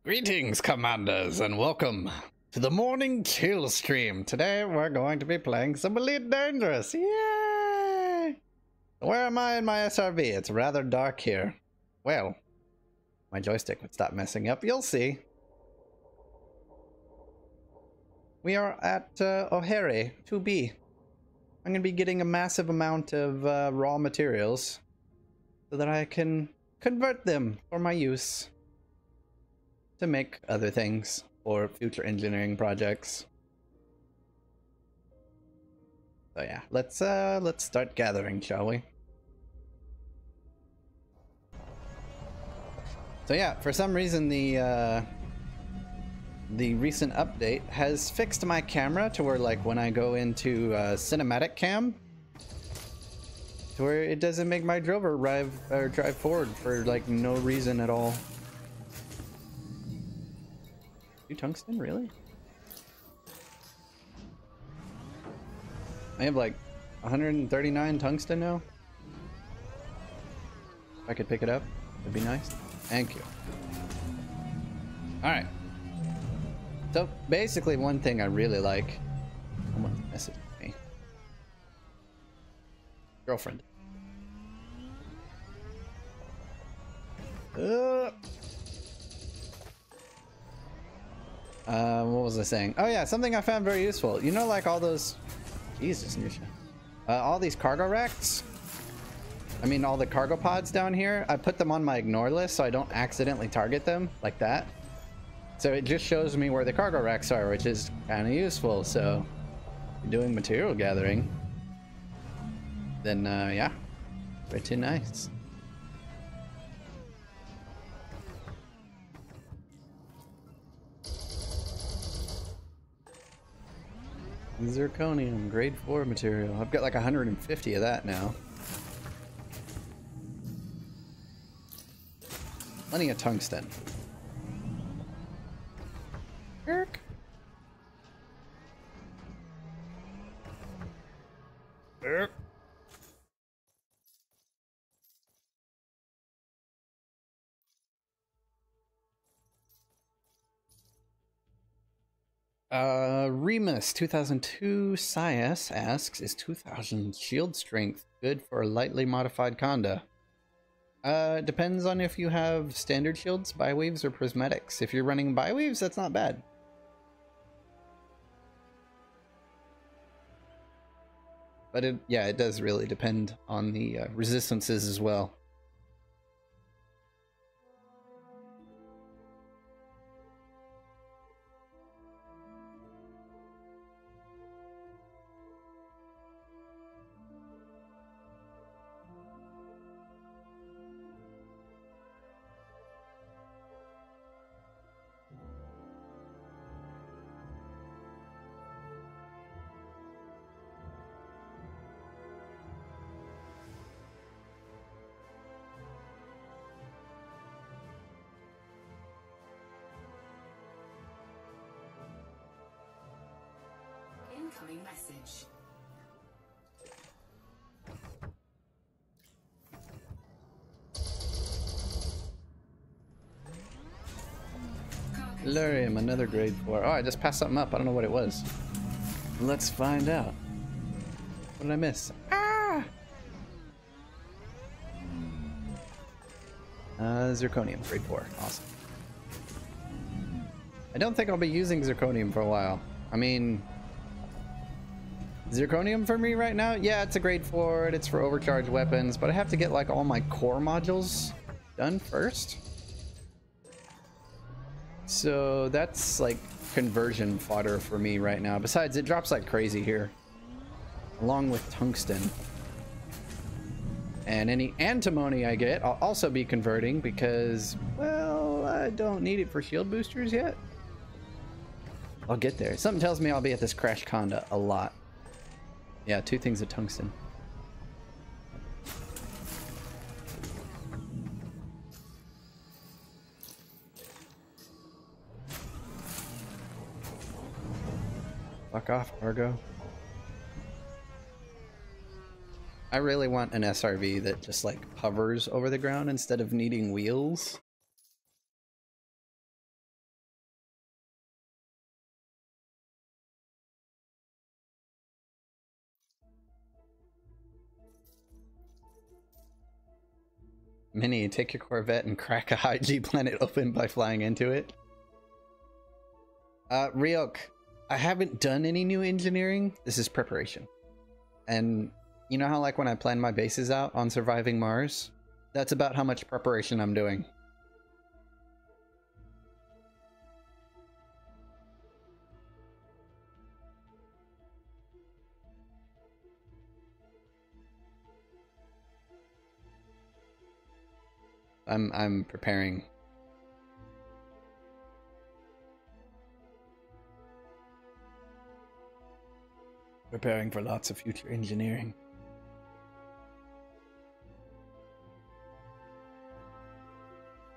Greetings, commanders, and welcome to the morning kill stream. Today we're going to be playing some Elite Dangerous. Yay! Where am I in my SRV? It's rather dark here. Well, my joystick would stop messing up. You'll see. We are at O'Hare 2B. I'm going to be getting a massive amount of raw materials so that I can convert them for my use to make other things or future engineering projects. So yeah, let's start gathering, shall we? So yeah, for some reason the recent update has fixed my camera to where, like, when I go into cinematic cam, to where it doesn't make my driver drive forward for like no reason at all. Tungsten, really? I have like 139 tungsten now. If I could pick it up, it'd be nice. Thank you. Alright. So basically, one thing I really like. Someone's messaging me. Girlfriend. What was I saying? Oh yeah, something I found very useful. You know, like all those, Jesus, Nisha. All these cargo racks. I mean, all the cargo pods down here. I put them on my ignore list so I don't accidentally target them like that. So it just shows me where the cargo racks are, which is kind of useful. So, if you're doing material gathering, then yeah, pretty nice. Zirconium, grade 4 material. I've got like 150 of that now. Plenty of tungsten. Kirk. Kirk. Remus 2002 Sias asks, is 2000 shield strength good for lightly modified Conda? Depends on if you have standard shields, biweaves, or prismatics. If you're running biweaves, that's not bad. But it does really depend on the resistances as well. Incoming message. Lurium, another grade 4. Oh, I just passed something up. I don't know what it was. Let's find out. What did I miss? Ah! Zirconium, grade 4. Awesome. I don't think I'll be using zirconium for a while. I mean, zirconium for me right now, yeah, it's a grade 4, and it's for overcharged weapons, but I have to get like all my core modules done first. So that's like conversion fodder for me right now. Besides, it drops like crazy here, along with tungsten. And any antimony I get, I'll also be converting because, well, I don't need it for shield boosters yet. I'll get there. Something tells me I'll be at this Crash Conda a lot. Yeah, 2 things of tungsten. Fuck off, cargo. I really want an SRV that just like hovers over the ground instead of needing wheels. Minnie, take your Corvette and crack a high G planet open by flying into it. Ryok, I haven't done any new engineering. This is preparation. And you know how like when I plan my bases out on surviving Mars? That's about how much preparation I'm doing. I'm preparing. Preparing for lots of future engineering.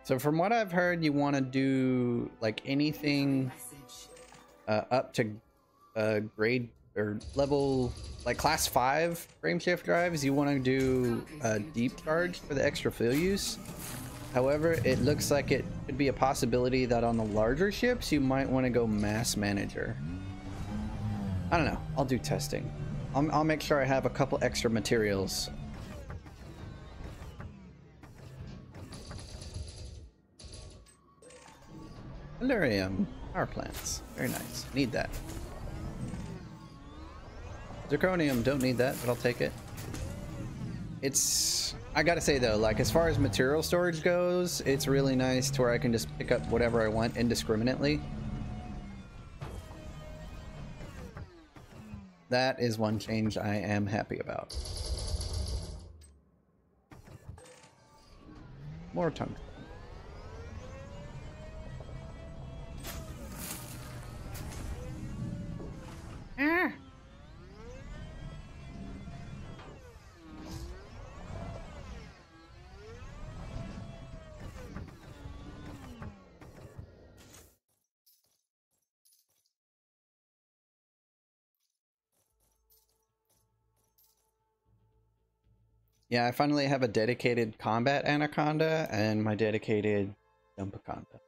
So from what I've heard, you want to do like anything up to grade or level, like class 5 frameshift drives. You want to do deep charge for the extra fuel use. However, it looks like it could be a possibility that on the larger ships, you might want to go mass manager. I don't know. I'll do testing. I'll make sure I have a couple extra materials. Tellurium power plants. Very nice. Need that. Zirconium, don't need that, but I'll take it. It's, I gotta say though, like as far as material storage goes, it's really nice to where I can just pick up whatever I want indiscriminately. That is one change I am happy about. More tungsten. Ah. Yeah, I finally have a dedicated combat anaconda and my dedicated jumpaconda.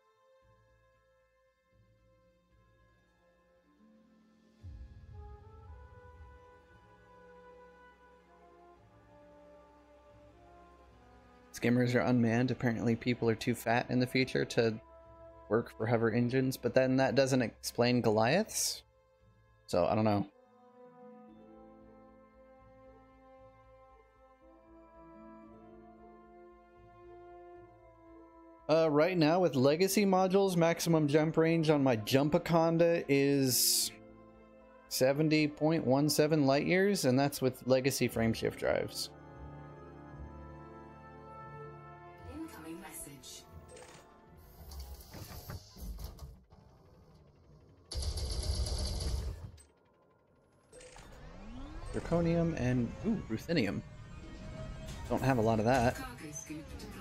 Skimmers are unmanned. Apparently people are too fat in the future to work for hover engines, but then that doesn't explain Goliaths. So I don't know. Right now with legacy modules, maximum jump range on my Jumpaconda is 70.17 light years, and that's with legacy frameshift drives. Incoming message. Zirconium and ooh, ruthenium. Don't have a lot of that. Cargo scoop deployed.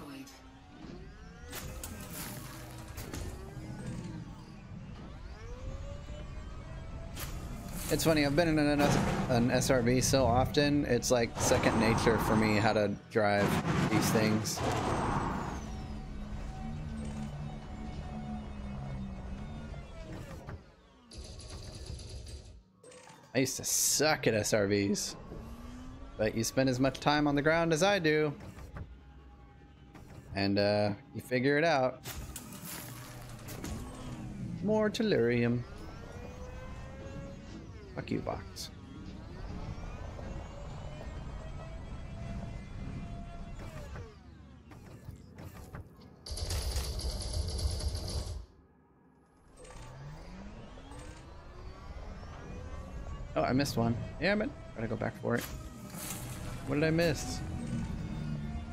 It's funny, I've been in an SRV so often, it's like second nature for me how to drive these things. I used to suck at SRVs, but you spend as much time on the ground as I do, and you figure it out. More tellurium. Fuck you, box. Oh, I missed one. Damn it. Gotta go back for it. What did I miss?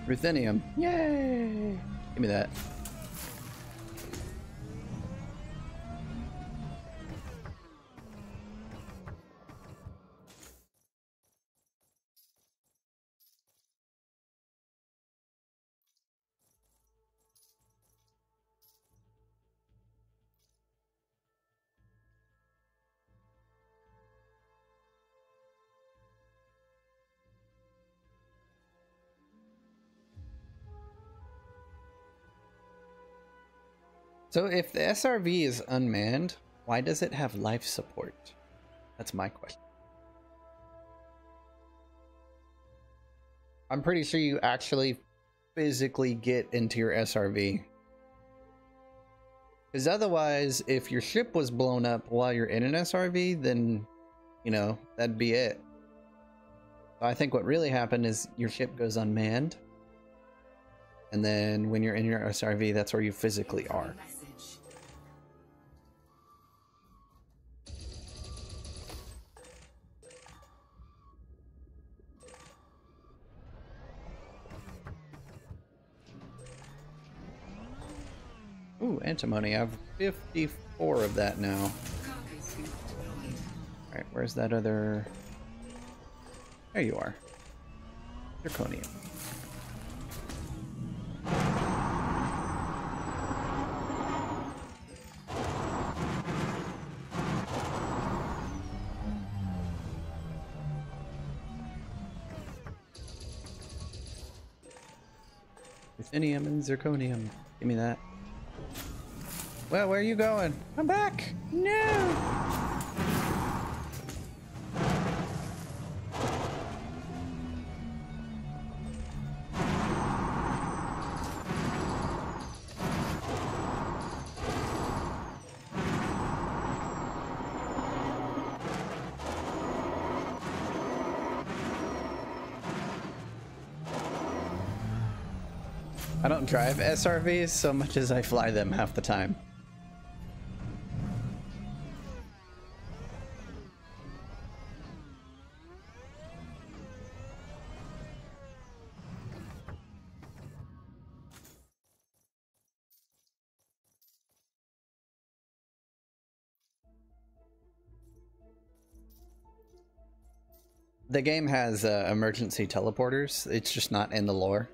Ruthenium. Yay! Give me that. So if the SRV is unmanned, why does it have life support? That's my question. I'm pretty sure you actually physically get into your SRV. Because otherwise, if your ship was blown up while you're in an SRV, then, you know, that'd be it. So I think what really happened is your ship goes unmanned. And then when you're in your SRV, that's where you physically are. Message. Ooh, antimony. I have 54 of that now. Cargo scoop deployed. Alright, where's that other... There you are. Zirconium. Ruthenium and zirconium. Give me that. Well, where are you going? I'm back! No! I don't drive SRVs so much as I fly them half the time. The game has emergency teleporters. It's just not in the lore.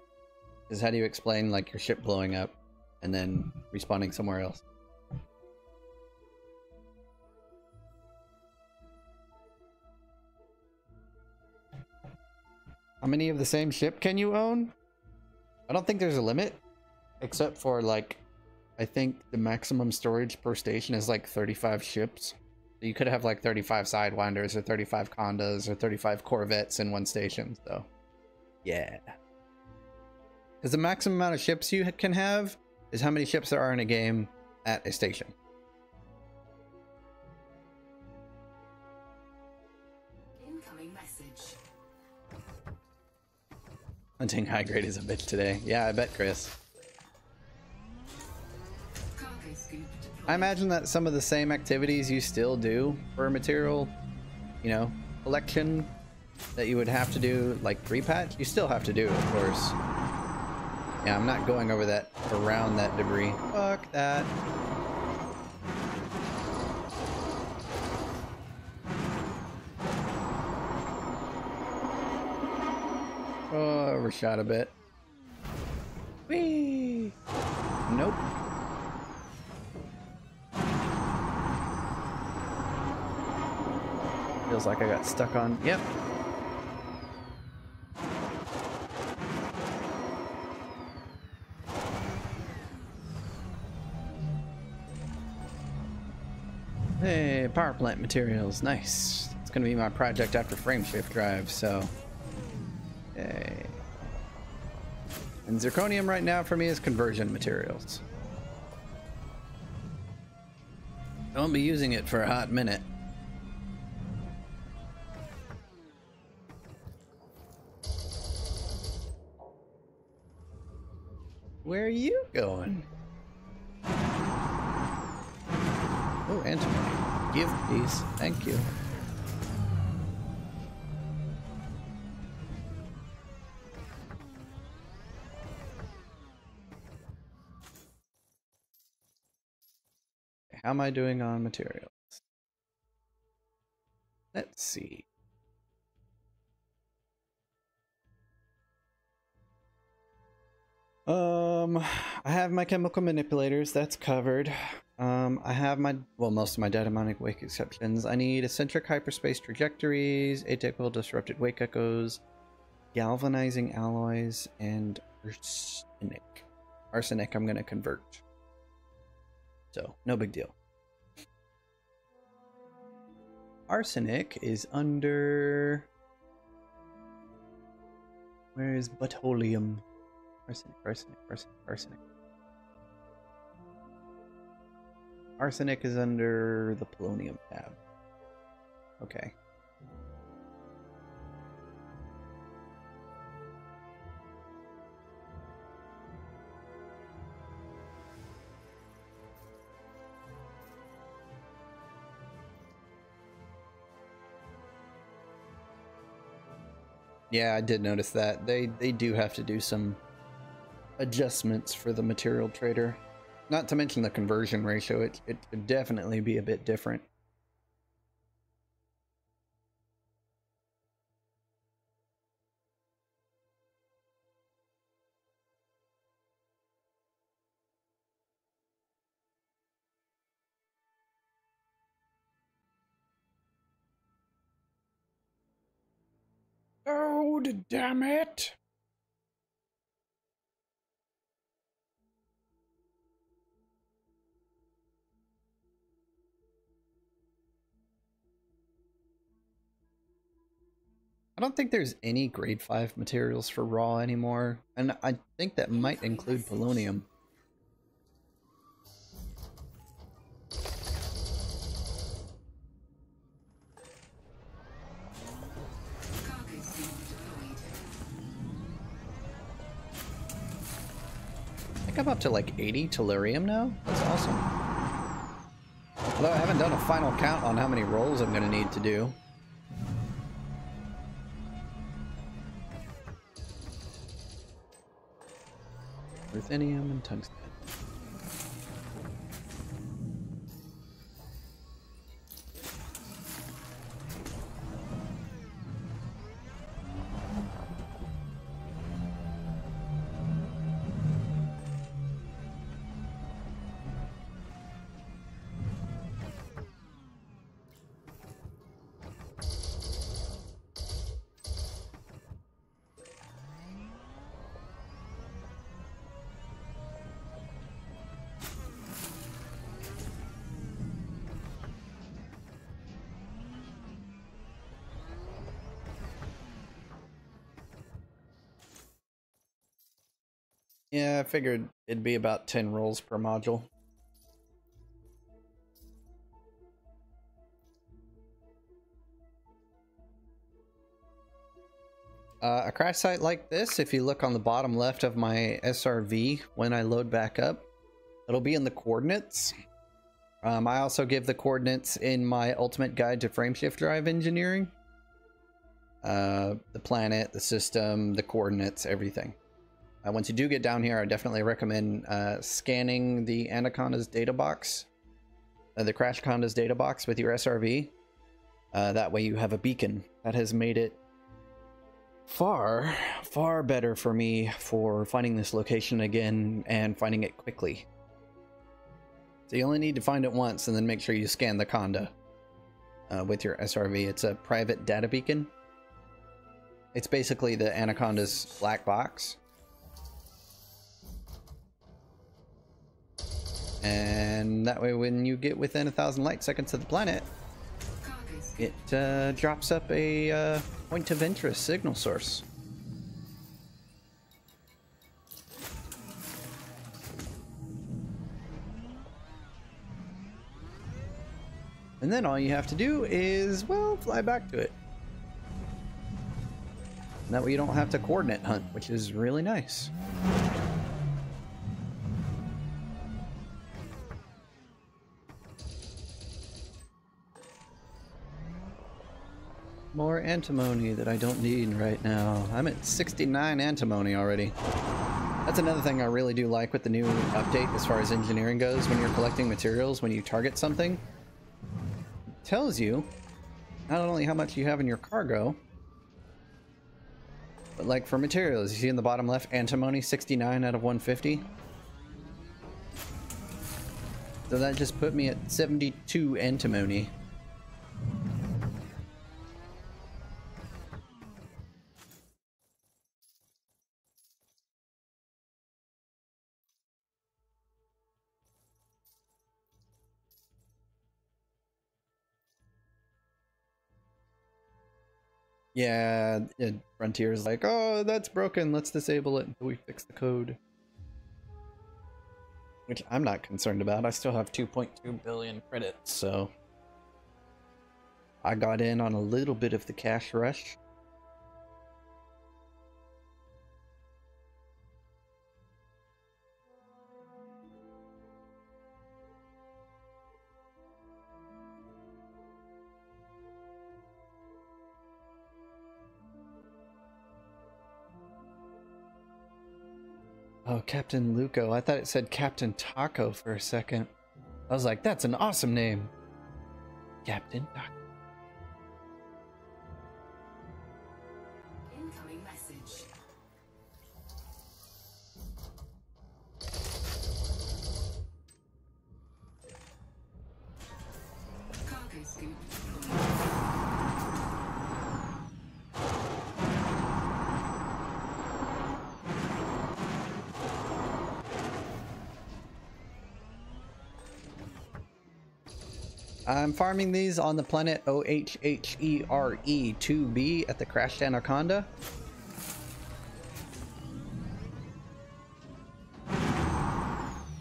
Because how do you explain like your ship blowing up and then respawning somewhere else? How many of the same ship can you own? I don't think there's a limit, except for like, I think the maximum storage per station is like 35 ships. So you could have like 35 Sidewinders or 35 Condas or 35 Corvettes in one station, so yeah. Because the maximum amount of ships you can have is how many ships there are in a game at a station. Incoming message. Hunting high grade is a bitch today. Yeah, I bet, Chris. Cargo scoop deployed. I imagine that some of the same activities you still do for material, you know, collection that you would have to do, like pre-patch, you still have to do, of course. Yeah, I'm not going over that, around that debris. Fuck that. Oh, overshot a bit. Whee! Nope. Feels like I got stuck on. Yep. Hey, power plant materials. Nice. It's gonna be my project after Frameshift Drive, so. Yay. And zirconium right now for me is conversion materials. Don't be using it for a hot minute. Where are you going? Oh, antimony. Give, please. Thank you. How am I doing on materials? Let's see. I have my chemical manipulators, that's covered. I have my, well, most of my datamonic wake exceptions. I need eccentric hyperspace trajectories, atypical disrupted wake echoes, galvanizing alloys, and arsenic. Arsenic I'm gonna convert. So, no big deal. Arsenic is under... Where is Buttolium? Arsenic, arsenic, arsenic, arsenic. Arsenic is under the polonium tab. Okay. Yeah, I did notice that. They do have to do some adjustments for the material trader. Not to mention the conversion ratio, it could definitely be a bit different. Oh, damn it! I don't think there's any grade 5 materials for raw anymore, and I think that might include polonium. Cargo scoop deployed. I think I'm up to like 80 tellurium now. That's awesome. Although I haven't done a final count on how many rolls I'm going to need to do. Ruthenium and tungsten. Yeah, I figured it'd be about 10 rolls per module. A crash site like this, if you look on the bottom left of my SRV when I load back up, it'll be in the coordinates. I also give the coordinates in my Ultimate Guide to Frameshift Drive Engineering. The planet, the system, the coordinates, everything. Once you do get down here, I definitely recommend scanning the Anaconda's data box, the Crashconda's data box with your SRV. That way you have a beacon. That has made it far, far better for me for finding this location again and finding it quickly. So you only need to find it once and then make sure you scan the Conda with your SRV. It's a private data beacon. It's basically the Anaconda's black box. And that way when you get within 1,000 light seconds of the planet, it drops up a point of interest signal source. And then all you have to do is, well, fly back to it. And that way you don't have to coordinate hunt, which is really nice. More antimony that I don't need right now. I'm at 69 antimony already. That's another thing I really do like with the new update as far as engineering goes. When you're collecting materials, when you target something, it tells you not only how much you have in your cargo, but like for materials, you see in the bottom left, antimony 69 out of 150. So that just put me at 72 antimony. Yeah, Frontier's like, oh, that's broken. Let's disable it until we fix the code. Which I'm not concerned about. I still have 2.2 billion credits, so I got in on a little bit of the cash rush. Oh, Captain Luco. I thought it said Captain Taco for a second. I was like, that's an awesome name. Captain Taco. Incoming message. Cargo scoop. I'm farming these on the planet OHHERE2B at the Crashed Anaconda.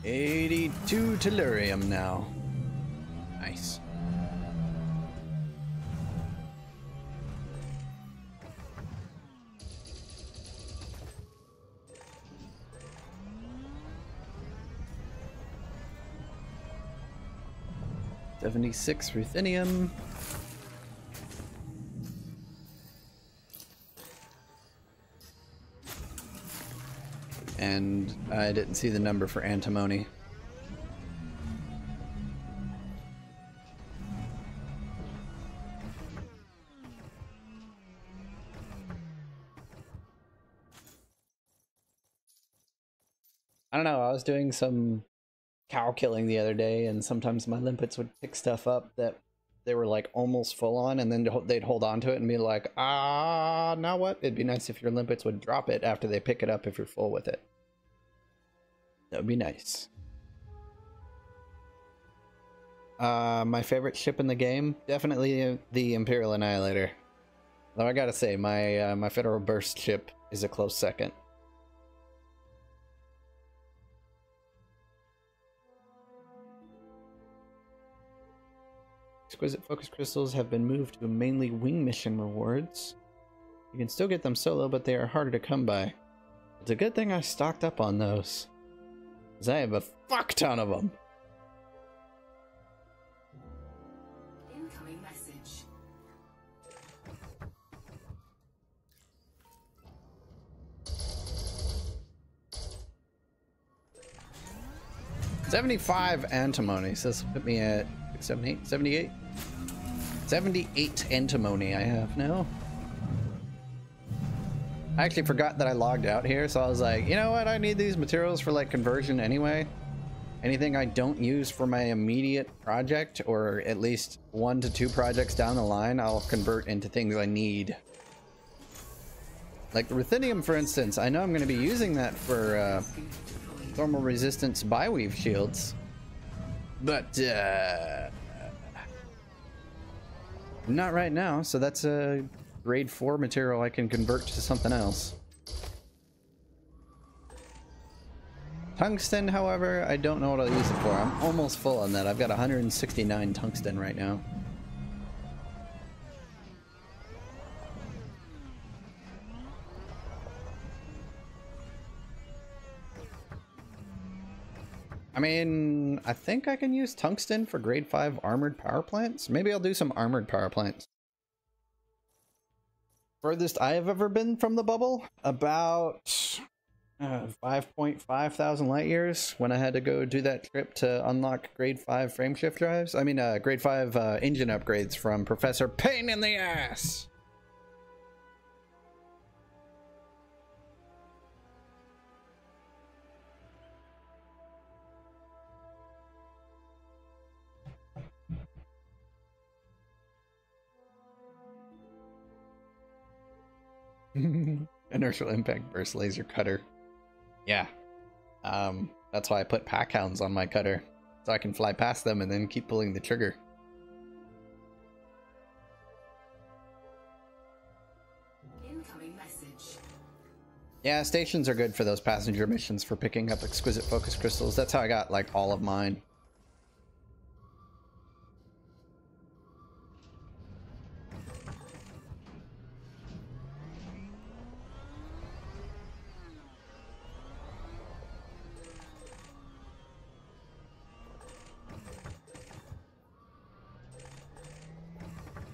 $82 Tellurium now. Nice. $76 ruthenium. And I didn't see the number for antimony. I don't know, I was doing some cow killing the other day, and sometimes my limpets would pick stuff up that they were like almost full on, and then they'd hold on to it and be like, ah, now what? It'd be nice if your limpets would drop it after they pick it up if you're full with it. That would be nice. My favorite ship in the game, definitely the Imperial Annihilator. Though I gotta say, my Federal Burst ship is a close second. Exquisite focus crystals have been moved to mainly wing mission rewards. You can still get them solo, but they are harder to come by. It's a good thing I stocked up on those, because I have a fuck ton of them. Incoming message. $75 antimony, so this will put me at 78, 78? 78 antimony I have now. I actually forgot that I logged out here, so I was like, you know what, I need these materials for like conversion anyway. Anything I don't use for my immediate project, or at least 1 to 2 projects down the line, I'll convert into things I need. Like the ruthenium, for instance, I know I'm going to be using that for thermal resistance biweave shields, but not right now, so that's a grade 4 material I can convert to something else. Tungsten, however, I don't know what I'll use it for. I'm almost full on that. I've got 169 tungsten right now. I mean, I think I can use tungsten for grade 5 armored power plants. Maybe I'll do some armored power plants. Furthest I have ever been from the bubble, about 5.5 thousand light years, when I had to go do that trip to unlock grade 5 frameshift drives. I mean, grade 5 engine upgrades from Professor Pain in the Ass. Inertial impact burst laser cutter. Yeah. That's why I put pack hounds on my cutter, so I can fly past them and then keep pulling the trigger. Yeah, stations are good for those passenger missions for picking up exquisite focus crystals. That's how I got like all of mine.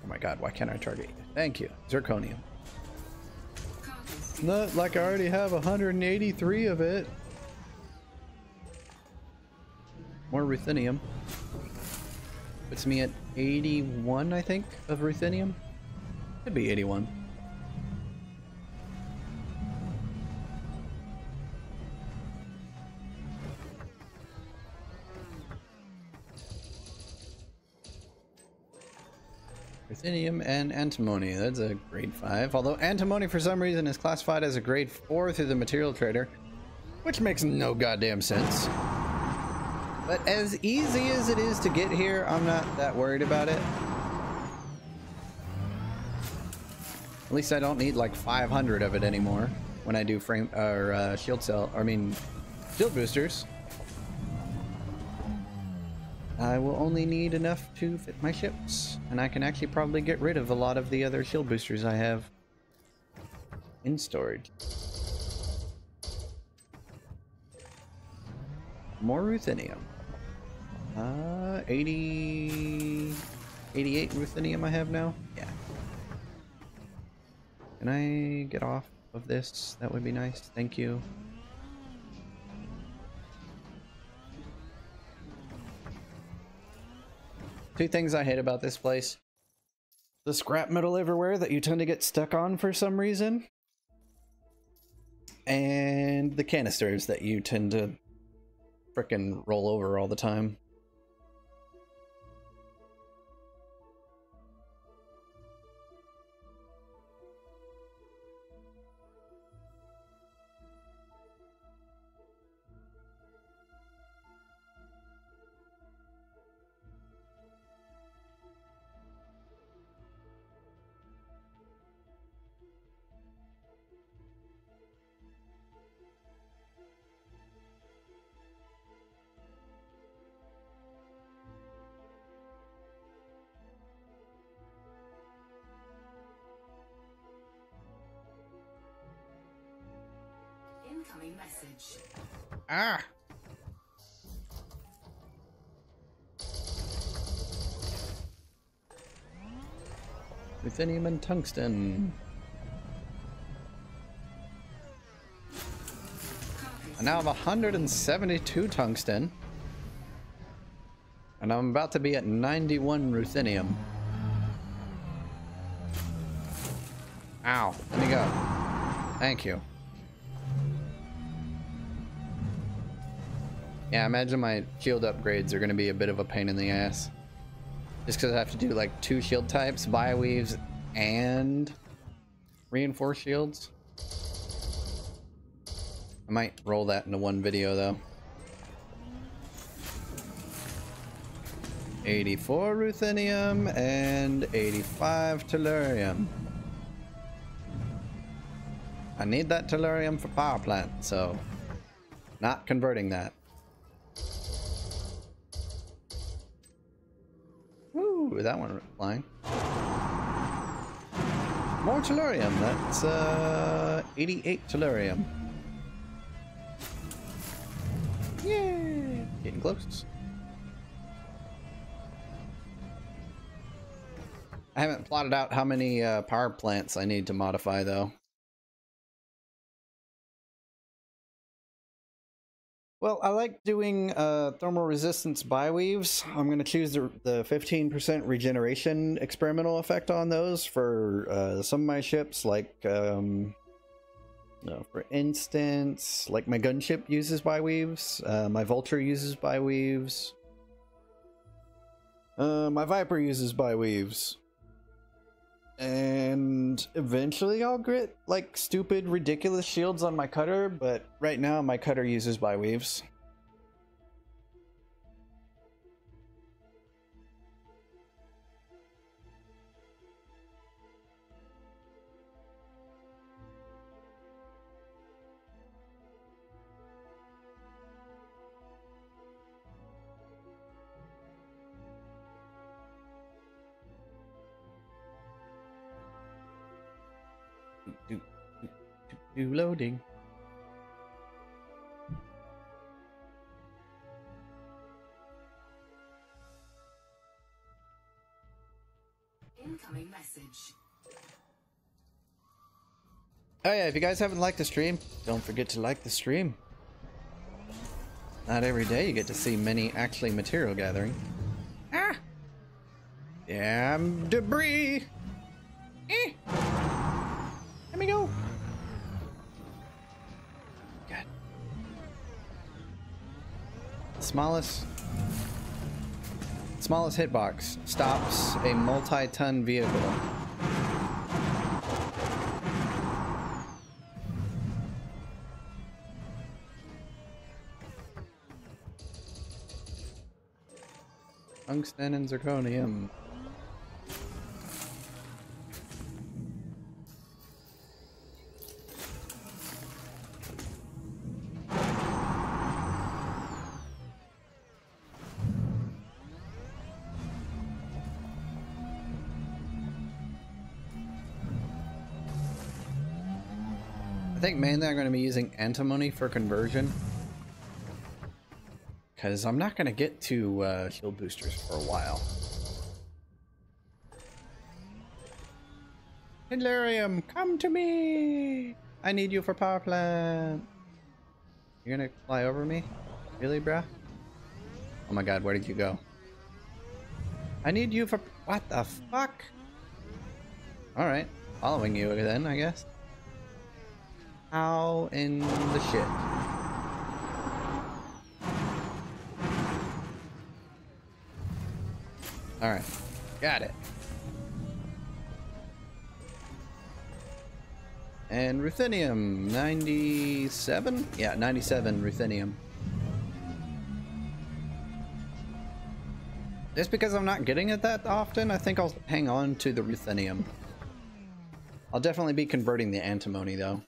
Oh my god, why can't I target you? Thank you. Zirconium. Carcass Not like I already have 183 of it. More ruthenium. Puts me at 81, I think, of ruthenium. Could be 81. Ruthenium and antimony. That's a grade 5. Although antimony for some reason is classified as a grade 4 through the material trader, which makes no goddamn sense. But as easy as it is to get here, I'm not that worried about it. At least I don't need like 500 of it anymore when I do frame or shield cell. I mean, shield boosters. I will only need enough to fit my ships, and I can actually probably get rid of a lot of the other shield boosters I have in storage. More ruthenium. 88 ruthenium I have now? Yeah. Can I get off of this? That would be nice. Thank you. Two things I hate about this place. The scrap metal everywhere that you tend to get stuck on for some reason. And the canisters that you tend to frickin' roll over all the time. incoming message. Ah! Ruthenium and tungsten. I now have 172 tungsten. And I'm about to be at 91 ruthenium. Ow. Let me go. Thank you. Yeah, I imagine my shield upgrades are going to be a bit of a pain in the ass. Just because I have to do like 2 shield types, bioweaves, and reinforced shields. I might roll that into one video though. 84 ruthenium and 85 tellurium. I need that tellurium for power plant, so not converting that. Ooh, that one flying. More tellurium. That's 88 tellurium. Yay! Getting close. I haven't plotted out how many power plants I need to modify though. Well, I like doing thermal resistance bioweaves. I'm going to choose the 15% regeneration experimental effect on those for some of my ships, like, for instance, like my gunship uses bioweaves, my Vulture uses bioweaves, my Viper uses bioweaves. And eventually I'll get like stupid, ridiculous shields on my cutter, but right now my cutter uses bioweaves. to loading. Incoming message. Oh yeah, if you guys haven't liked the stream, don't forget to like the stream. Not every day you get to see many actually material gathering. Ah! Damn debris! Eh! Let me go! God. Smallest hitbox stops a multi-ton vehicle. Tungsten and zirconium. I think mainly I'm going to be using antimony for conversion. Because I'm not going to get to shield boosters for a while. Hidlarium, come to me! I need you for power plant. You're going to fly over me? Really, bruh? Oh my god, where did you go? I need you for... What the fuck? Alright, following you then, I guess. How in the shit? Alright, got it. And ruthenium, 97? Yeah, 97 ruthenium. Just because I'm not getting it that often, I think I'll hang on to the ruthenium. I'll definitely be converting the antimony though.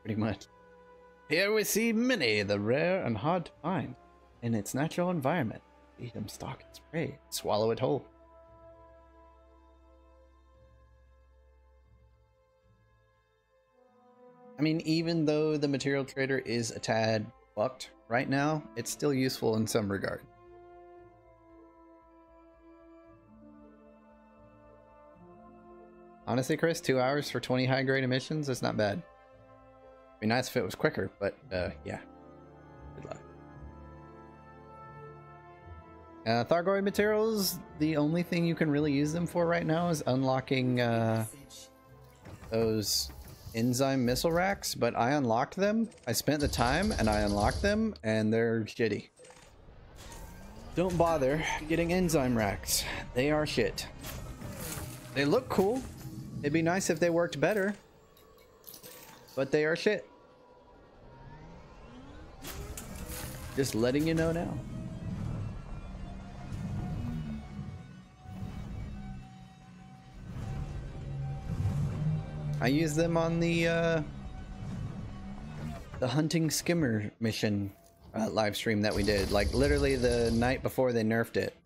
Pretty much. Here we see Mini, the rare and hard to find. In its natural environment, eat them, stalk its prey, swallow it whole. I mean, even though the material trader is a tad fucked right now, it's still useful in some regard. Honestly, Chris, 2 hours for 20 high-grade emissions is not bad. It'd be nice if it was quicker, but yeah. Good luck. Thargoid materials, the only thing you can really use them for right now is unlocking those enzyme missile racks, but I unlocked them. I spent the time and I unlocked them, and they're shitty. Don't bother getting enzyme racks. They are shit. They look cool. It'd be nice if they worked better, but they are shit. Just letting you know now. I used them on the hunting skimmer mission live stream that we did. Like literally the night before they nerfed it.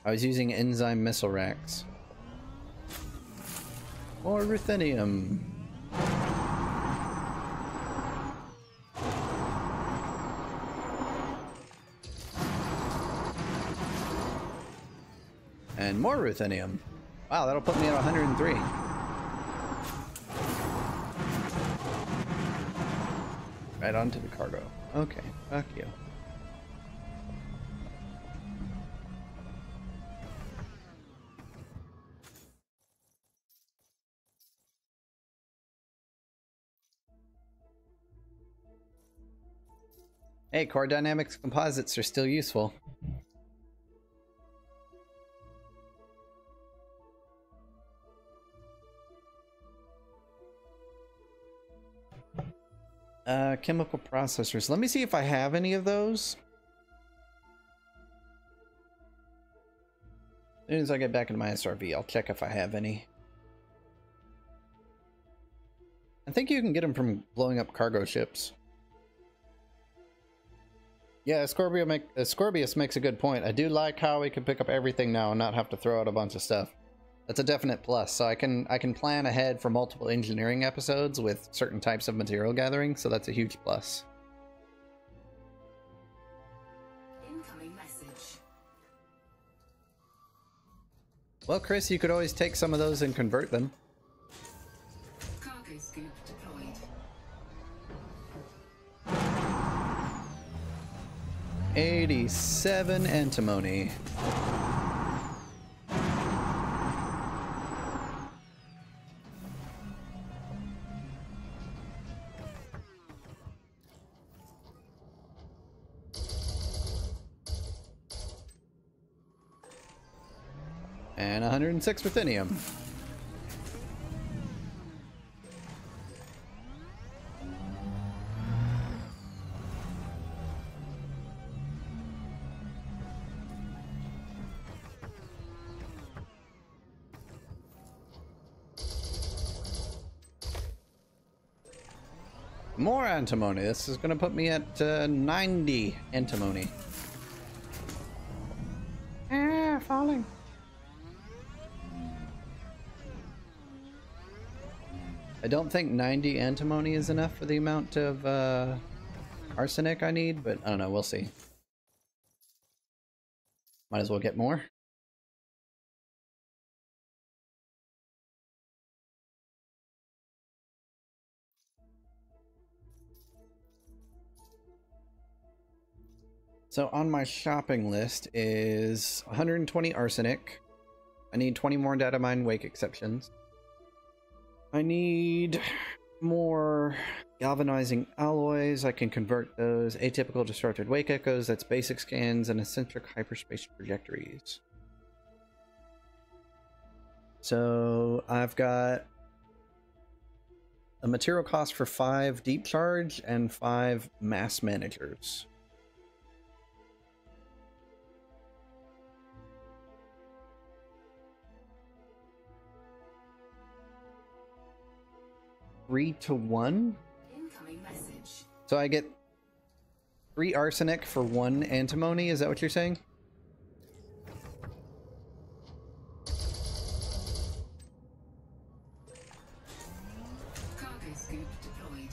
I was using enzyme missile racks. Or ruthenium. And more ruthenium. Wow, that'll put me at 103. Right onto the cargo. Okay, fuck you. Hey, core dynamics composites are still useful. Chemical processors. Let me see if I have any of those. As soon as I get back into my SRV, I'll check if I have any. I think you can get them from blowing up cargo ships. Yeah, Scorpius makes a good point. I do like how we can pick up everything now and not have to throw out a bunch of stuff. That's a definite plus. So I can plan ahead for multiple engineering episodes with certain types of material gathering, so that's a huge plus. Incoming message. Well, Chris, you could always take some of those and convert them. Cargo scoop deployed. 87 antimony. And 106 ruthenium. More antimony. This is going to put me at 90 antimony. Ah, falling. I don't think 90 antimony is enough for the amount of arsenic I need, but I don't know. We'll see. Might as well get more. So on my shopping list is 120 arsenic. I need 20 more data mine wake exceptions. I need more galvanizing alloys. I can convert those. Atypical disrupted wake echoes, that's basic scans, and eccentric hyperspace trajectories. So I've got a material cost for 5 deep charge and 5 mass managers. Three to 1. Incoming message. So I get 3 arsenic for 1 antimony. Is that what you're saying? Cargo scoop deployed.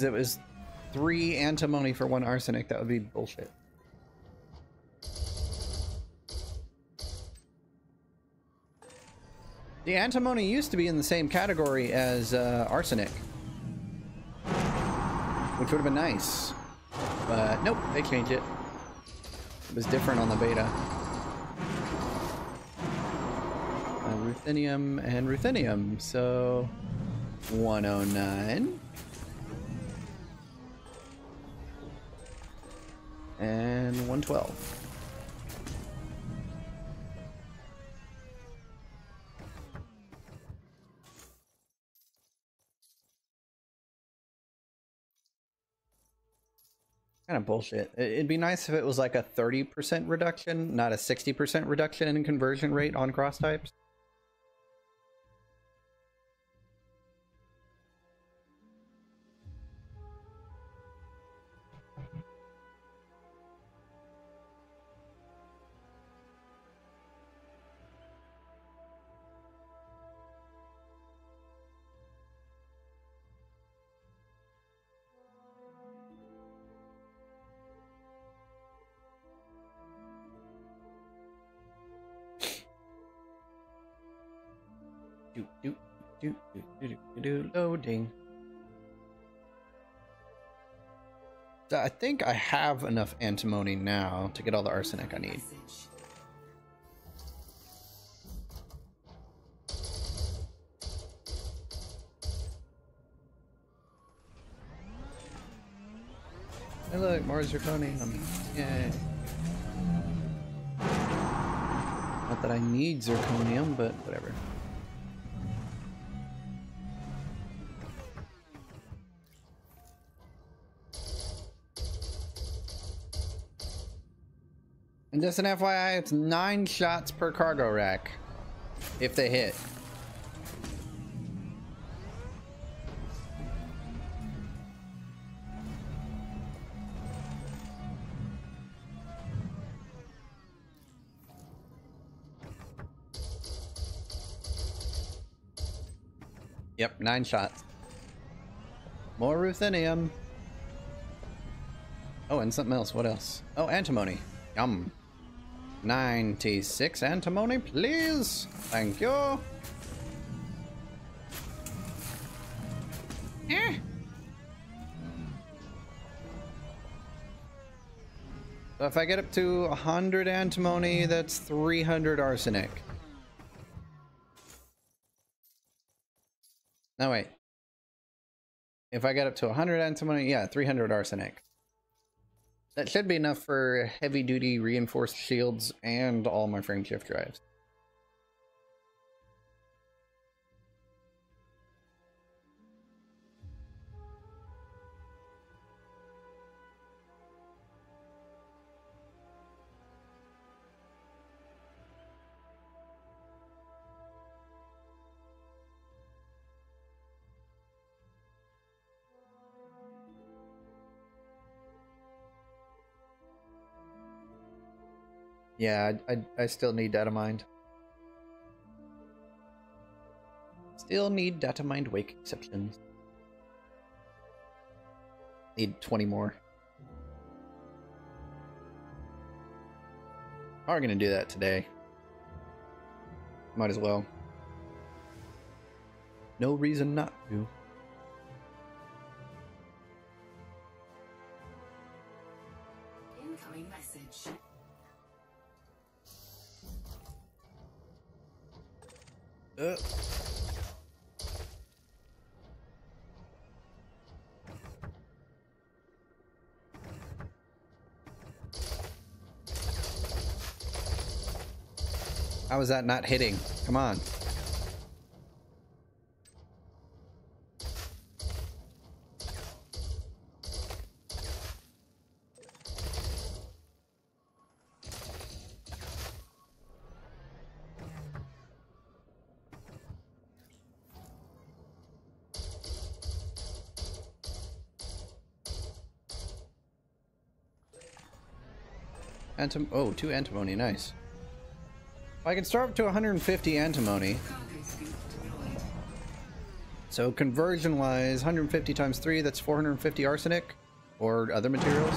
It was 3 antimony for 1 arsenic. That would be bullshit. The antimony used to be in the same category as arsenic, which would have been nice, but nope, they changed it. It was different on the beta. Ruthenium and ruthenium, so 109 and 112. Kind of bullshit. It'd be nice if it was like a 30% reduction, not a 60% reduction in conversion rate on cross types. Loading. So I think I have enough antimony now to get all the arsenic I need. Message. Hey look, more zirconium. Yay. Not that I need zirconium, but whatever. And just an FYI, it's 9 shots per cargo rack if they hit. Yep, 9 shots. More ruthenium. Oh, and something else. What else? Oh, antimony. Yum. 96 antimony, please. Thank you. So if I get up to 100 antimony, that's 300 arsenic. No, wait. If I get up to 100 antimony, yeah, 300 arsenic. That should be enough for heavy-duty reinforced shields and all my frame shift drives. Yeah, I still need data mined. Still need data mined wake exceptions. Need 20 more. How are we gonna do that today? Might as well. No reason not to. Incoming message. How is that not hitting? Come on. Oh, 2 antimony, nice. I can start up to 150 antimony. Cargo scoop deployed. So conversion-wise, 150 times 3, that's 450 arsenic or other materials.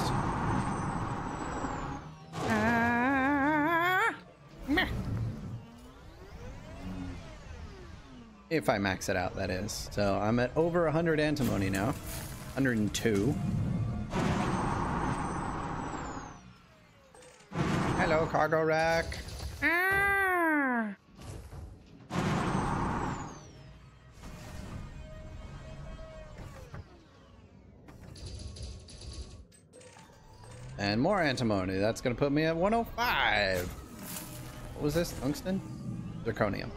If I max it out, that is. So I'm at over 100 antimony now. 102. Hello, cargo rack. And more antimony. That's going to put me at 105. What was this? Tungsten? Zirconium.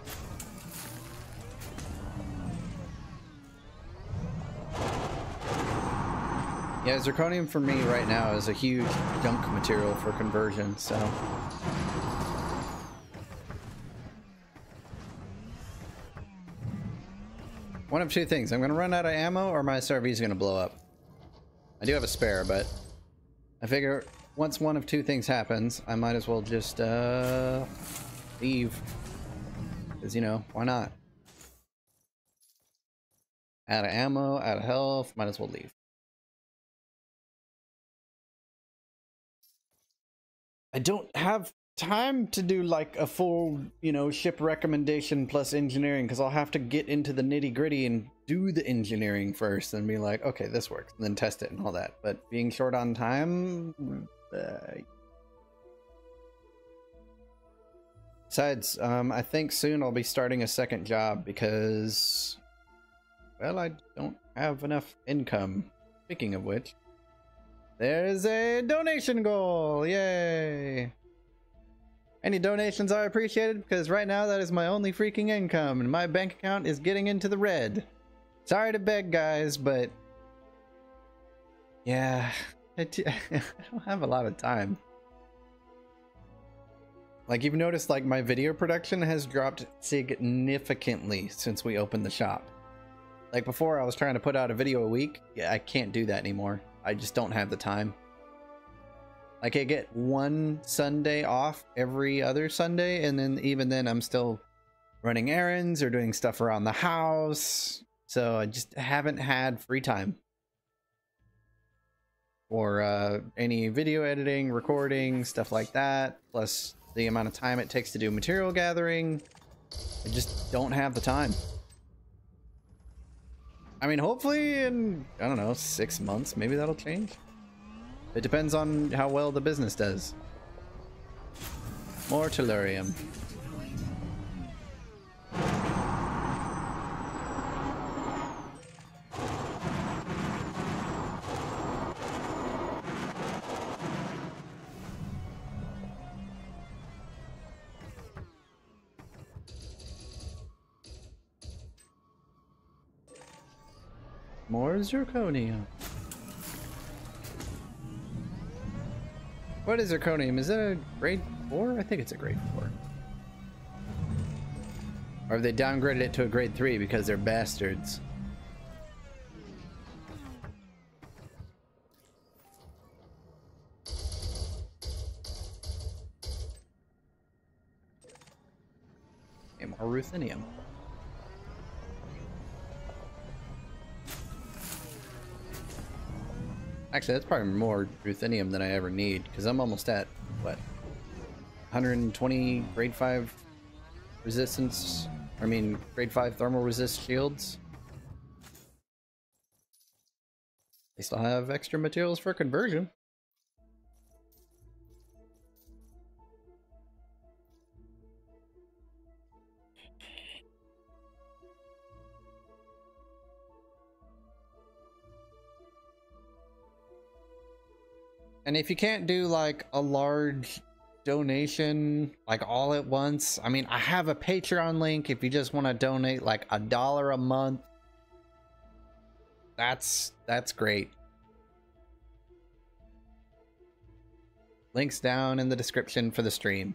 Yeah, zirconium for me right now is a huge junk material for conversion, so. One of two things. I'm going to run out of ammo or my SRV is going to blow up. I do have a spare, but I figure once one of two things happens, I might as well just leave. Because, you know, why not? Out of ammo, out of health, might as well leave. I don't have time to do like a full, you know, ship recommendation plus engineering, because I'll have to get into the nitty gritty and do the engineering first and be like, okay, this works, and then test it and all that. But being short on time, besides, I think soon I'll be starting a second job because, well, I don't have enough income. Speaking of which, there's a donation goal! Yay! Any donations are appreciated, because right now that is my only freaking income, and my bank account is getting into the red. Sorry to beg, guys, but yeah, I don't have a lot of time. Like you've noticed, like my video production has dropped significantly since we opened the shop. Like before I was trying to put out a video a week. Yeah, I can't do that anymore. I just don't have the time. Like I get one Sunday off every other Sunday, and then even then I'm still running errands or doing stuff around the house. So I just haven't had free time for any video editing, recording, stuff like that. Plus the amount of time it takes to do material gathering. I just don't have the time. I mean, hopefully in, I don't know, 6 months, maybe that'll change. It depends on how well the business does. More tellurium. More zirconium. What is zirconium? Is that a grade 4? I think it's a grade 4. Or have they downgraded it to a grade 3 because they're bastards? Okay, more ruthenium. Actually, that's probably more ruthenium than I ever need, because I'm almost at, what, 120 grade 5 resistance, I mean, grade 5 thermal resist shields. They still have extra materials for conversion. And if you can't do like a large donation like all at once, I mean, I have a Patreon link if you just want to donate like $1 a month. That's great. Links down in the description for the stream.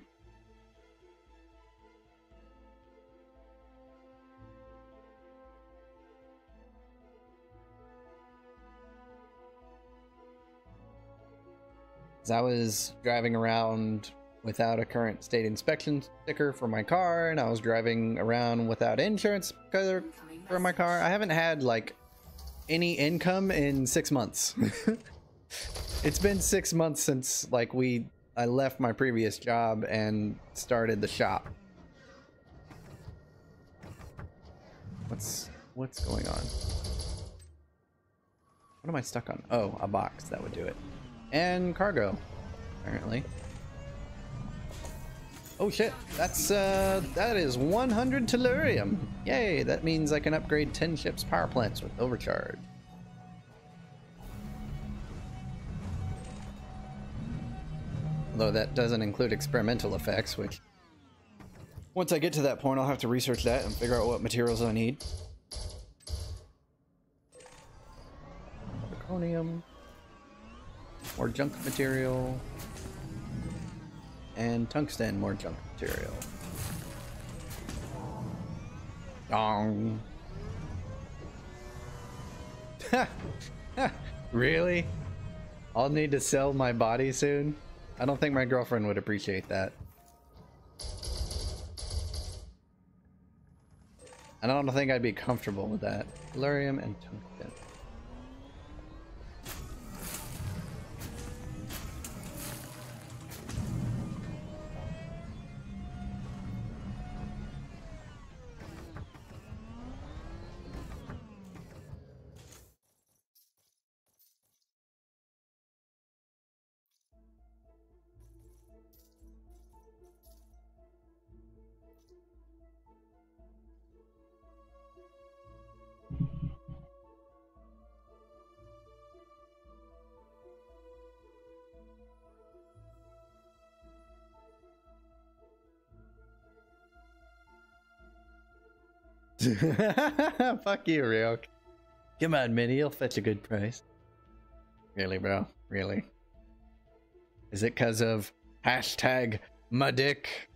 As I was driving around without a current state inspection sticker for my car, and I was driving around without insurance for my car. I haven't had like any income in 6 months. It's been 6 months since like I left my previous job and started the shop. What's going on? What am I stuck on? Oh, a box, that would do it. And cargo, apparently. Oh shit, that is 100 tellurium. Yay, that means I can upgrade 10 ships' power plants with overcharge. Although that doesn't include experimental effects, which once I get to that point, I'll have to research that and figure out what materials I need. Zirconium. More junk material. And tungsten, more junk material. Dong. Really? I'll need to sell my body soon? I don't think my girlfriend would appreciate that. And I don't think I'd be comfortable with that. Tellurium and tungsten. Fuck you, Ryok. Come on, Minnie, you'll fetch a good price. Really, bro? Really? Is it because of hashtag My dick.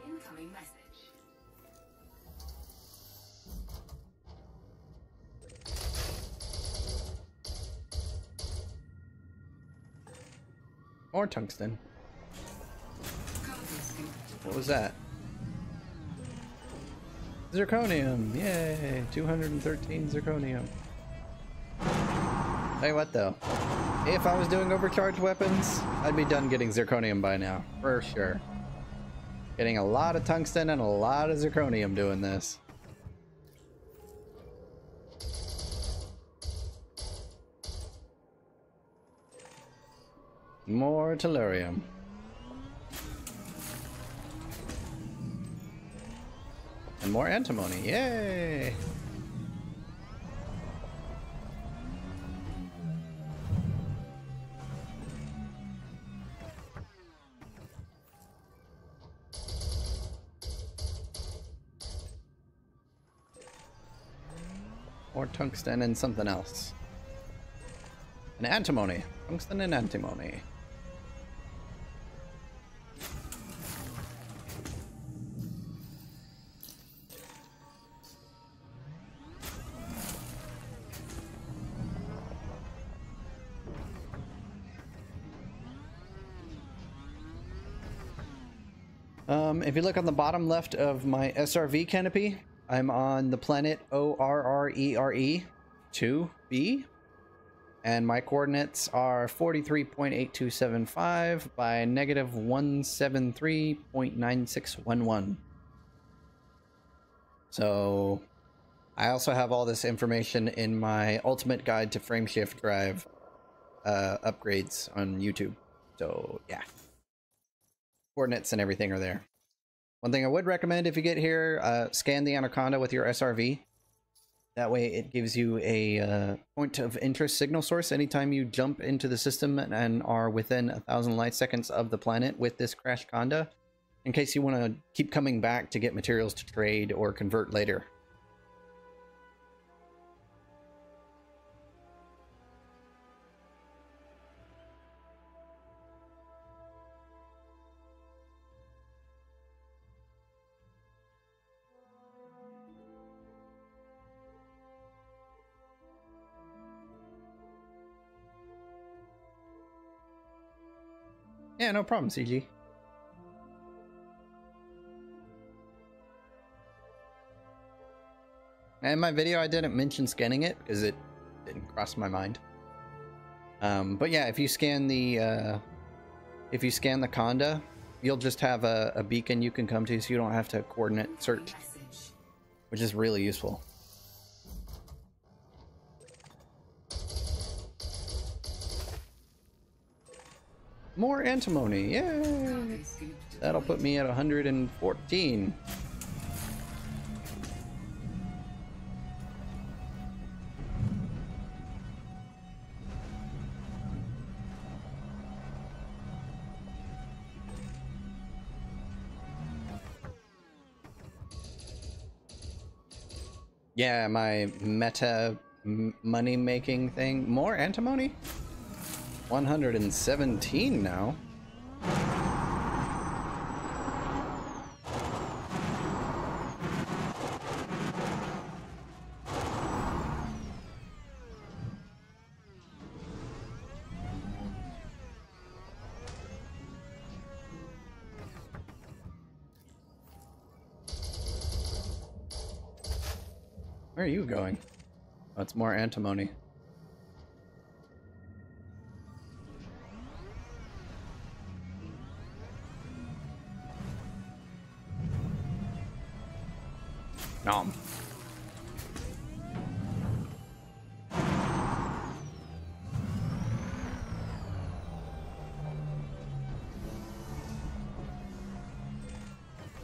Incoming message. More tungsten. Code disconnected. What was that? Zirconium! Yay! 213 zirconium. Tell you what though, if I was doing overcharged weapons, I'd be done getting zirconium by now, for sure. Getting a lot of tungsten and a lot of zirconium doing this. More tellurium. And more antimony. Yay! More tungsten and something else. And antimony. Tungsten and antimony. If you look on the bottom left of my SRV canopy, I'm on the planet ORRERE 2b, and my coordinates are 43.8275 by negative 173.9611. So I also have all this information in my Ultimate Guide to Frameshift Drive upgrades on YouTube. So yeah, coordinates and everything are there. One thing I would recommend if you get here, scan the Anaconda with your SRV. That way it gives you a point of interest signal source anytime you jump into the system and are within 1,000 light seconds of the planet with this Crash Conda, in case you want to keep coming back to get materials to trade or convert later. Yeah, no problem, CG. In my video, I didn't mention scanning it because it didn't cross my mind. But yeah, if you scan the Conda, you'll just have a beacon you can come to, so you don't have to coordinate search, Message. which is really useful. More antimony, yay! Code disconnected. That'll put me at 114. Yeah, my meta money making thing. More antimony? 117 now. Where are you going? Oh, it's more antimony. Nom.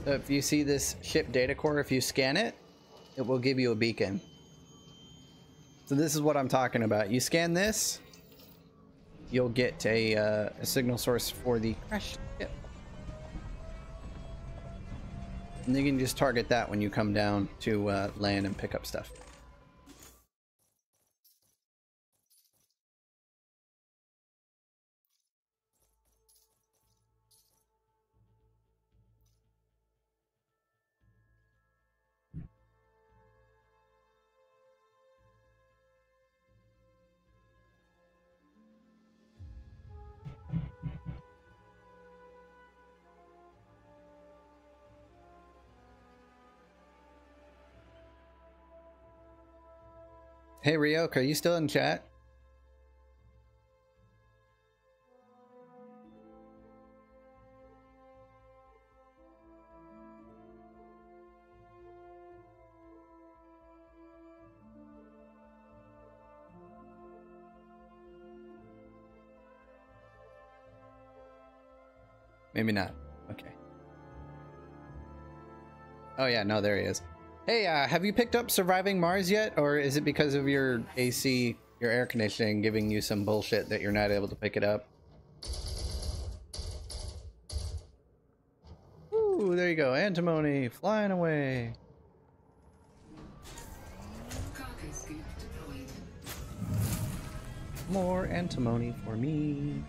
So if you see this ship data core, if you scan it, it will give you a beacon. So this is what I'm talking about. You scan this, you'll get a signal source for the crash ship. And you can just target that when you come down to land and pick up stuff. Hey Ryok, are you still in chat? Maybe not. Okay. Oh yeah, no, there he is. Hey, have you picked up Surviving Mars yet? Or is it because of your AC, your air conditioning, giving you some bullshit that you're not able to pick it up? Ooh, there you go. Antimony flying away. Cargo scoop deployed. More antimony for me.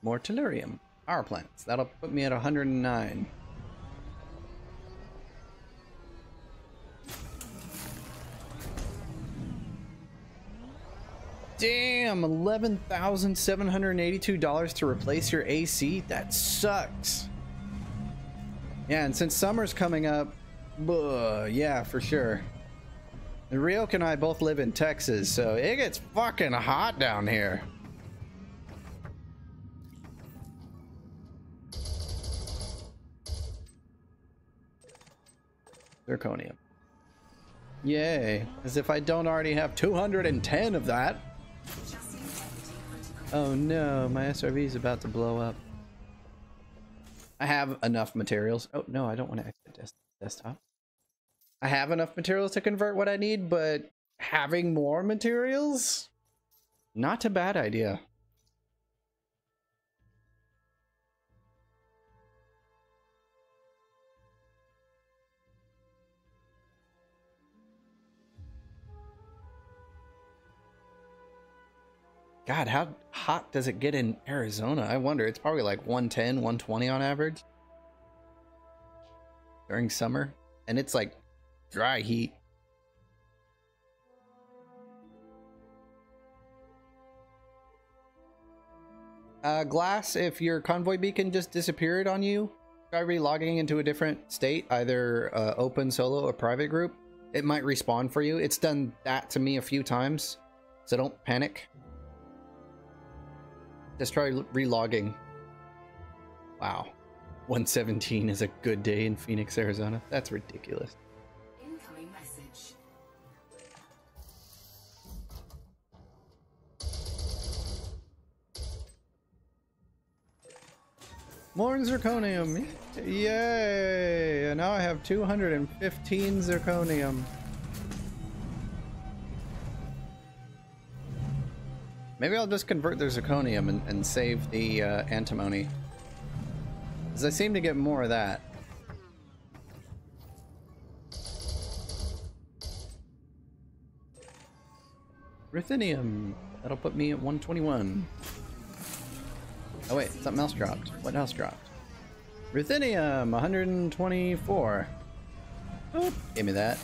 More tellurium. Power plants. That'll put me at 109. Damn, $11,782 to replace your AC? That sucks. Yeah, and since summer's coming up, yeah, for sure. And Ryok and I both live in Texas, so it gets fucking hot down here. Zirconium. Yay. As if I don't already have 210 of that. Oh no, my SRV is about to blow up. I have enough materials. Oh no, I don't want to exit desktop. I have enough materials to convert what I need, but having more materials? Not a bad idea. God, how hot does it get in Arizona? I wonder. It's probably like 110, 120 on average during summer. And it's like dry heat. Glass, if your convoy beacon just disappeared on you, try relogging into a different state, either open, solo, or private group. It might respawn for you. It's done that to me a few times, so don't panic. Just try relogging. Wow. 117 is a good day in Phoenix, Arizona. That's ridiculous. Incoming message. More zirconium. Yay! And now I have 215 zirconium. Maybe I'll just convert the zirconium and save the antimony. Because I seem to get more of that. Ruthenium. That'll put me at 121. Oh wait, something else dropped. What else dropped? Ruthenium, 124. Oop, give me that.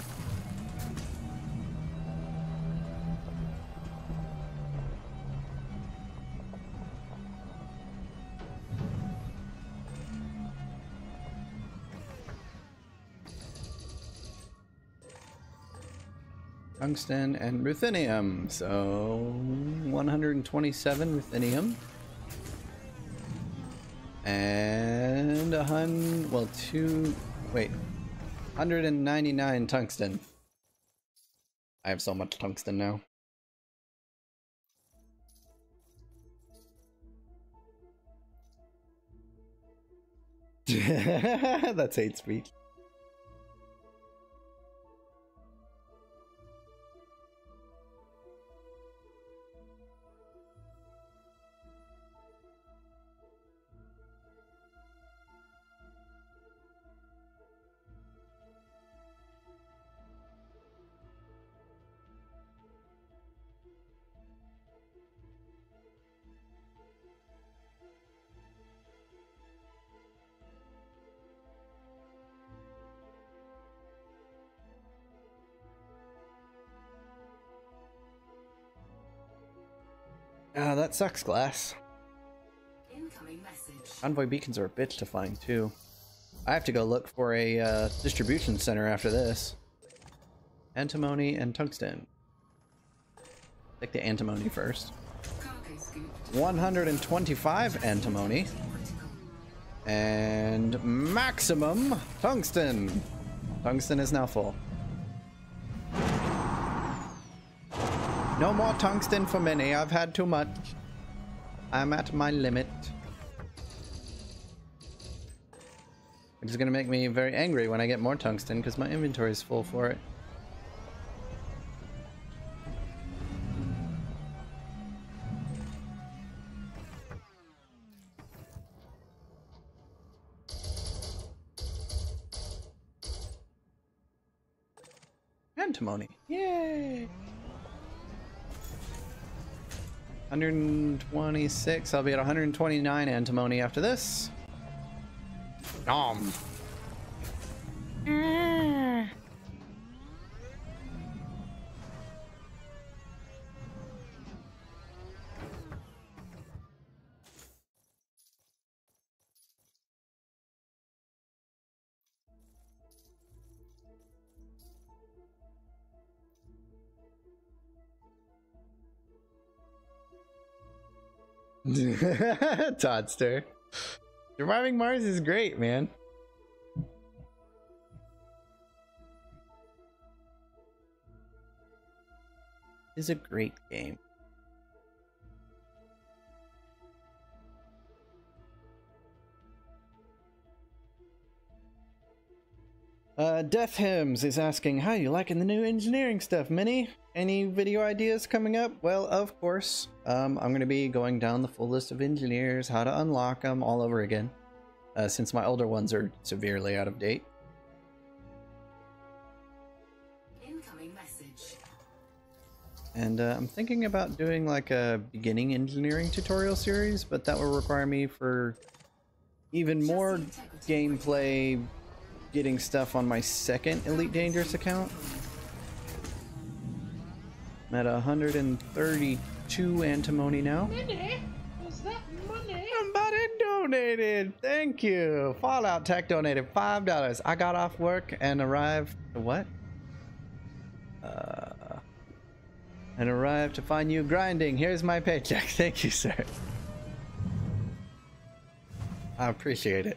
Tungsten and ruthenium, so 127 ruthenium and 199 tungsten. I have so much tungsten now. That's hate speech. Ah, that sucks, Glass. Incoming message. Envoy beacons are a bitch to find, too. I have to go look for a distribution center after this. Antimony and tungsten. Take the antimony first. Cargo scoop. 125 antimony. And maximum tungsten. Tungsten is now full. No more tungsten for many. I've had too much. I'm at my limit. Which is going to make me very angry when I get more tungsten because my inventory is full for it. Antimony. Yay! 126. I'll be at 129 antimony after this. Nom. Toddster. Surviving Mars is great, man. It's a great game. Death Hymns is asking, how you liking the new engineering stuff, Minnie? Any video ideas coming up? Well, of course. I'm going to be going down the full list of engineers, how to unlock them all over again, since my older ones are severely out of date. Incoming message. And I'm thinking about doing like a beginning engineering tutorial series, but that will require me for even more gameplay getting stuff on my second Elite Dangerous account. I'm at 132 antimony now. Money? Is that money? Somebody donated. Thank you. Fallout Tech donated $5. I got off work and arrived to what? And arrived to find you grinding. Here's my paycheck. Thank you, sir. I appreciate it.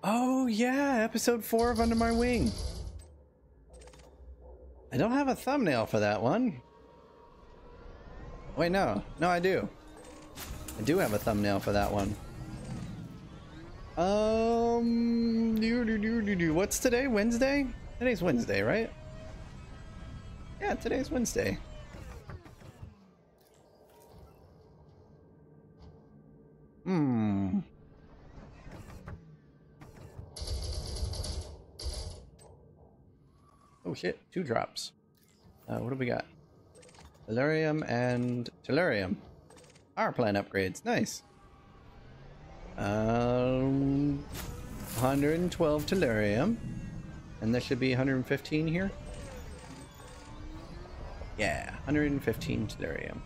Oh yeah, episode 4 of Under My Wing. I don't have a thumbnail for that one. Wait, no. No, I do. I do have a thumbnail for that one. What's today? Wednesday? Today's Wednesday, right? Yeah, today's Wednesday. Oh shit, 2 drops. What do we got? Tellurium and Tellurium. Power plant upgrades, nice. 112 Tellurium. And there should be 115 here. Yeah, 115 Tellurium.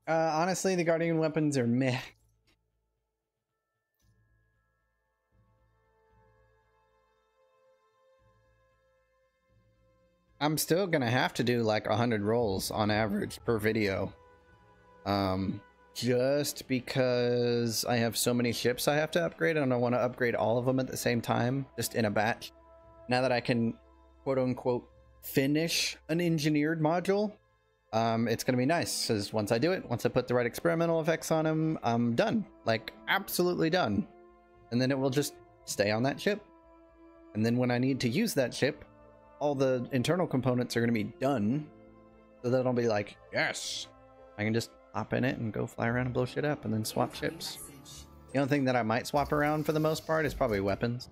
Honestly, the Guardian weapons are meh. I'm still gonna have to do like 100 rolls on average per video. Just because I have so many ships I have to upgrade, and I want to upgrade all of them at the same time, just in a batch. Now that I can, quote unquote, finish an engineered module, it's gonna be nice, because once I do it, once I put the right experimental effects on them, I'm done. Like, absolutely done. And then it will just stay on that ship. And then when I need to use that ship, all the internal components are gonna be done. So that I'll be like, yes! I can just hop in it and go fly around and blow shit up and then swap ships. The only thing that I might swap around for the most part is probably weapons.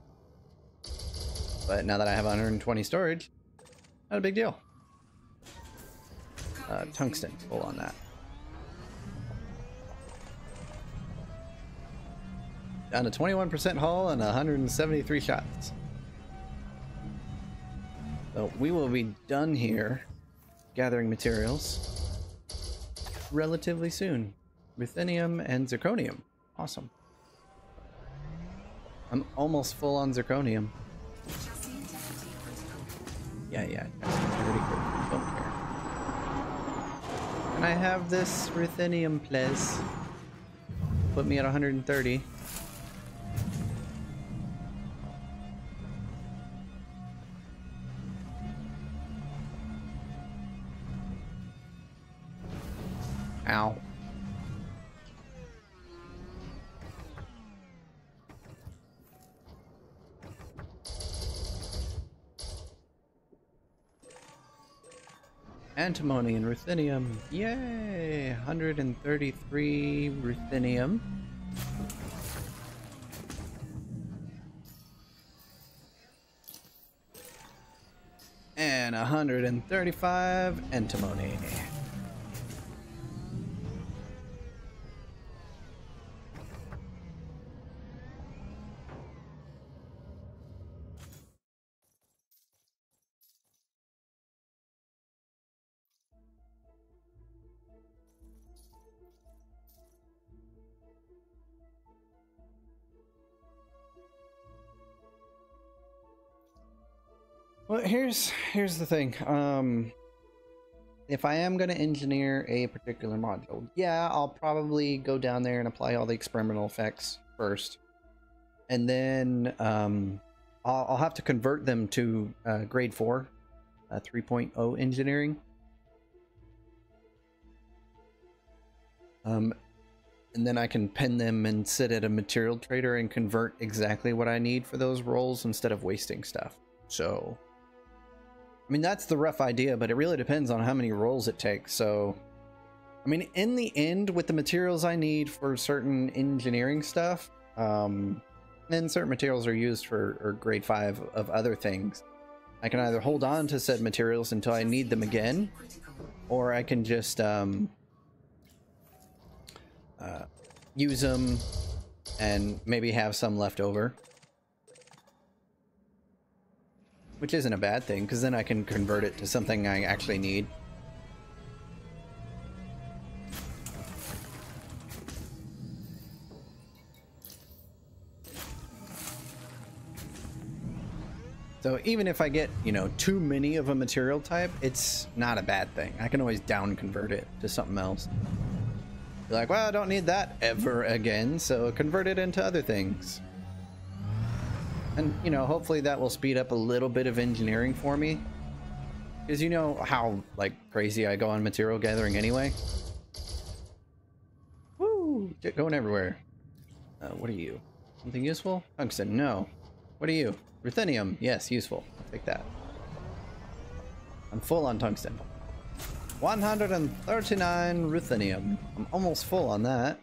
But now that I have 120 storage, not a big deal. Tungsten, full on that. Down to 21% hull and 173 shots. So we will be done here gathering materials relatively soon. Ruthenium and zirconium. Awesome. I'm almost full on zirconium. Yeah. Don't care. And I have this ruthenium, please. Put me at 130. Ow. Antimony and ruthenium. Yay! 133 ruthenium. And 135 antimony. Well, here's the thing. If I am going to engineer a particular module, yeah, I'll probably go down there and apply all the experimental effects first. And then I'll have to convert them to grade 4, 3.0 engineering. And then I can pen them and sit at a material trader and convert exactly what I need for those roles instead of wasting stuff. So, I mean, that's the rough idea, but it really depends on how many rolls it takes. So, I mean, in the end, with the materials I need for certain engineering stuff, and certain materials are used for grade 5 of other things, I can either hold on to said materials until I need them again, or I can just use them and maybe have some left over. Which isn't a bad thing, because then I can convert it to something I actually need. So even if I get, you know, too many of a material type, it's not a bad thing. I can always down convert it to something else. Be like, well, I don't need that ever again, so convert it into other things. And, you know, hopefully that will speed up a little bit of engineering for me. Because you know how, like, crazy I go on material gathering anyway. Woo! Going everywhere. What are you? Something useful? Tungsten, no. What are you? Ruthenium, yes, useful. I'll take that. I'm full on tungsten. 139 ruthenium. I'm almost full on that.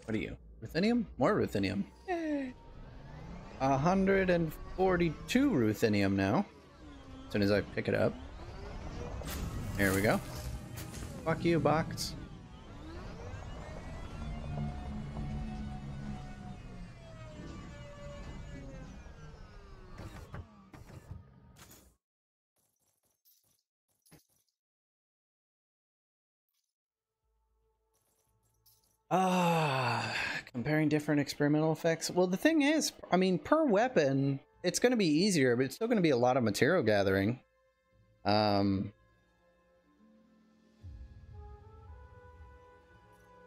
What are you? Ruthenium? More ruthenium. Yay. 142 ruthenium now. As soon as I pick it up. There we go. Fuck you, box. Comparing different experimental effects. Well, the thing is, I mean, per weapon, it's going to be easier, but it's still going to be a lot of material gathering.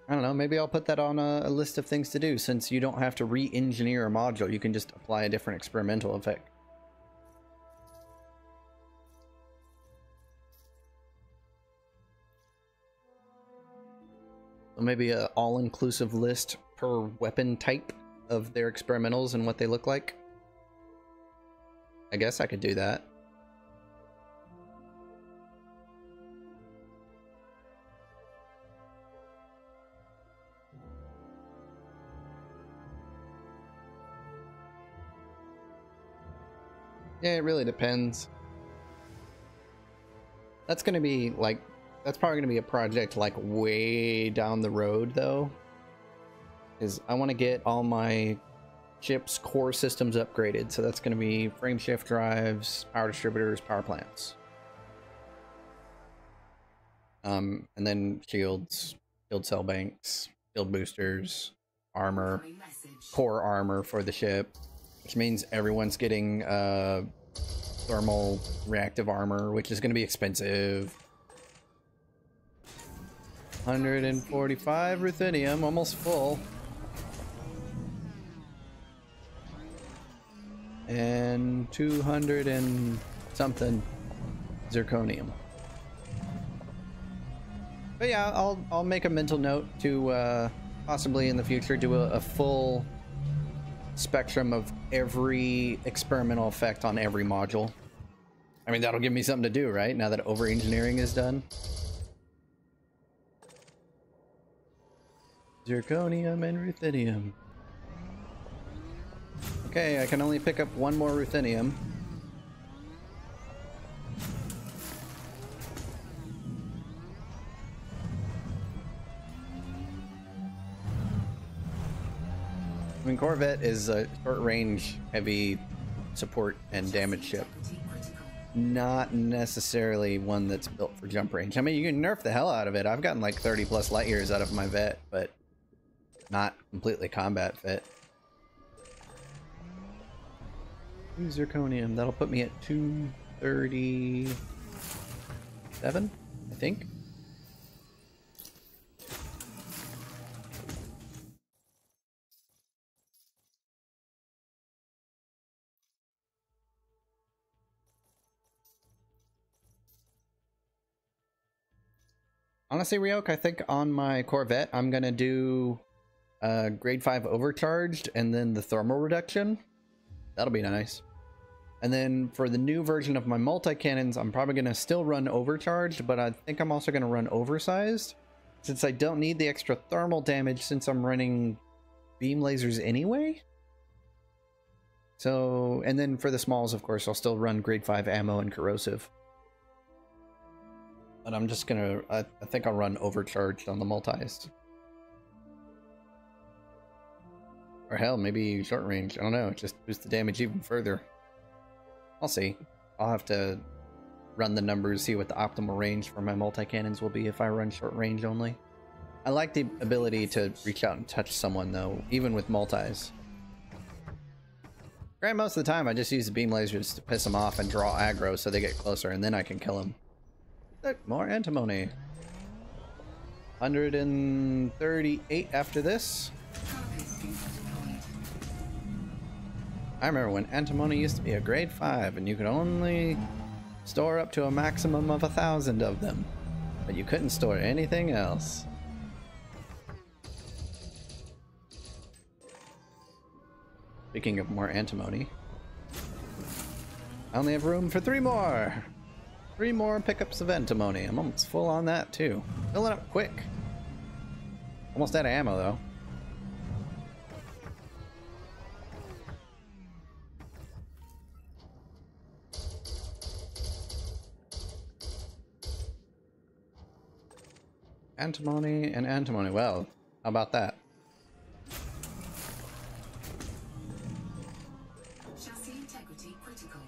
I don't know, maybe I'll put that on a list of things to do, since you don't have to re-engineer a module. You can just apply a different experimental effect. So maybe an all-inclusive list per weapon type of their experimentals and what they look like. I guess I could do that. Yeah, it really depends. That's gonna be like, that's probably gonna be a project like way down the road though. Is I want to get all my chips core systems upgraded. So that's gonna be frame shift drives, power distributors, power plants. And then shields, shield cell banks, shield boosters, armor, Incoming message. core armor for the ship. Which means everyone's getting thermal reactive armor, which is going to be expensive. 145 ruthenium, almost full. And 200 and something zirconium. But yeah, I'll make a mental note to possibly in the future do a full spectrum of every experimental effect on every module. I mean, that'll give me something to do, right? Now that over-engineering is done. Zirconium and ruthenium. Okay, I can only pick up one more ruthenium. I mean, Corvette is a short-range, heavy support and damage ship. Not necessarily one that's built for jump range. I mean, you can nerf the hell out of it. I've gotten like 30 plus light years out of my Vet, but not completely combat fit. Zirconium, that'll put me at 237, I think. Honestly, Ryok, I think on my Corvette, I'm going to do grade 5 overcharged and then the thermal reduction. That'll be nice. And then for the new version of my multi-cannons, I'm probably going to still run overcharged, but I think I'm also going to run oversized, since I don't need the extra thermal damage since I'm running beam lasers anyway. So, and then for the smalls, of course, I'll still run grade 5 ammo and corrosive. But I'm just gonna, I think I'll run overcharged on the multis. Or hell, maybe short range. I don't know, just boost the damage even further. I'll see. I'll have to run the numbers, see what the optimal range for my multi-cannons will be if I run short range only. I like the ability to reach out and touch someone though, even with multis. Granted, most of the time I just use the beam lasers to piss them off and draw aggro so they get closer, and then I can kill them. Look, more antimony. 138 after this. I remember when antimony used to be a grade 5 and you could only store up to a maximum of 1,000 of them, but you couldn't store anything else. Speaking of more antimony, I only have room for 3 more. 3 more pickups of antimony. I'm almost full on that too. Filling up quick. Almost out of ammo though. Antimony and antimony. Well, how about that? Chassis integrity critical.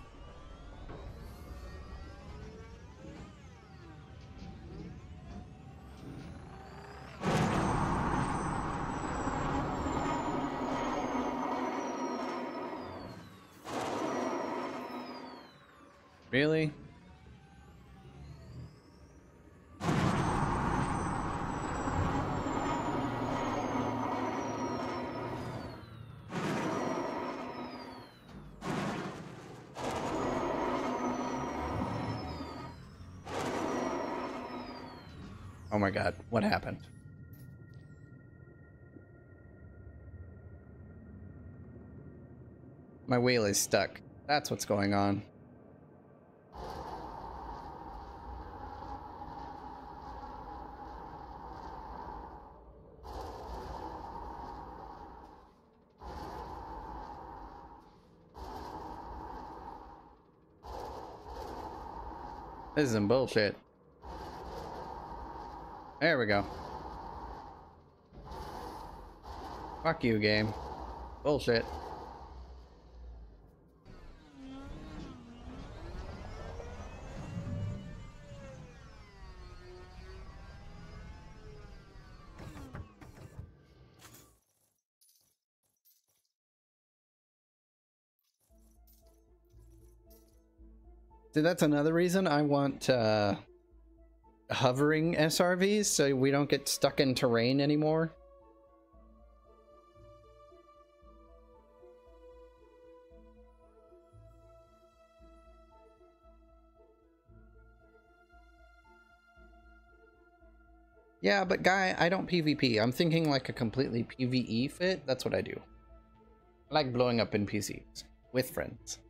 Really? Oh my god, what happened? My wheel is stuck. That's what's going on. This is some bullshit. There we go. Fuck you, game. Bullshit. See, that's another reason I want hovering SRVs, so we don't get stuck in terrain anymore. Yeah, but guy, I don't PvP. I'm thinking like a completely PvE fit. That's what I do. I like blowing up NPCs with friends.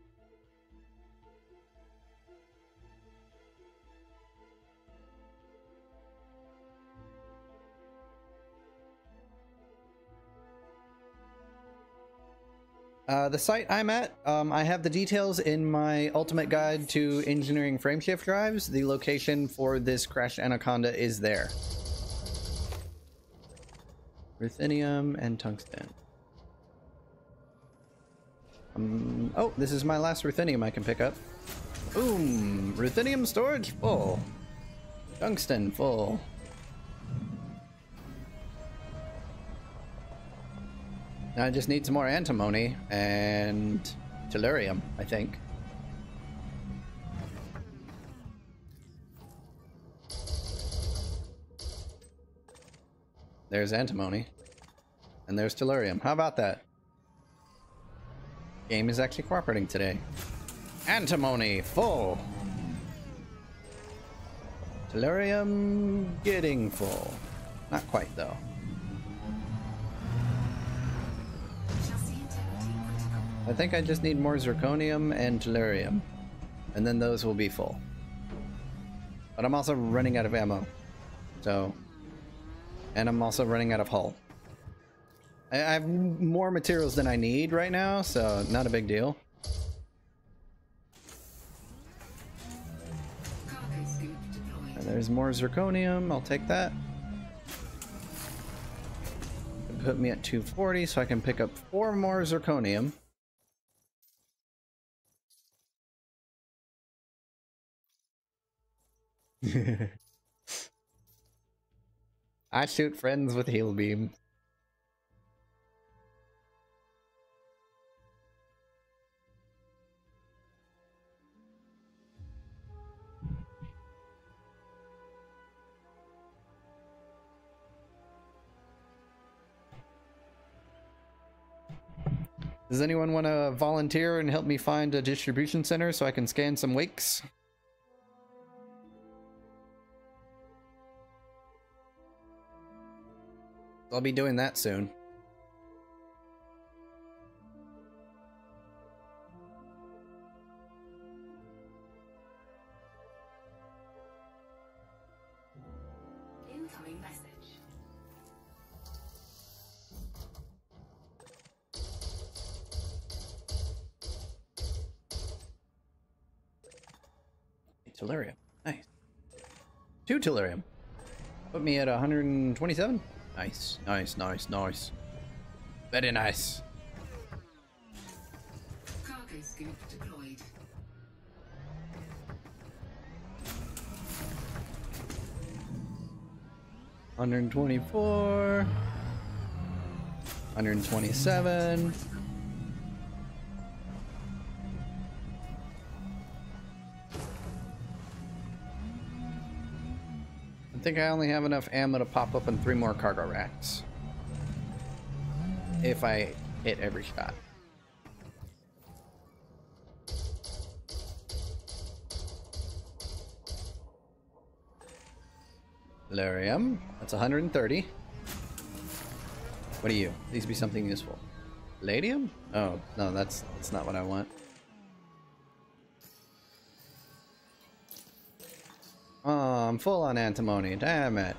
The site I'm at, I have the details in my ultimate guide to engineering frameshift drives. The location for this crashed Anaconda is there. Ruthenium and tungsten. Oh, this is my last ruthenium I can pick up. Boom! Ruthenium storage full. Tungsten full. Now I just need some more antimony and tellurium, I think. There's antimony. And there's tellurium. How about that? Game is actually cooperating today. Antimony full. Tellurium getting full. Not quite though. I think I just need more zirconium and tellurium, and then those will be full. But I'm also running out of ammo, so, and I'm also running out of hull. I have more materials than I need right now, so not a big deal. And there's more zirconium, I'll take that. Put me at 240 so I can pick up 4 more zirconium. I shoot friends with heal beam. Does anyone want to volunteer and help me find a distribution center so I can scan some wakes? I'll be doing that soon. Incoming message. Tellurium. Nice. 2 tellurium. Put me at 127. Nice, nice, nice, nice. Very nice. Cargo scoop deployed. $124. $127. think I only have enough ammo to pop open 3 more cargo racks. If I hit every shot. Tellurium. That's 130. What are you? Please be something useful. Palladium? Oh, no, that's not what I want. Oh, I'm full on antimony. Damn it.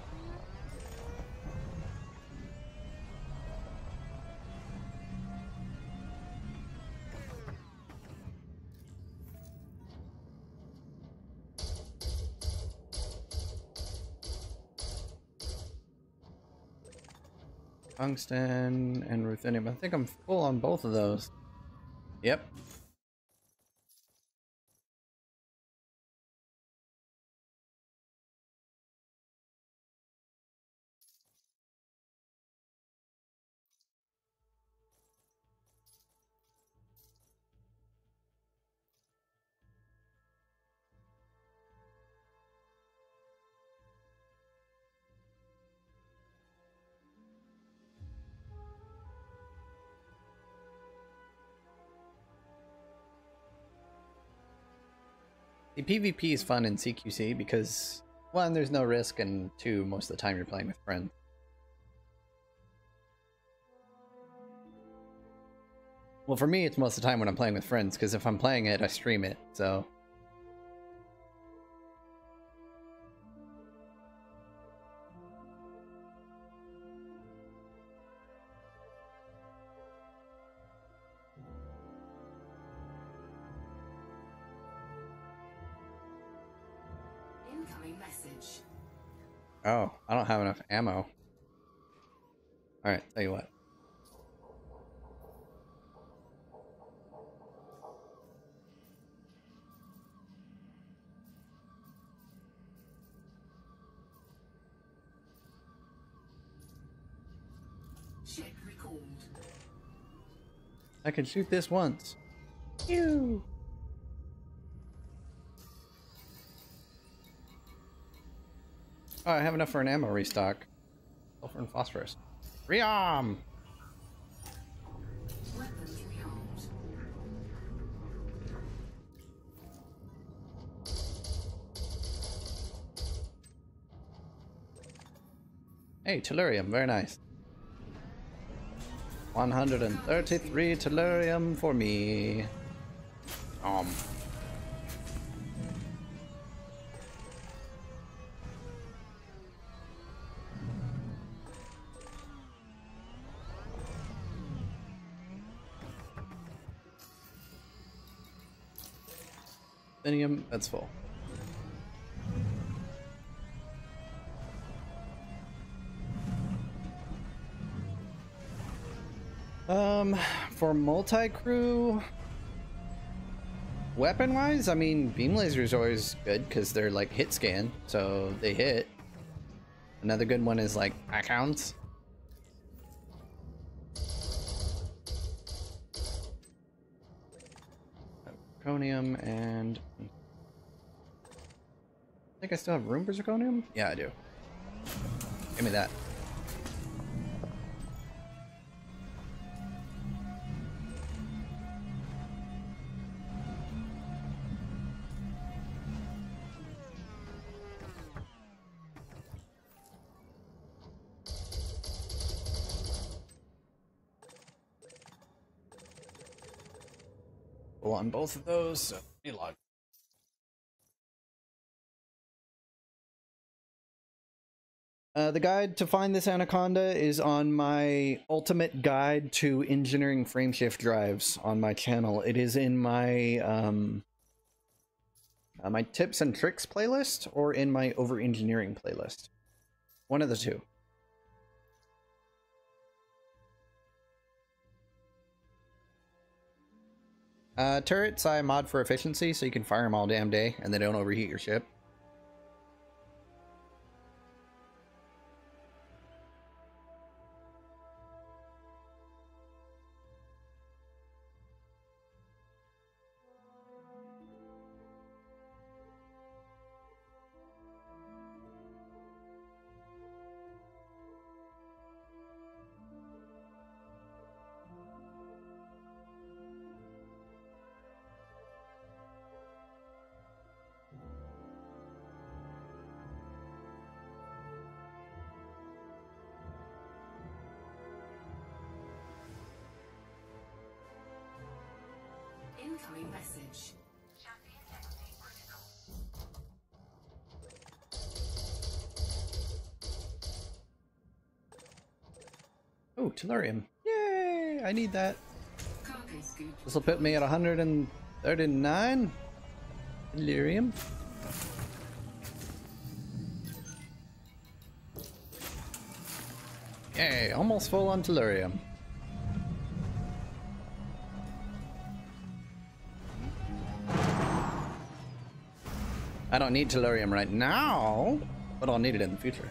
Tungsten and ruthenium. I think I'm full on both of those. Yep. The PvP is fun in CQC because, 1, there's no risk, and 2, most of the time you're playing with friends. Well, for me, it's most of the time when I'm playing with friends, because if I'm playing it, I stream it, so... Incoming message. Oh, I don't have enough ammo. Alright, tell you what. Ship recalled. I can shoot this once. Ew. Oh, I have enough for an ammo restock. Sulfur and phosphorus. Rearm! Weapons rearmed. Hey, tellurium, very nice. 133 tellurium for me. Ruthenium, that's full. For multi-crew, weapon-wise, I mean, beam laser is always good because they're like hit scan, so they hit. Another good one is like backhounds. Zirconium and I think I still have room for zirconium? Yeah, I do. Give me that. On both of those, so let me log. The guide to find this anaconda is on my ultimate guide to engineering frameshift drives on my channel. It is in my my tips and tricks playlist or in my over engineering playlist. One of the two. Turrets I mod for efficiency so you can fire them all damn day and they don't overheat your ship. Incoming message. Oh, tellurium. Yay! I need that. Cargo scoop. This will put me at 139 tellurium. Yay, almost full on tellurium. I don't need tellurium right now, but I'll need it in the future.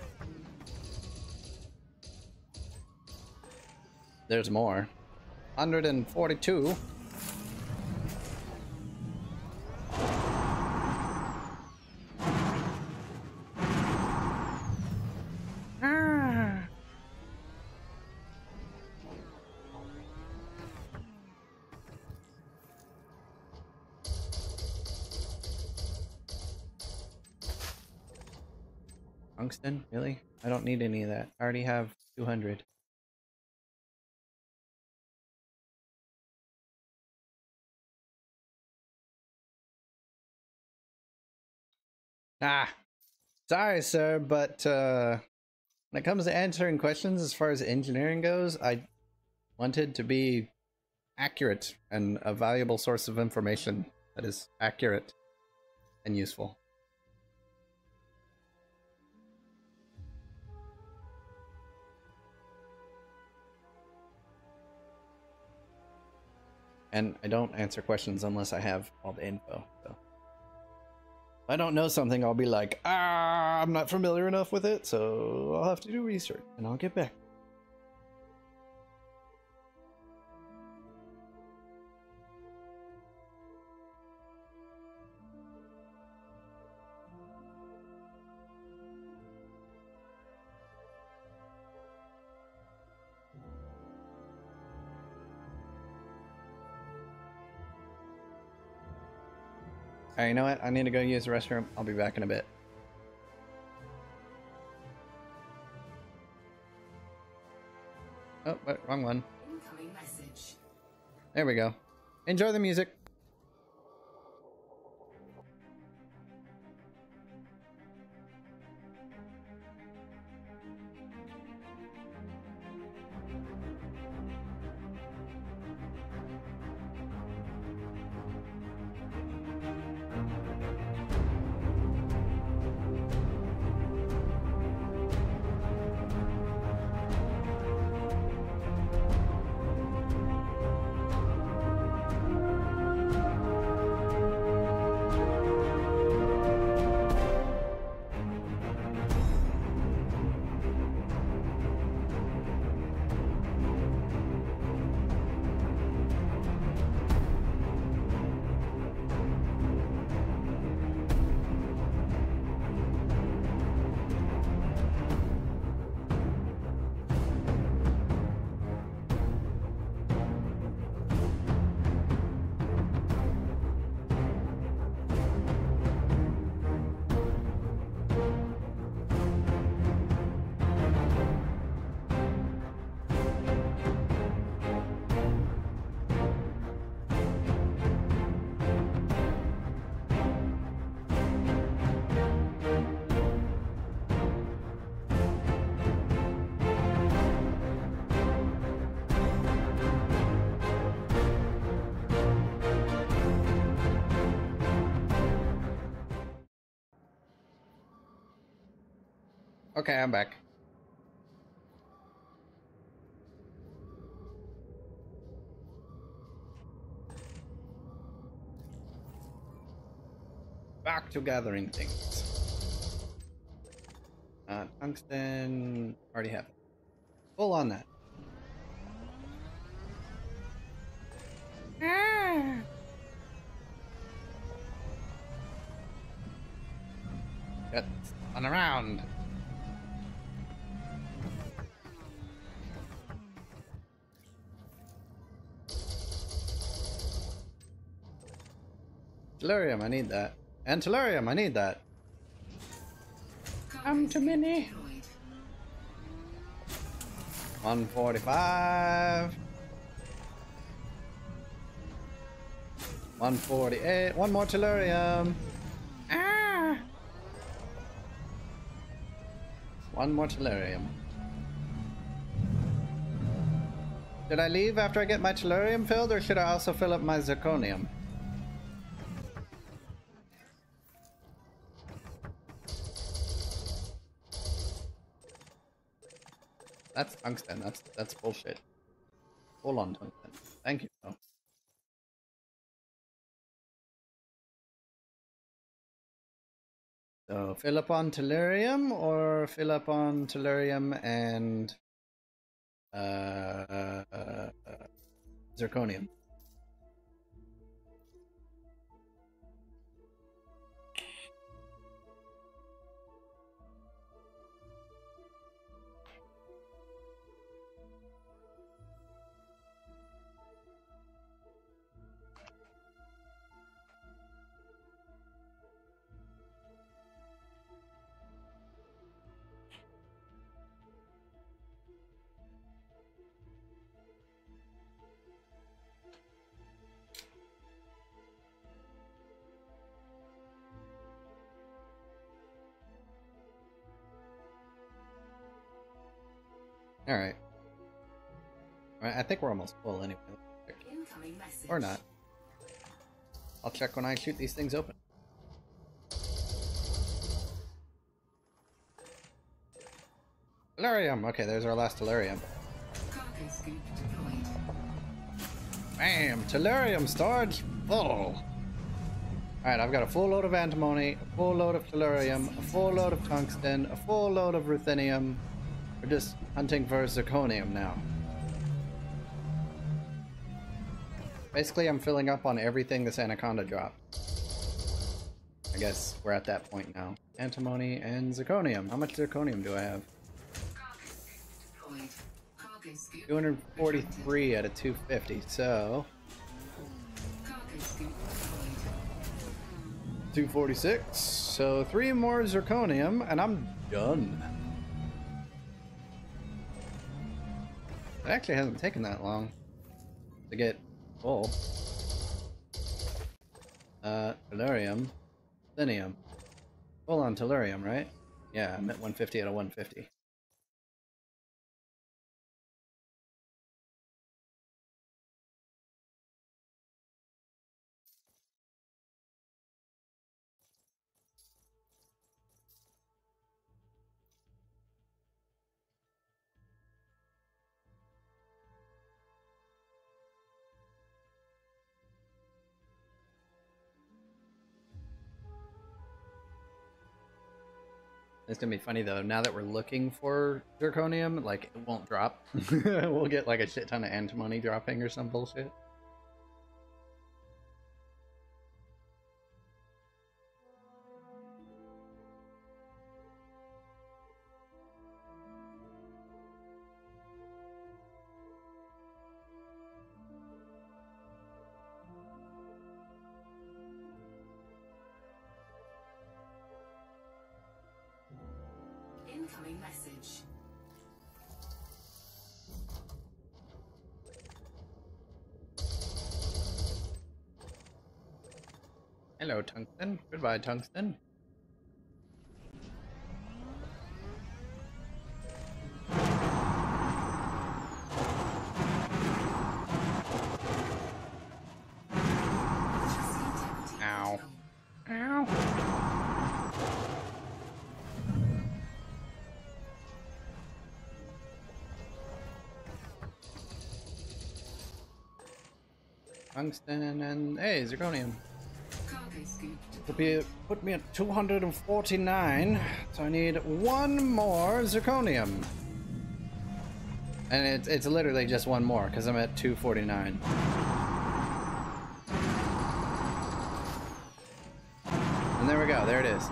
There's more. 142. Tungsten? Really? I don't need any of that. I already have 200. Ah, sorry, sir, but when it comes to answering questions as far as engineering goes, I wanted to be accurate and a valuable source of information that is accurate and useful. And I don't answer questions unless I have all the info, so. If I don't know something, I'll be like, I'm not familiar enough with it, so I'll have to do research, and I'll get back. Alright, you know what? I need to go use the restroom. I'll be back in a bit. Oh, wrong one. Incoming message. There we go. Enjoy the music. Okay, I'm back. Back to gathering things. Tungsten, already have it. Full on that. Get on around. Tellurium, I need that. And tellurium, I need that. I'm too many. 145. 148. One more tellurium. Ah! One more tellurium. Should I leave after I get my tellurium filled, or should I also fill up my zirconium? That's tungsten. That's bullshit. Hold on, tungsten. Thank you. Though. So fill up on tellurium, or fill up on tellurium and zirconium. Alright. I think we're almost full anyway. Incoming message. Or not. I'll check when I shoot these things open. Tellurium! Okay, there's our last tellurium. Cargo scoop deployed. Bam! Tellurium storage full! Alright, I've got a full load of antimony, a full load of tellurium, a full load of tungsten, a full load of ruthenium. We're just hunting for zirconium now. Basically, I'm filling up on everything this anaconda dropped. I guess we're at that point now. Antimony and zirconium. How much zirconium do I have? Cargo scoop deployed. Cargo scoop. 243 out of 250, so... Cargo scoop deployed. 246. So 3 more zirconium, and I'm done. It actually hasn't taken that long to get full. Tellurium. Ruthenium. Full on tellurium, right? Yeah, I'm at 150 out of 150. It's gonna be funny though, now that we're looking for zirconium, like, it won't drop. We'll get like a shit ton of antimony dropping or some bullshit. Incoming message. Hello, tungsten. Goodbye, tungsten. Ow. Ow. Tungsten and hey, zirconium. Cargo scoop. Put me at 249, so I need 1 more zirconium. And it's literally just 1 more because I'm at 249. And there we go, there it is.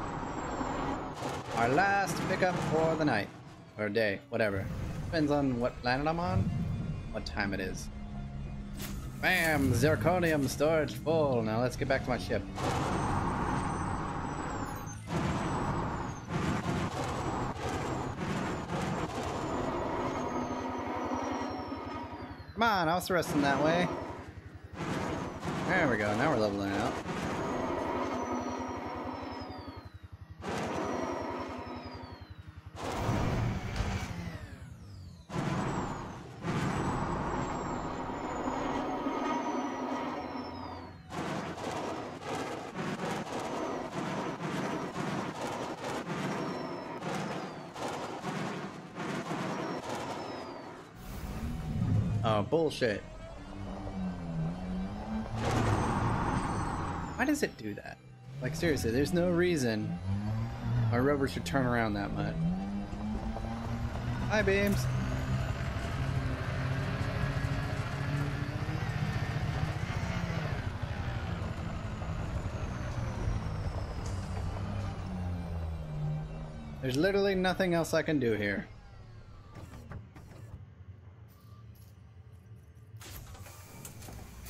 Our last pickup for the night. Or day, whatever. Depends on what planet I'm on, what time it is. Bam! Zirconium storage full. Now let's get back to my ship. Come on, I was resting that way. There we go. Now we're leveling out. Oh, bullshit. Why does it do that? Like, seriously, there's no reason my rover should turn around that much. Hi, beams. There's literally nothing else I can do here.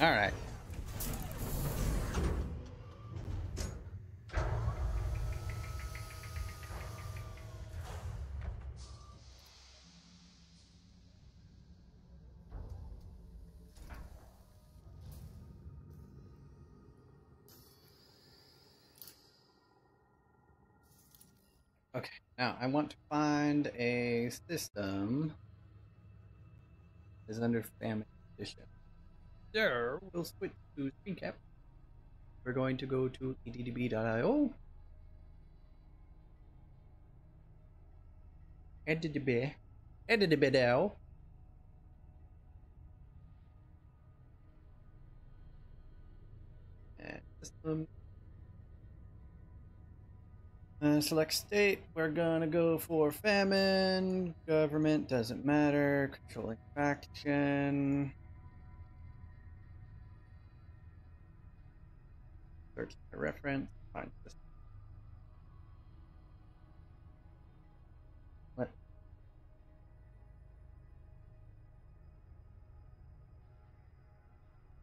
All right. Okay, now I want to find a system that is under family edition. So we'll switch to screen cap. We're going to go to eddb.io. Eddb.io. And system. Select state. We're gonna go for famine. Government doesn't matter. Controlling faction. Search the reference. Find this. What?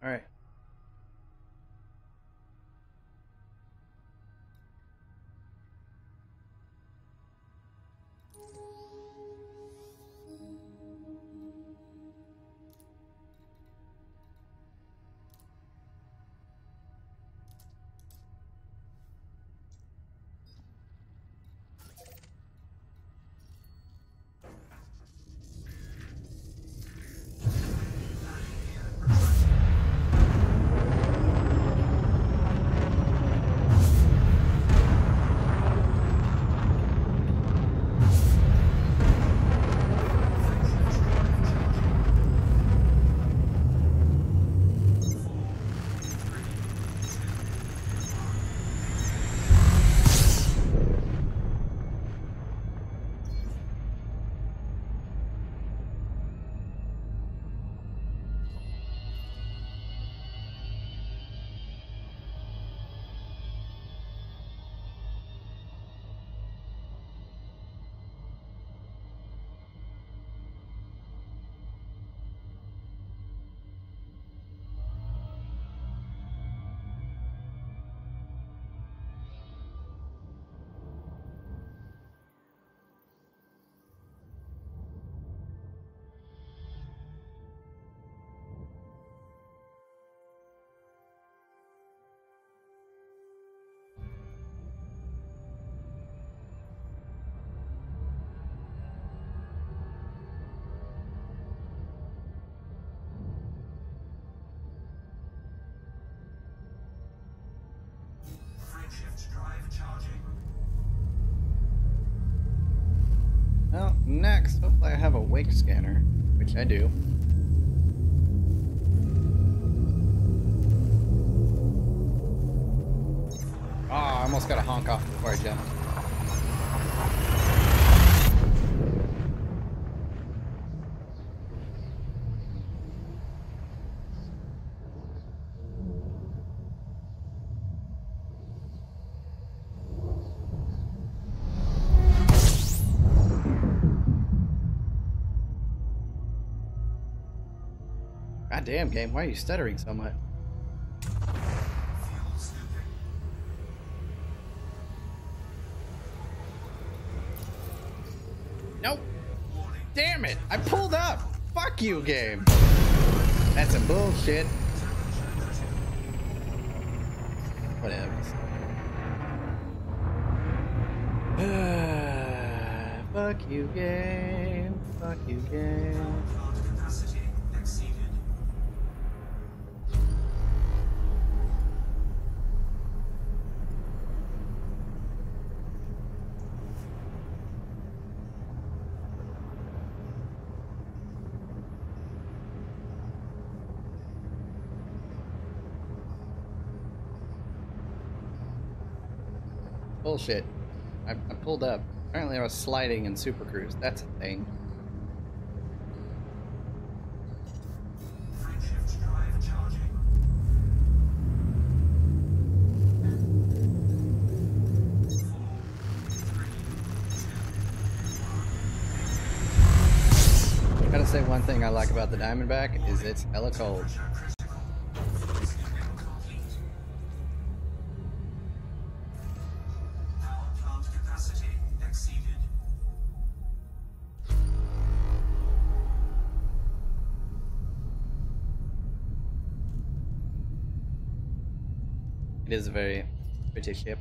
All right. Well, next, hopefully I have a wake scanner, which I do. Oh, I almost got a honk off before I jumped. God damn, game, why are you stuttering so much? Nope. Damn it, I pulled up. Fuck you, game. That's some bullshit. Whatever. Fuck you, game. Fuck you, game. Capacity exceeded. Bullshit. I pulled up. Apparently I was sliding in Super Cruise. That's a thing. Frameshift drive charging. Gotta say one thing I like about the Diamondback is it's hella cold. Pressure critical. Fueling complete. Power plant capacity exceeded. It is a very pretty ship.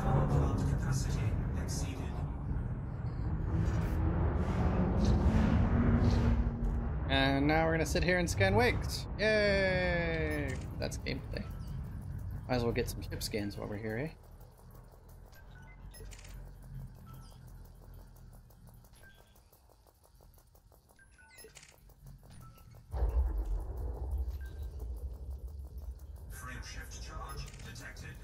Power plant capacity exceeded. And now we're gonna sit here and scan wigs. Yay! That's gameplay. Might as well get some ship scans while we're here, eh? Frameshift charge detected.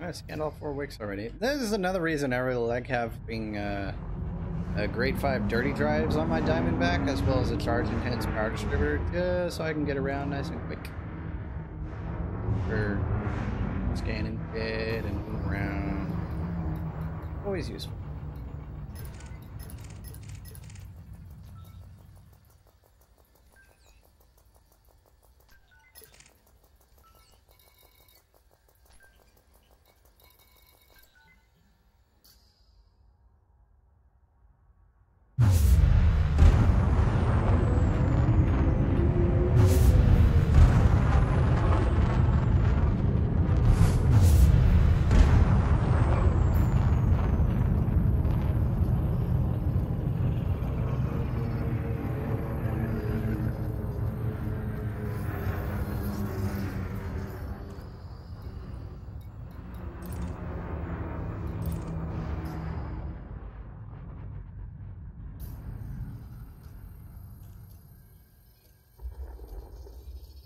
I scanned all 4 wicks already. This is another reason I really like having a grade 5 dirty drives on my Diamondback, as well as a charge enhanced power distributor, just so I can get around nice and quick. For scanning it and move around. Always useful.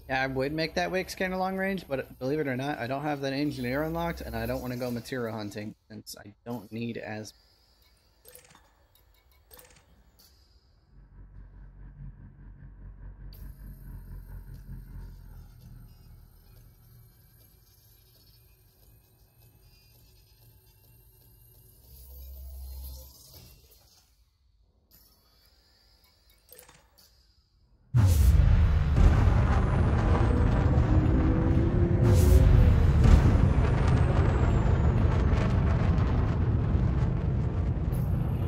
Yeah, I would make that wick scanner long range, but believe it or not, I don't have that engineer unlocked, and I don't want to go material hunting since I don't need as.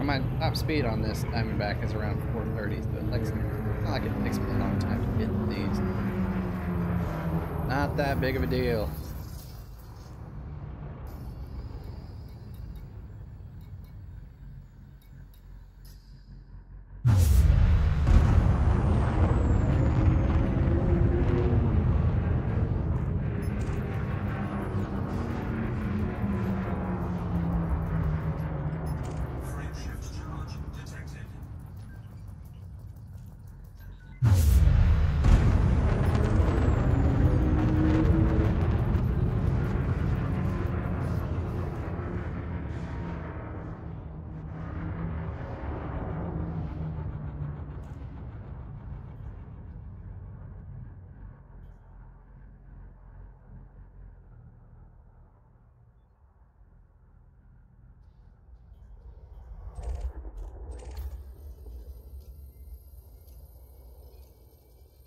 My top speed on this Diamondback is around 430, so it likes, it's not like it takes me a long time to get these. Not that big of a deal.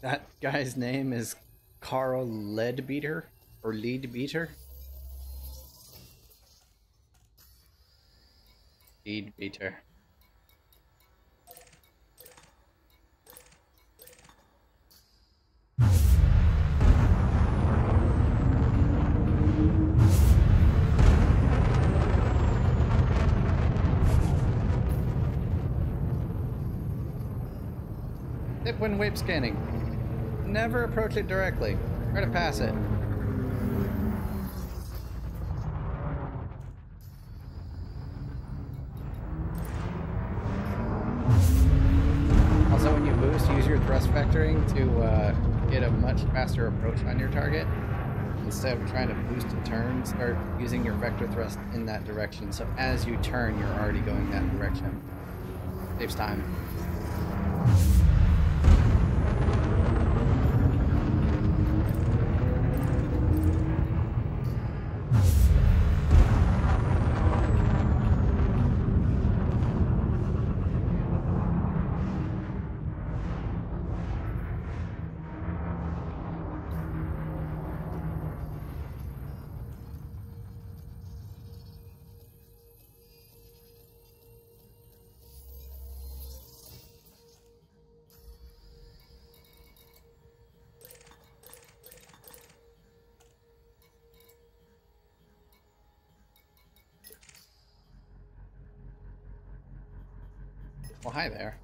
That guy's name is Carl Leadbeater, or Leadbeater? Leadbeater. Tip when whip scanning. Never approach it directly. Try to pass it. Also, when you boost, use your thrust vectoring to get a much faster approach on your target. Instead of trying to boost a turn, start using your vector thrust in that direction. So as you turn, you're already going that direction. Saves time. Well, hi there.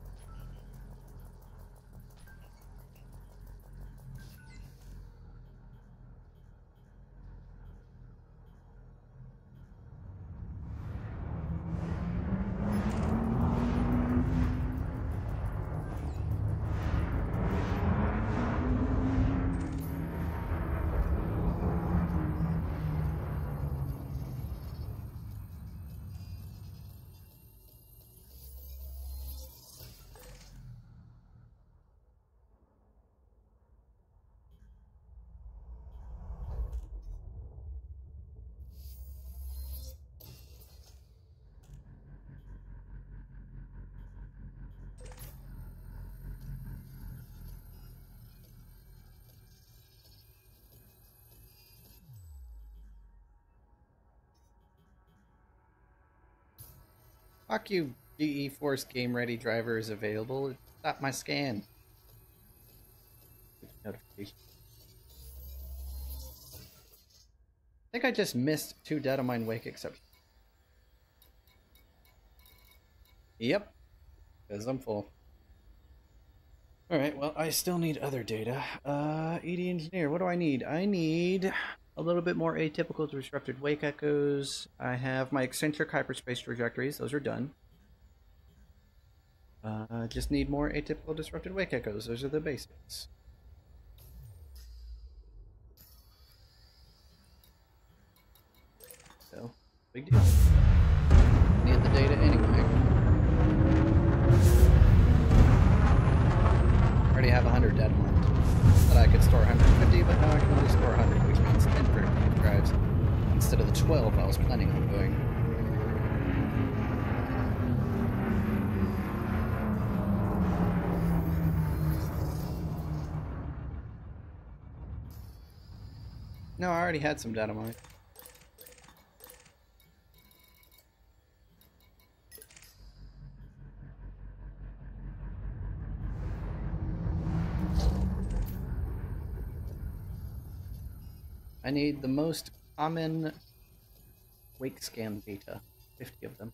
Fuck you, GE Force Game Ready driver is available. Stop my scan. Notification. I think I just missed 2 Dead of Mine Wake exceptions. Yep, because I'm full. Alright, well, I still need other data. ED Engineer, what do I need? I need a little bit more atypical disrupted wake echoes. I have my eccentric hyperspace trajectories, those are done. Just need more atypical disrupted wake echoes, those are the basics. So, big deal. Need the data anyway. Already have 100 dead ones. Thought I could store 150, but now I can only store 100, which means 10 for drives instead of the 12 I was planning on doing. No, I already had some data mine. I need the most common wake scan data, 50 of them.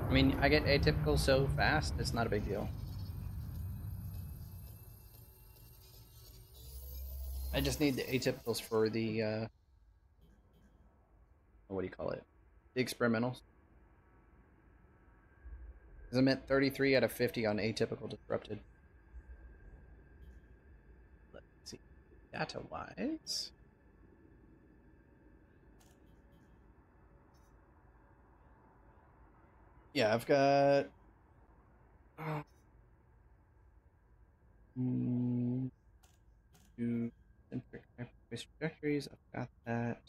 I mean, I get atypical so fast, it's not a big deal. I just need the atypicals for the, what do you call it? The experimentals. Because I'm at 33 out of 50 on atypical disrupted. Let's see. Data-wise... Yeah, I've got... two centric hyperspace trajectories. I've got that.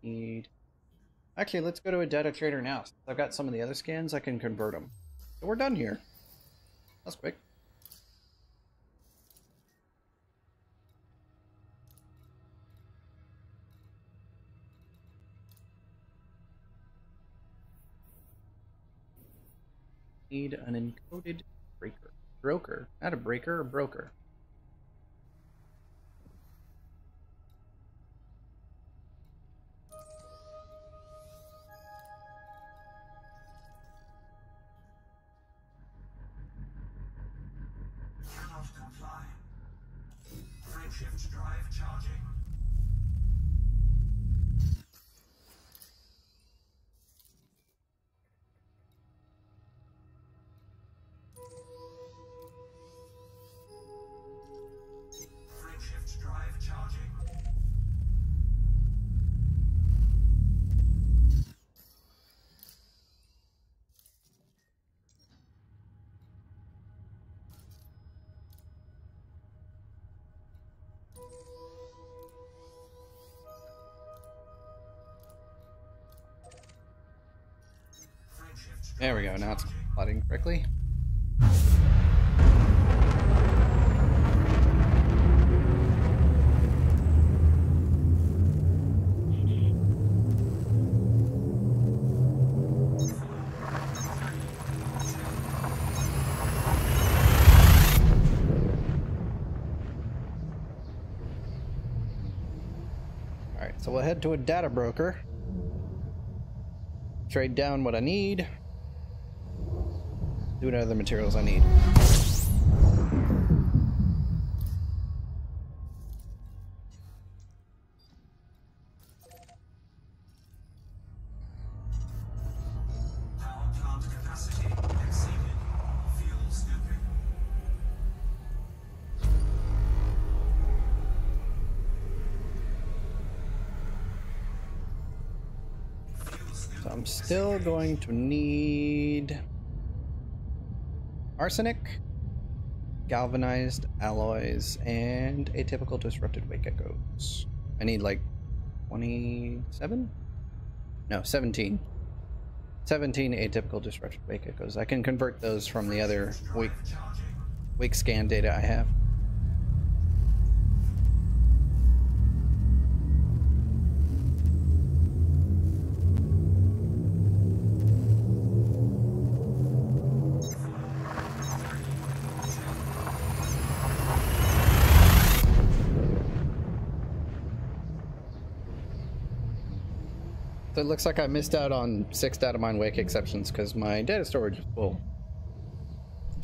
Need... Actually, let's go to a data trader now. Since I've got some of the other scans, I can convert them. So we're done here. That's quick. Need an encoded breaker. Broker. Not a breaker, a broker. Cannot comply. Frameshift drive charging. Frameshift drive charging. Frameshift There we go. Now it's plotting correctly. Alright, so we'll head to a data broker. Trade down what I need. Do what other materials I need. I'm still going to need arsenic, galvanized alloys, and atypical disrupted wake echoes. I need like 27? No, 17. 17 atypical disrupted wake echoes. I can convert those from the other wake scan data I have. So it looks like I missed out on 6 data mine wake exceptions because my data storage is full.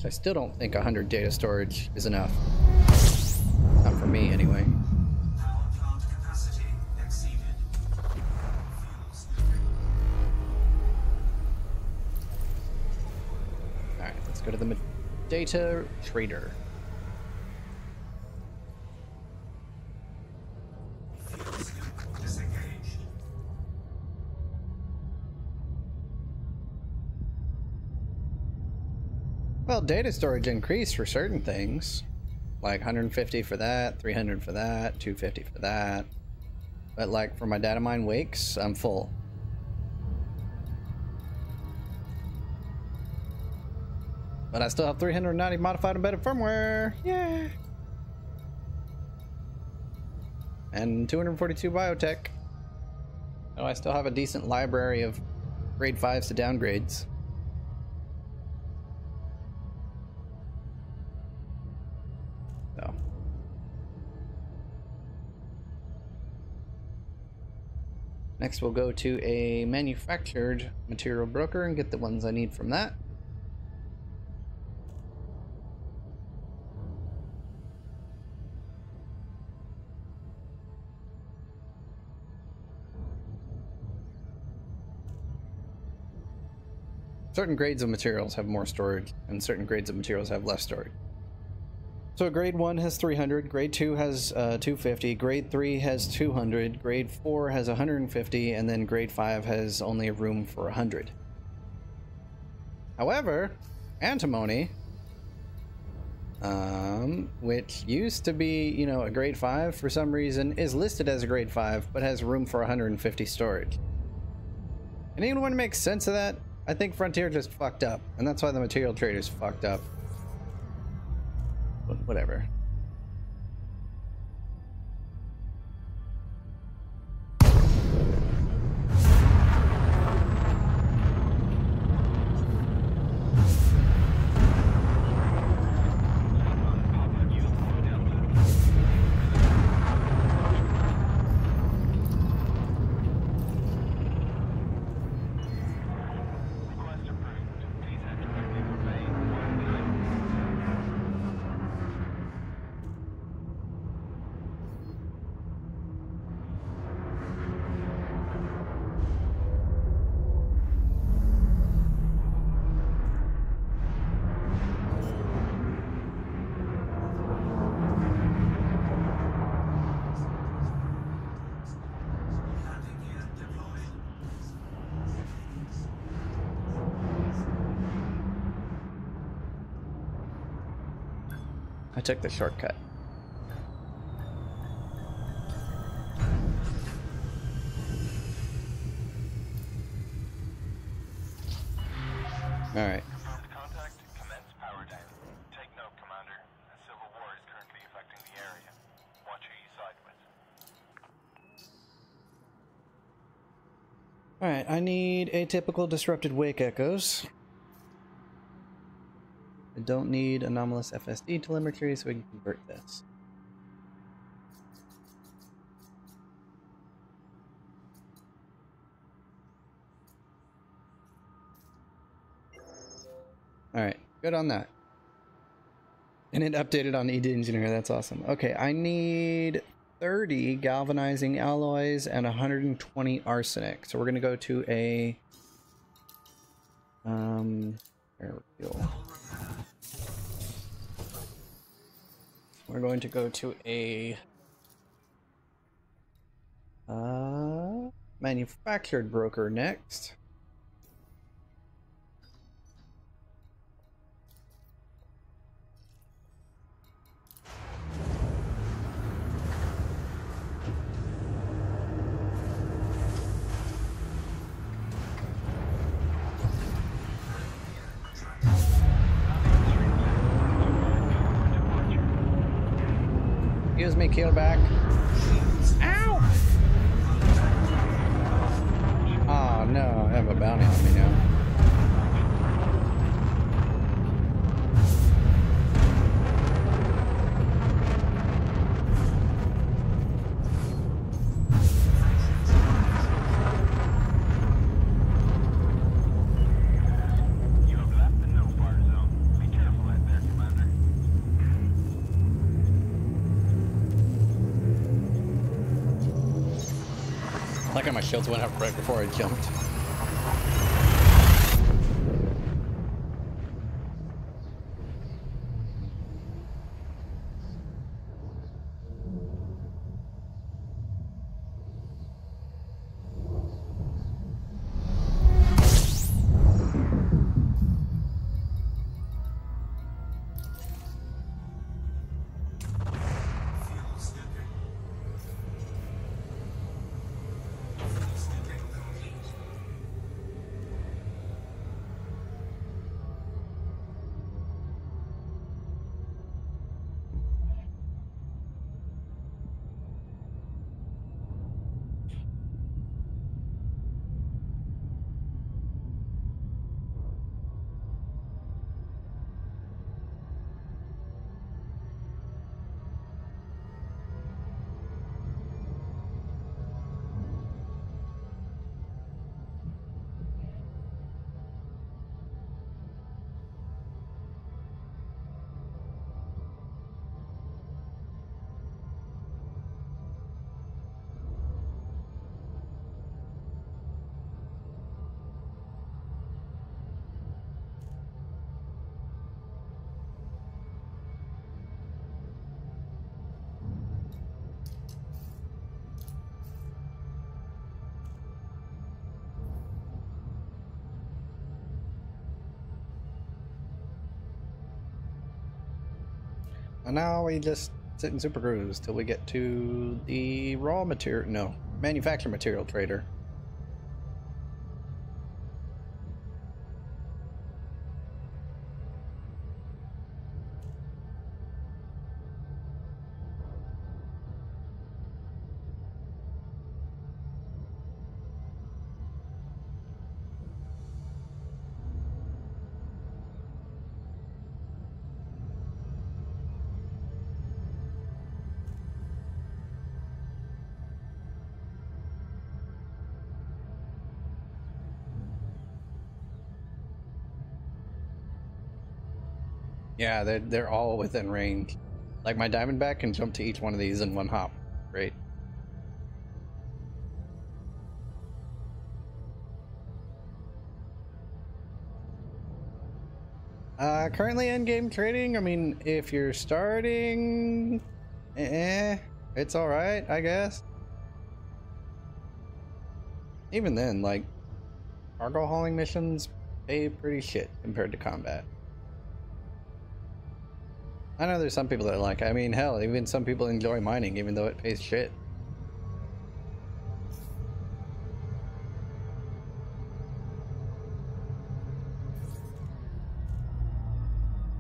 I still don't think 100 data storage is enough. Not for me, anyway. Power plant capacity exceeded. Fuels. Alright, let's go to the data trader. Fuel scoop disengaged. Well, data storage increased for certain things. Like 150 for that, 300 for that, 250 for that. But like for my data mine wakes, I'm full. But I still have 390 modified embedded firmware. Yeah. And 242 biotech. Oh, I still have a decent library of grade 5s to downgrades. So. Next we'll go to a manufactured material broker and get the ones I need from that. Certain grades of materials have more storage, and certain grades of materials have less storage. So grade 1 has 300, grade 2 has 250, grade 3 has 200, grade 4 has 150, and then grade 5 has only room for 100. However, antimony, which used to be, you know, a grade 5 for some reason, is listed as a grade 5, but has room for 150 storage. Can anyone make sense of that? I think Frontier just fucked up, and that's why the material traders fucked up. But whatever. Landing gear deployed. I took the shortcut. Alright. Confirmed contact. Commence power down. Take note, Commander. A civil war is currently affecting the area. Watch who you side with. Alright, I need atypical disrupted wake echoes. I don't need anomalous FSD telemetry, so we can convert this. Alright, good on that. And it updated on ED Engineer, that's awesome. Okay, I need 30 galvanizing alloys and 120 arsenic. So we're gonna go to a airfield. We're going to go to a manufactured broker next. Excuse me, keel back. Ow! Oh no, I have a bounty on me now. You have left the no-fire zone. Be careful out there, Commander. Like how my shields went up right before I jumped. Fuel snipping. Fuel snipping complete. And now we just sit in Super Cruise till we get to the raw material, no, manufactured material trader. Yeah, they're all within range. Like my Diamondback can jump to each one of these in one hop. Great. Currently in-game trading, I mean, if you're starting, it's alright, I guess. Even then, like, cargo hauling missions pay pretty shit compared to combat. I know there's some people that like, I mean, hell, even some people enjoy mining even though it pays shit.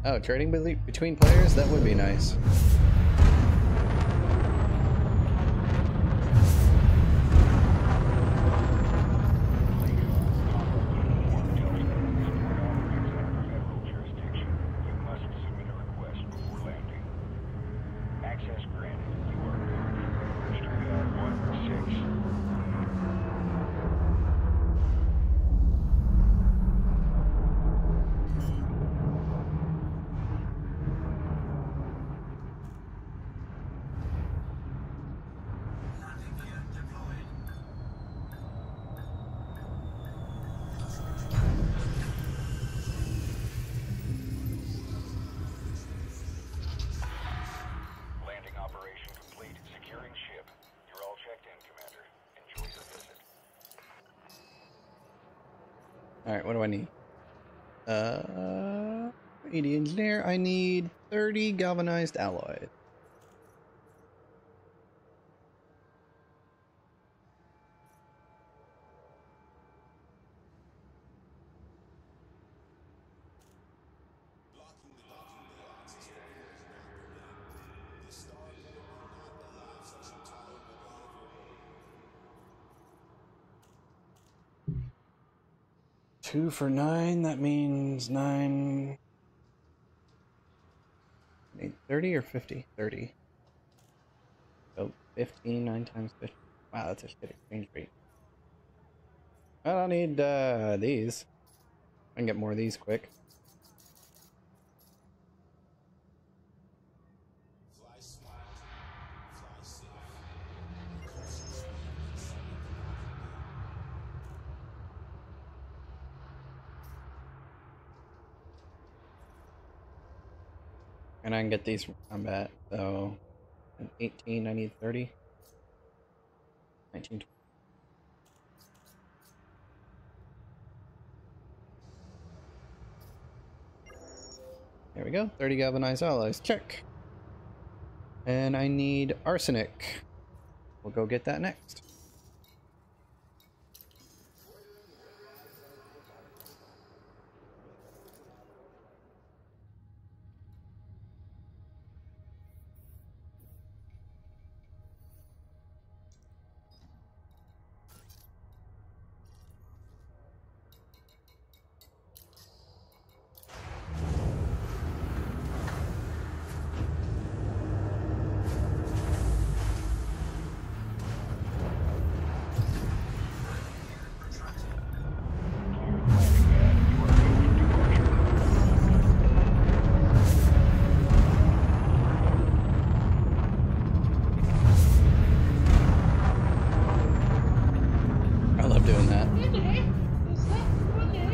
Oh, trading between players? That would be nice. Landing gear deployed. Landing operation complete. Securing ship. You're all checked in, Commander. Enjoy your visit. Alright, what do I need? 80 engineer. I need 30 galvanized alloy. 2 for 9. That means 9. Need 30 or 50? 30. So 15, 9 times 50. Wow, that's a shit exchange rate. I don't need these. I can get more of these quick. And I can get these from combat, so at 18 I need 30. 19. There we go, 30 galvanized alloys, check. And I need arsenic. We'll go get that next.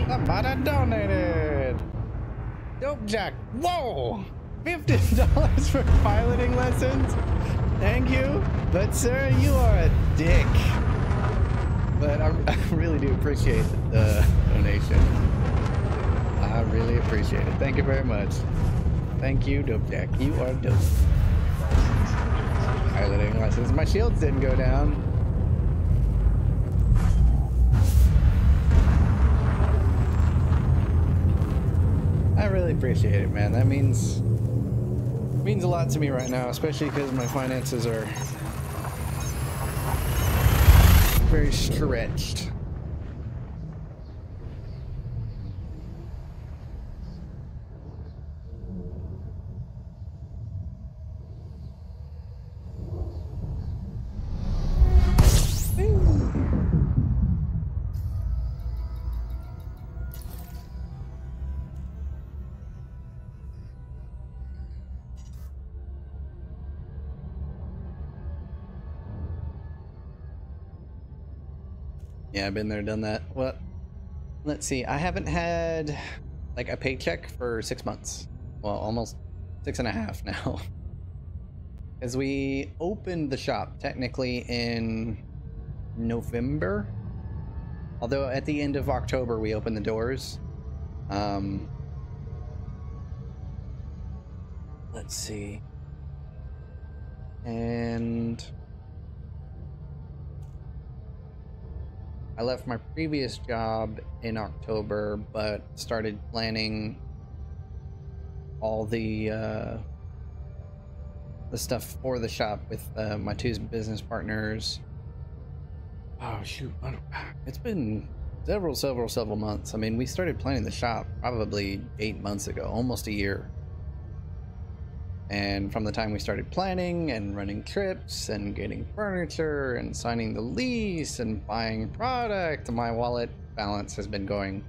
Somebody donated! Dope Jack, whoa! $50 for piloting lessons? Thank you, but sir, you are a dick. But I really do appreciate the donation. I really appreciate it. Thank you very much. Thank you, Dope Jack. You are dope. Piloting lessons. My shields didn't go down. I really appreciate it, man. That means a lot to me right now, especially because my finances are very stretched. Yeah, I've been there, done that. Well, let's see. I haven't had like a paycheck for 6 months. Well, almost 6.5 now. As we opened the shop technically in November. Although at the end of October we opened the doors. Let's see. And I left my previous job in October, but started planning all the stuff for the shop with my two business partners. Oh shoot, it's been several months. I mean, we started planning the shop probably 8 months ago, almost a year. And from the time we started planning and running trips and getting furniture and signing the lease and buying product, my wallet balance has been going,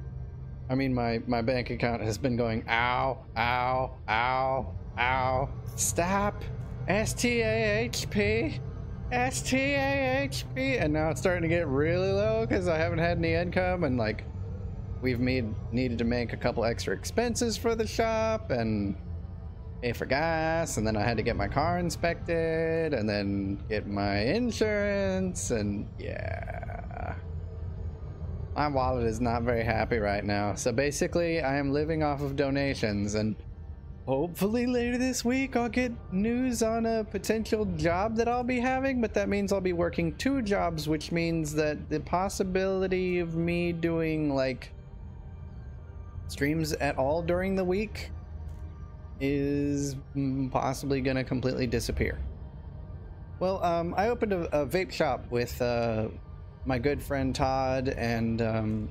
I mean, my bank account has been going, ow, ow, ow, ow, stop, STAHP, STAHP. And now it's starting to get really low because I haven't had any income, and like we've needed to make a couple extra expenses for the shop and pay for gas, and then I had to get my car inspected and then get my insurance, and yeah, my wallet is not very happy right now. So basically I am living off of donations, and hopefully later this week I'll get news on a potential job that I'll be having, but that means I'll be working 2 jobs, which means that the possibility of me doing like streams at all during the week is possibly gonna completely disappear. Well, I opened a vape shop with my good friend Todd and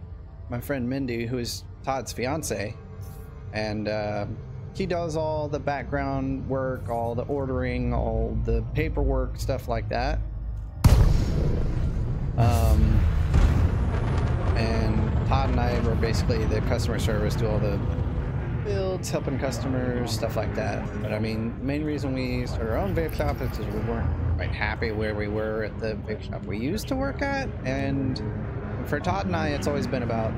my friend Mindy, who is Todd's fiance, and he does all the background work, all the ordering, all the paperwork, stuff like that. And Todd and I were basically the customer service, do all the builds, helping customers, stuff like that. But I mean, the main reason we started our own vape shop is because we weren't quite happy where we were at the vape shop we used to work at. And for Todd and I, it's always been about,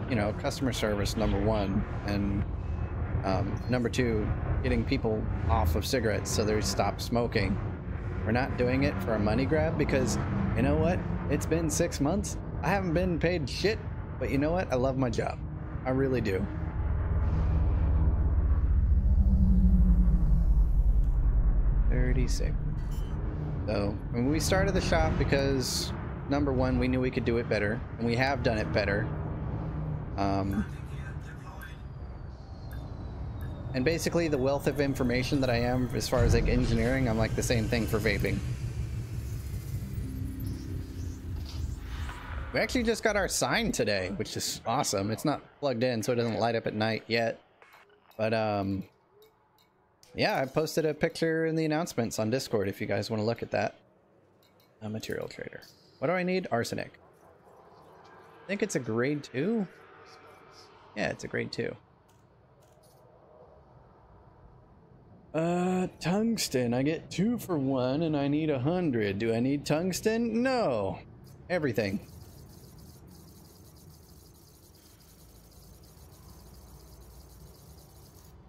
you know, customer service, number one, and number two, getting people off of cigarettes so they stop smoking. We're not doing it for a money grab because, you know what? It's been 6 months. I haven't been paid shit, but you know what? I love my job. I really do. $36. So when we started the shop, because number one, we knew we could do it better, and we have done it better. And basically the wealth of information that I am as far as like engineering, I'm like the same thing for vaping. We actually just got our sign today, which is awesome. It's not plugged in, so it doesn't light up at night yet. But yeah, I posted a picture in the announcements on Discord if you guys want to look at that. A material trader. What do I need? Arsenic. I think it's a grade 2. Yeah, it's a grade 2. Tungsten. I get 2 for 1 and I need 100. Do I need tungsten? No. Everything.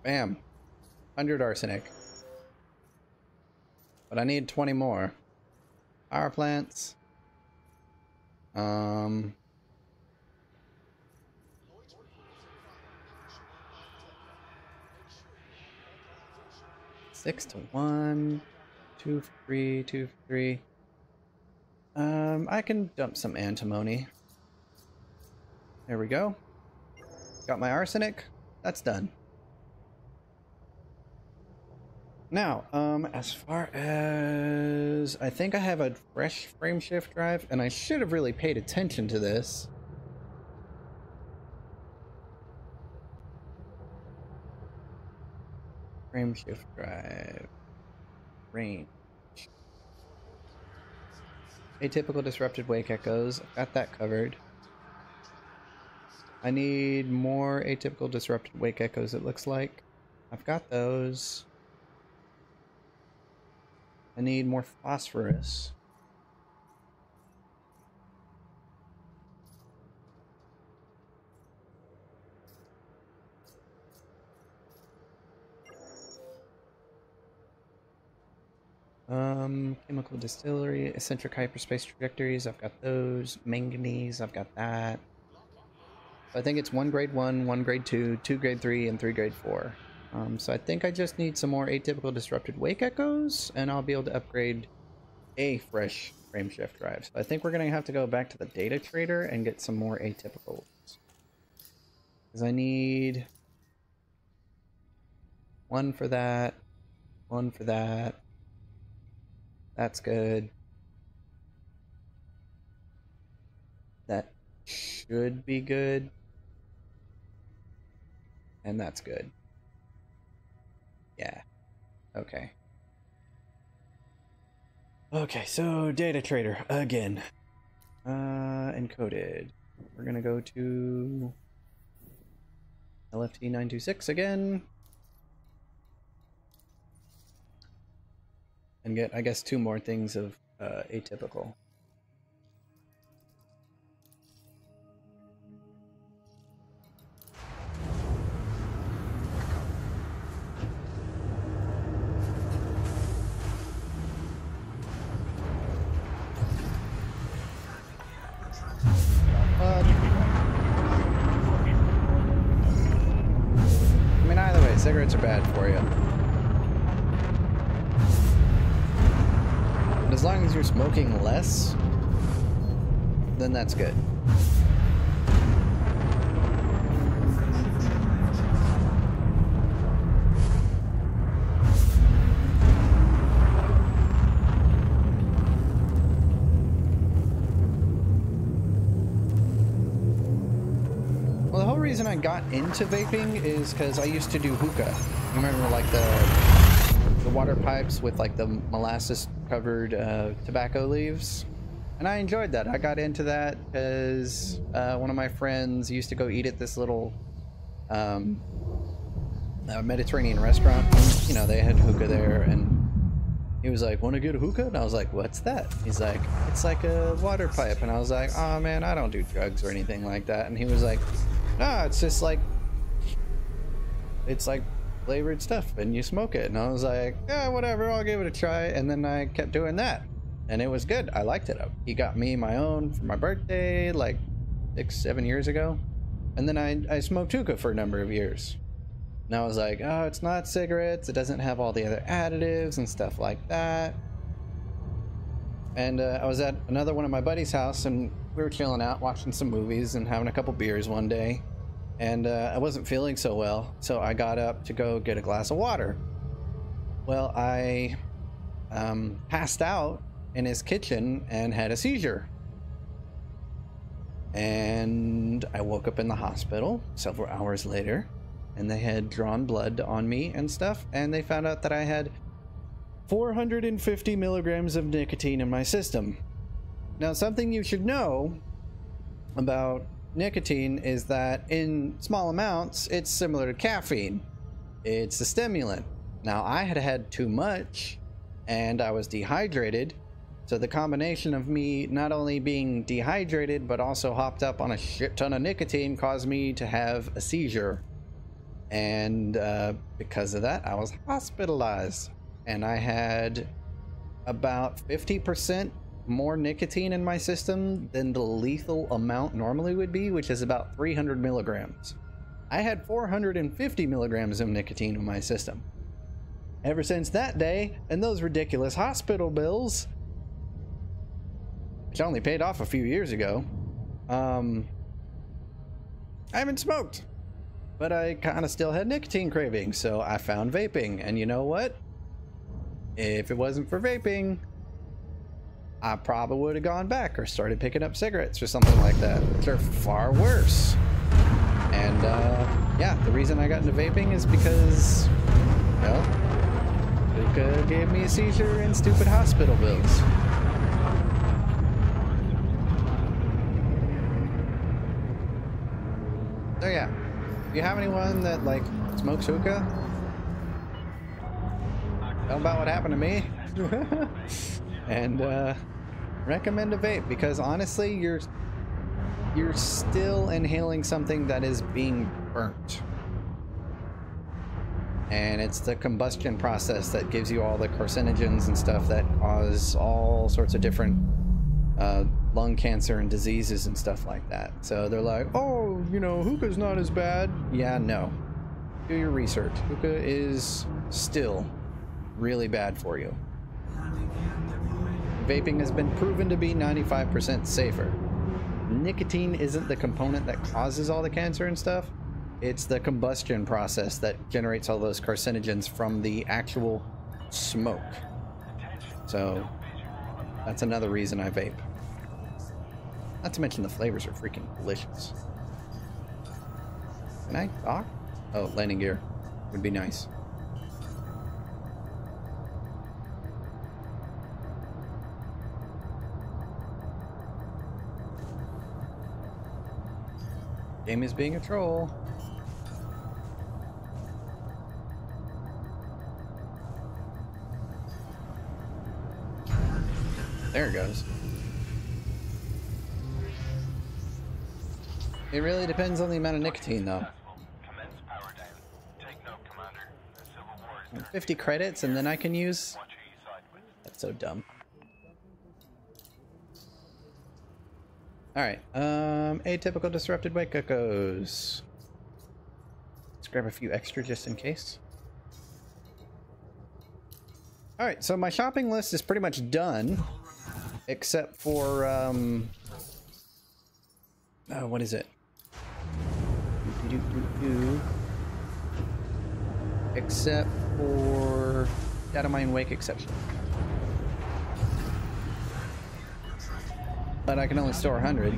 Bam. 100 arsenic. But I need 20 more. Power plants. Six to 1, 2 for 3, 2 for 3. I can dump some antimony. There we go. Got my arsenic. That's done. Now, as far as I think I have a fresh frame shift drive, and I should have really paid attention to this. Frame shift drive. Range. Atypical disrupted wake echoes. I've got that covered. I need more atypical disrupted wake echoes, it looks like. I've got those. I need more phosphorus. Chemical distillery, eccentric hyperspace trajectories, I've got those. Manganese, I've got that. I think it's 1 grade 1, 1 grade 2, 2 grade 3, and 3 grade 4. So I think I just need some more atypical disrupted wake echoes, and I'll be able to upgrade a fresh frame shift drive. So I think we're going to have to go back to the data trader and get some more atypicals. Because I need 1 for that, 1 for that. That's good. That should be good. And that's good. Yeah. Okay. Okay, so data trader again. Encoded. We're gonna go to LFT 926 again. And get, I guess, 2 more things of atypical. I mean, either way, cigarettes are bad for you. But as long as you're smoking less, then that's good. Well, the whole reason I got into vaping is because I used to do hookah. You remember like the water pipes with like the molasses covered tobacco leaves? And I enjoyed that. I got into that because one of my friends used to go eat at this little Mediterranean restaurant. And, you know, they had hookah there, and he was like, "Want to get a hookah?" And I was like, "What's that?" He's like, "It's like a water pipe." And I was like, "Oh man, I don't do drugs or anything like that." And he was like, "No, it's just like, it's like flavored stuff and you smoke it." And I was like, "Yeah, whatever, I'll give it a try." And then I kept doing that, and it was good. I liked it. He got me my own for my birthday like 6-7 years ago, and then I smoked hookah for a number of years. And I was like, "Oh, it's not cigarettes. It doesn't have all the other additives and stuff like that." And I was at another one of my buddy's house, and we were chilling out, watching some movies and having a couple beers one day. And I wasn't feeling so well, so I got up to go get a glass of water. Well, I passed out in his kitchen and had a seizure. And I woke up in the hospital several hours later, and they had drawn blood on me and stuff, and they found out that I had 450 milligrams of nicotine in my system. Now, something you should know about nicotine is that in small amounts, it's similar to caffeine. It's a stimulant. Now, I had had too much, and I was dehydrated, so the combination of me not only being dehydrated, but also hopped up on a shit ton of nicotine caused me to have a seizure. And because of that, I was hospitalized, and I had about 50% more nicotine in my system than the lethal amount normally would be, which is about 300 milligrams. I had 450 milligrams of nicotine in my system. Ever since that day and those ridiculous hospital bills, which I only paid off a few years ago, I haven't smoked. But I kind of still had nicotine cravings, so I found vaping. And you know what? If it wasn't for vaping, I probably would have gone back or started picking up cigarettes or something like that, which are far worse. And yeah, the reason I got into vaping is because, well, hookah gave me a seizure and stupid hospital bills. So yeah. If you have anyone that like smokes hookah, tell them about what happened to me. And recommend a vape, because honestly you're still inhaling something that is being burnt, and it's the combustion process that gives you all the carcinogens and stuff that cause all sorts of different lung cancer and diseases and stuff like that. So they're like, "Oh, you know, hookah's not as bad." Yeah, no. Do your research. Hookah is still really bad for you. Vaping has been proven to be 95% safer. Nicotine isn't the component that causes all the cancer and stuff. It's the combustion process that generates all those carcinogens from the actual smoke. So that's another reason I vape. Not to mention the flavors are freaking delicious. Can I talk? Oh, landing gear would be nice. Game is being a troll. There it goes. It really depends on the amount of nicotine, though. 50 credits, and then I can use... That's so dumb. Alright, atypical disrupted white geckos. Let's grab a few extra just in case. Alright, so my shopping list is pretty much done. Except for, what is it? Except for Data Mine Wake exception. But I can only store 100.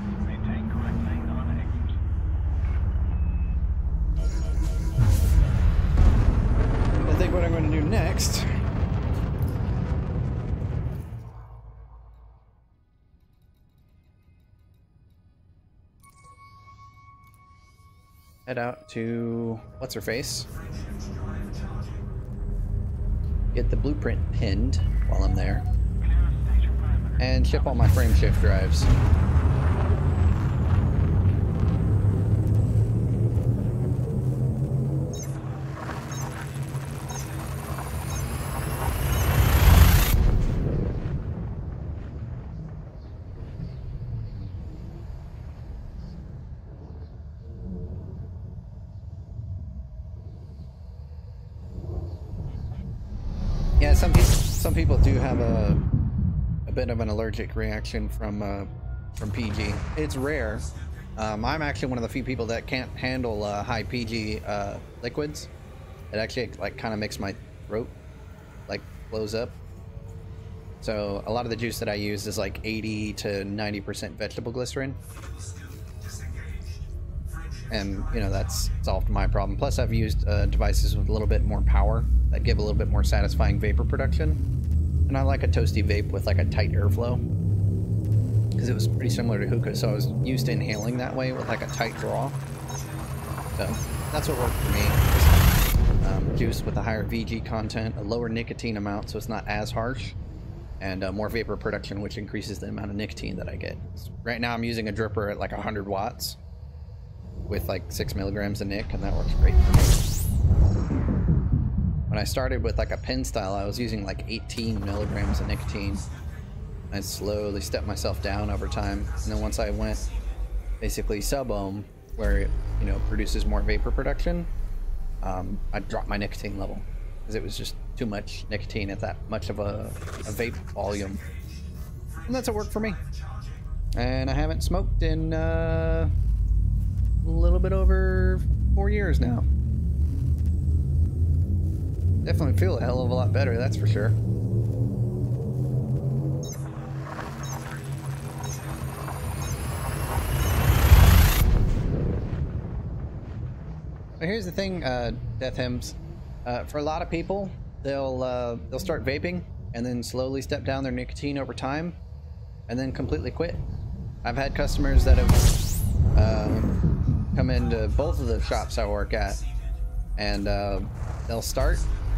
I think what I'm going to do next head out to what's her face, get the blueprint pinned while I'm there, and ship all my frame shift drives. Yeah, some people do have a bit of an allergic reaction from PG. It's rare. I'm actually one of the few people that can't handle high PG liquids. It actually like kind of makes my throat like close up. So a lot of the juice that I use is like 80 to 90% vegetable glycerin. And you know, that's solved my problem. Plus I've used devices with a little bit more power that give a little bit more satisfying vapor production. And I like a toasty vape with like a tight airflow, because it was pretty similar to hookah, so I was used to inhaling that way with like a tight draw. So that's what worked for me. Juice with a higher VG content, a lower nicotine amount so it's not as harsh, and more vapor production, which increases the amount of nicotine that I get. Right now I'm using a dripper at like 100 watts with like 6 milligrams of nic, and that works great for me. When I started with like a pen style, I was using like 18 milligrams of nicotine. I slowly stepped myself down over time, and then once I went basically sub-ohm, where it, you know, produces more vapor production, I dropped my nicotine level because it was just too much nicotine at that much of a vape volume, and that's what worked for me. And I haven't smoked in a little bit over 4 years now. Definitely feel a hell of a lot better, that's for sure. But here's the thing, Death Hymns. For a lot of people, they'll start vaping and then slowly step down their nicotine over time, and then completely quit. I've had customers that have come into both of the shops I work at, and they'll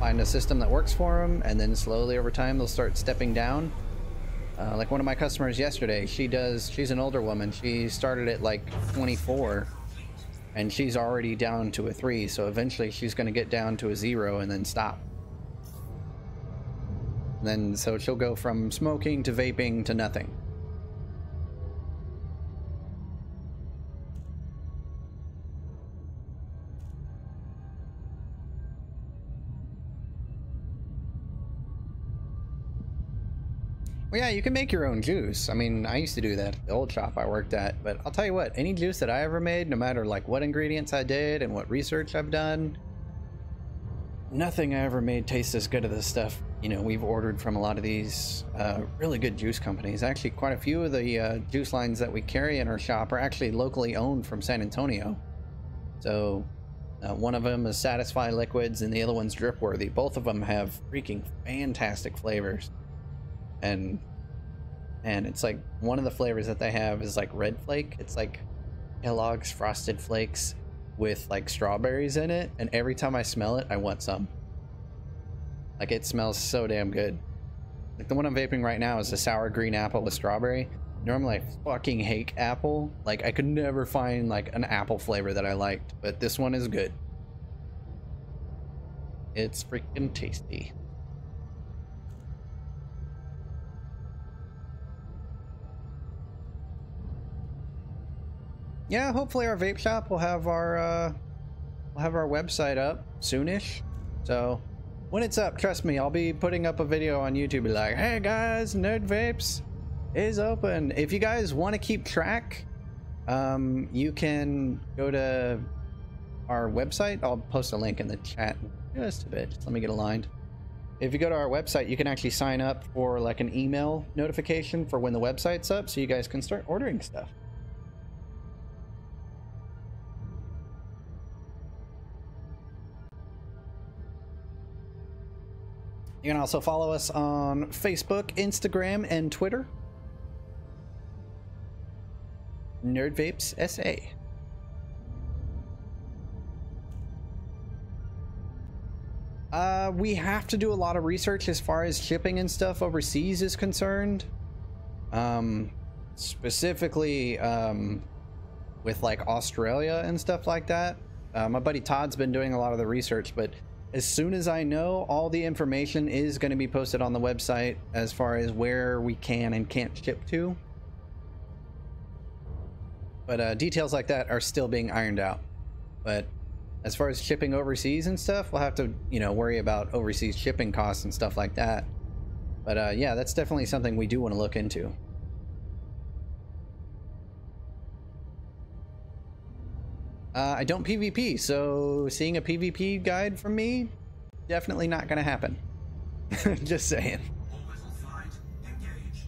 find a system that works for them, and then slowly over time they'll start stepping down. Like one of my customers yesterday, she's an older woman. She started at like 24, and she's already down to a 3, so eventually she's going to get down to a 0 and then stop. And then so she'll go from smoking to vaping to nothing. Well, yeah, you can make your own juice. I mean, I used to do that at the old shop I worked at, but I'll tell you what, any juice that I ever made, no matter like what ingredients I did and what research I've done, nothing I ever made tastes as good as the stuff, you know, we've ordered from a lot of these really good juice companies. Actually, quite a few of the juice lines that we carry in our shop are actually locally owned from San Antonio. So one of them is Satisfy Liquids and the other one's Dripworthy. Both of them have freaking fantastic flavors. And it's like one of the flavors that they have is like Red Flake. It's like Kellogg's Frosted Flakes with like strawberries in it, and every time I smell it I want some. Like, it smells so damn good. Like the one I'm vaping right now is a sour green apple with strawberry. Normally I fucking hate apple. Like, I could never find like an apple flavor that I liked, but this one is good. It's freaking tasty. Yeah, hopefully our vape shop will have our website up soonish. So when it's up, trust me, I'll be putting up a video on YouTube like, hey guys, Nerd Vapes is open. If you guys want to keep track, you can go to our website. I'll post a link in the chat in just a bit. Just let me get aligned. If you go to our website, you can actually sign up for like an email notification for when the website's up, so you guys can start ordering stuff. You can also follow us on Facebook, Instagram, and Twitter. Nerd Vapes SA. We have to do a lot of research as far as shipping and stuff overseas is concerned. Specifically, with like Australia and stuff like that. My buddy Todd's been doing a lot of the research, but as soon as I know, all the information is going to be posted on the website as far as where we can and can't ship to. But details like that are still being ironed out. But as far as shipping overseas and stuff, we'll have to, you know, worry about overseas shipping costs and stuff like that. But yeah, that's definitely something we do want to look into. I don't PvP, so seeing a PvP guide from me, definitely not going to happen. Just saying. Orbital flight engaged.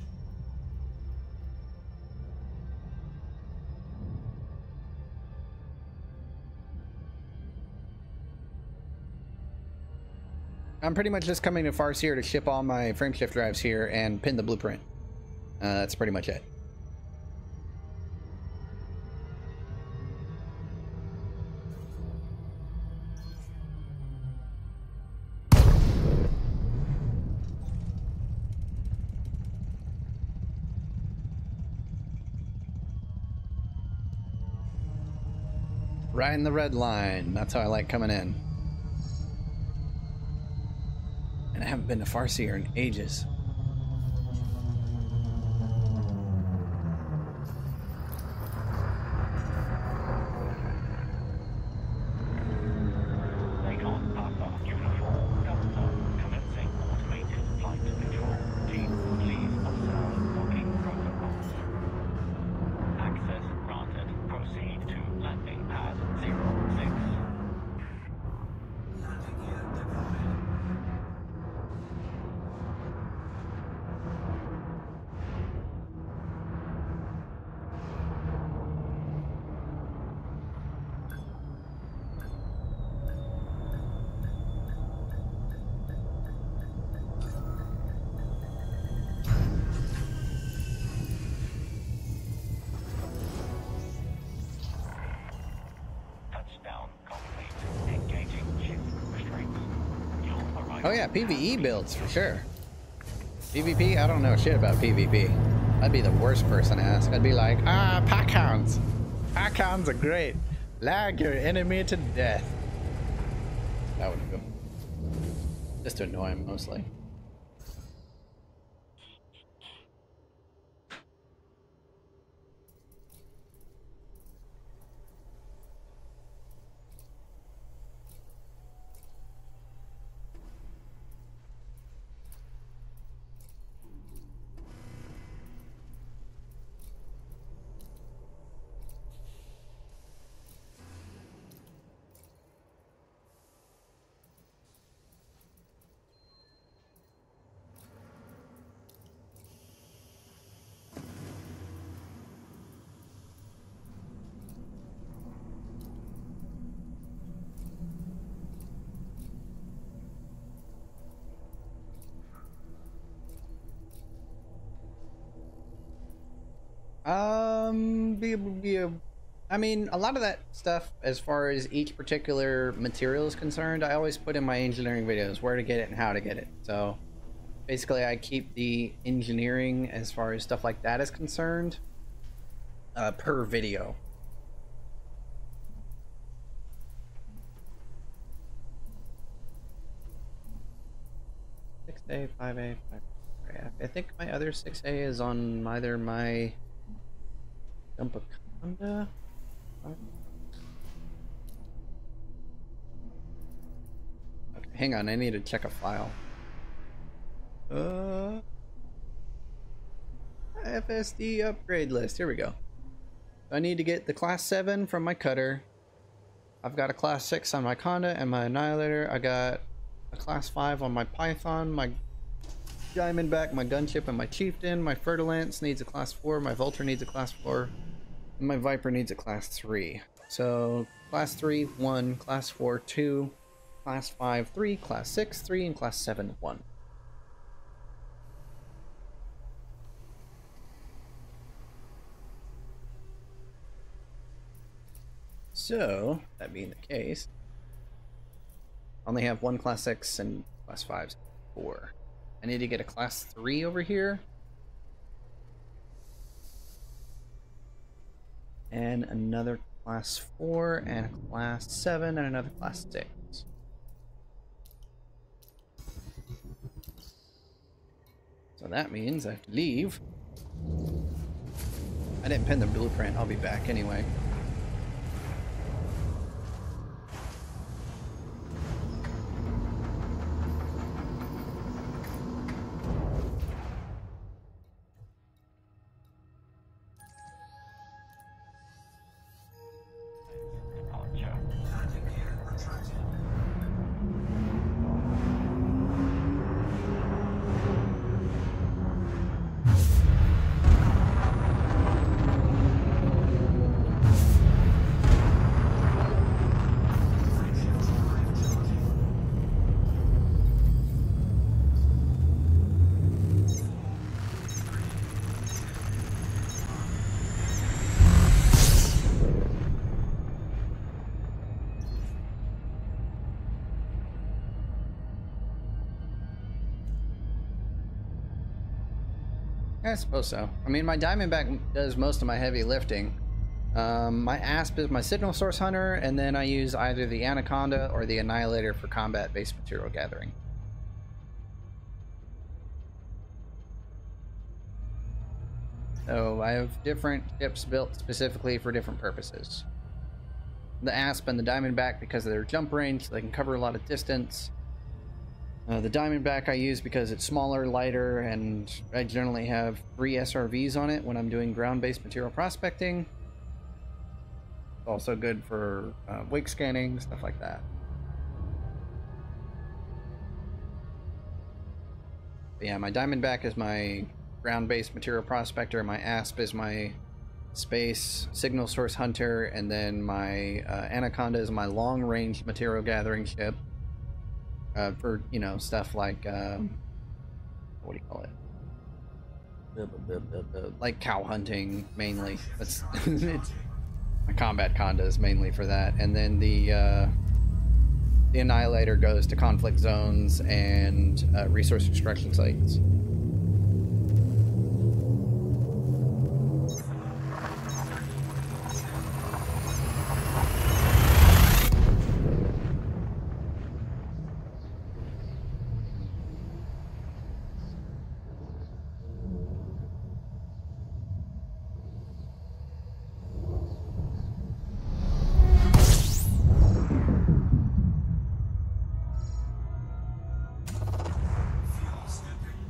I'm pretty much just coming to Farseer to ship all my frameshift drives here and pin the blueprint. That's pretty much it. Riding the red line. That's how I like coming in. And I haven't been to Farseer in ages. Recon Alpha Uniform Delta commencing automated flight control. Team, please observe docking protocols. Access granted. Proceed to landing pad 06. Landing gear deployed. Touchdown complete. Engaging ship restraints. You'll arrive. Oh yeah, PvE builds for sure. PvP? I don't know shit about PvP. I'd be the worst person to ask. I'd be like, pack hounds. Pack hounds are great. Lag your enemy to death. That would go. Just to annoy him mostly. I mean, a lot of that stuff, as far as each particular material is concerned, I always put in my engineering videos where to get it and how to get it. So basically, I keep the engineering as far as stuff like that is concerned per video. Six A, 5A, 5A. I think my other 6A is on either my Dumpaconda. Okay, hang on, I need to check a file. FSD upgrade list. Here we go. I need to get the class 7 from my cutter. I've got a class 6 on my Conda and my Annihilator. I got a class 5 on my Python, my Diamondback, my Gunship, and my Chieftain. My Fer-de-Lance needs a class 4. My Vulture needs a class 4. And my Viper needs a class 3. So class 3, 1, class 4, 2, class 5, 3, class 6, 3, and class 7, 1. So, that being the case, I only have one class 6 and class 5's 4. I need to get a class 3 over here. And another class 4 and a class 7 and another class 6. So that means I have to leave. I didn't pin the blueprint, I'll be back anyway. Departure. Landing gear retracted. Frameshift drive charging. I suppose so. I mean, my Diamondback does most of my heavy lifting. My Asp is my signal source hunter, and then I use either the Anaconda or the Annihilator for combat-based material gathering. So I have different ships built specifically for different purposes. The Asp and the Diamondback because of their jump range, so they can cover a lot of distance. The Diamondback I use because it's smaller, lighter, and I generally have 3 SRVs on it when I'm doing ground-based material prospecting. It's also good for wake scanning, stuff like that. But yeah, my Diamondback is my ground-based material prospector, my Asp is my space signal source hunter, and then my Anaconda is my long-range material gathering ship. For, you know, stuff like, what do you call it? Like cow hunting, mainly. That's it's, my combat conda is mainly for that. And then the Annihilator goes to conflict zones and resource extraction sites. Fuel snipping.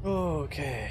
Okay.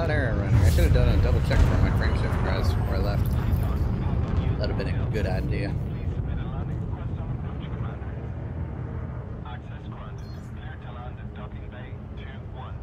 Oh, there, runner. I should have done a double check for my frame shift guys before I left. That'd have been a good idea. Please submit a landing request on approach, Commander. Access granted. Clear to land at docking bay 2-1.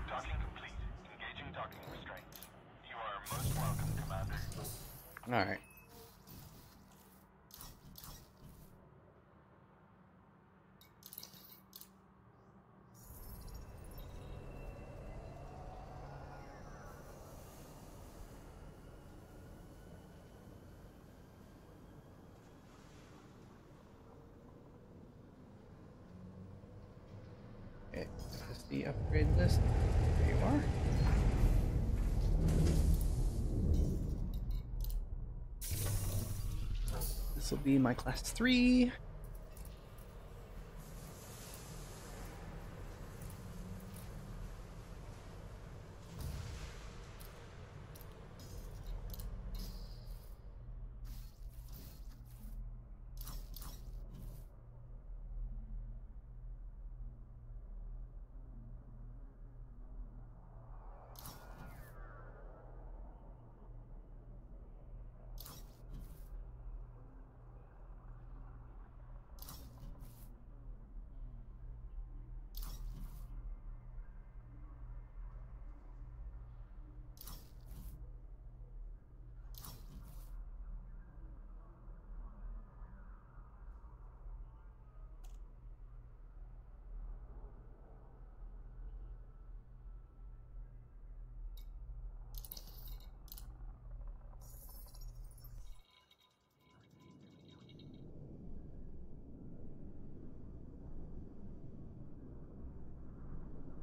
Docking complete. Engaging docking restraints. You are most welcome, Commander. Alright. Okay, this is the upgrade list. There you are. This will be my class 3.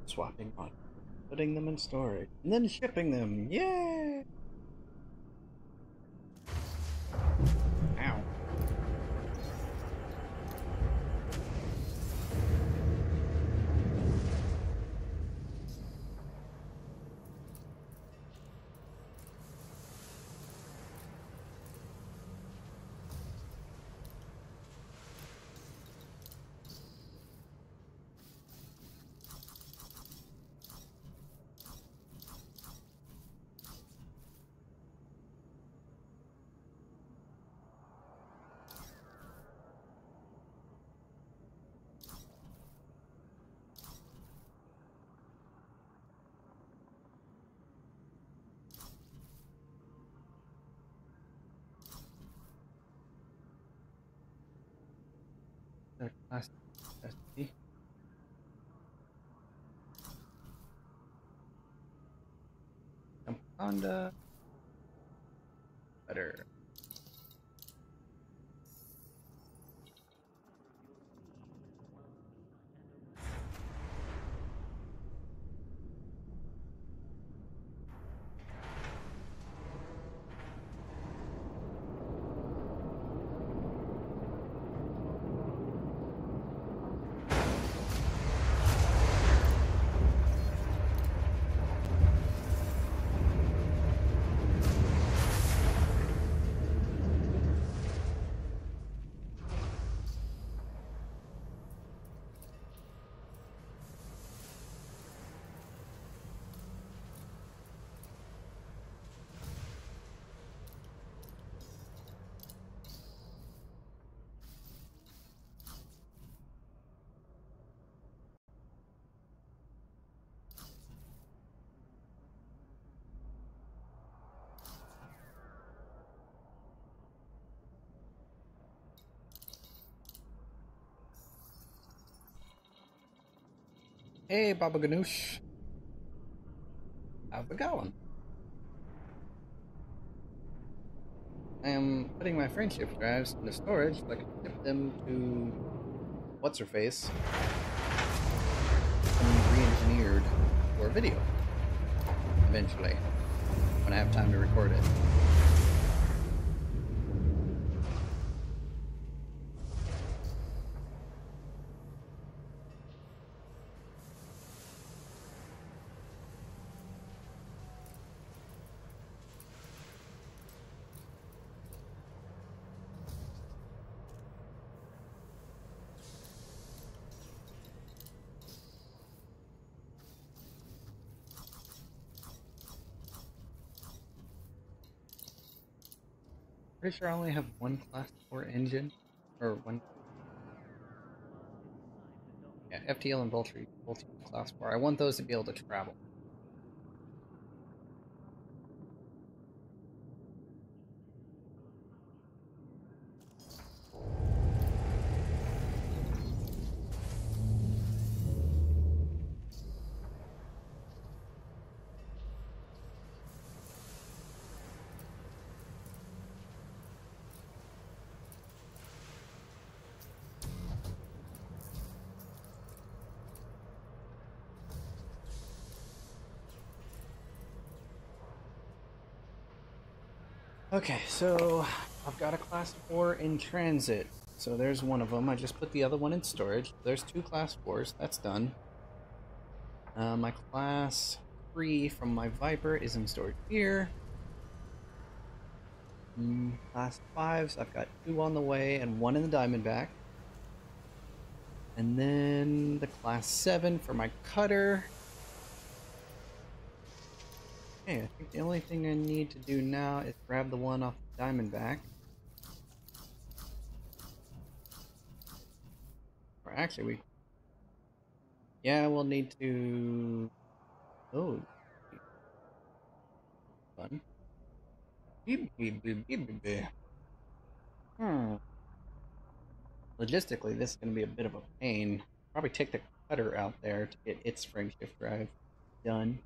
Swapping on, putting them in storage, and then shipping them. Yay! Ow. Their class SD. Honda. Better. Hey, Baba Ganoush. How's it going? I am putting my friendship drives into storage so I can ship them to what's her face and re-engineered for video eventually when I have time to record it. Pretty sure I only have one class 4 engine, or one. Yeah, FTL and Vulture both class 4. I want those to be able to travel. Okay, so I've got a class 4 in transit. So there's one of them. I just put the other one in storage. There's 2 class 4s. That's done. My class 3 from my Viper is in storage here. Class 5s, I've got 2 on the way and 1 in the Diamondback. And then the class 7 for my cutter. Okay, I think the only thing I need to do now is grab the one off the Diamondback. Or actually, yeah, we'll need to... Oh. Fun. Logistically, this is going to be a bit of a pain. Probably take the cutter out there to get its frame shift drive done.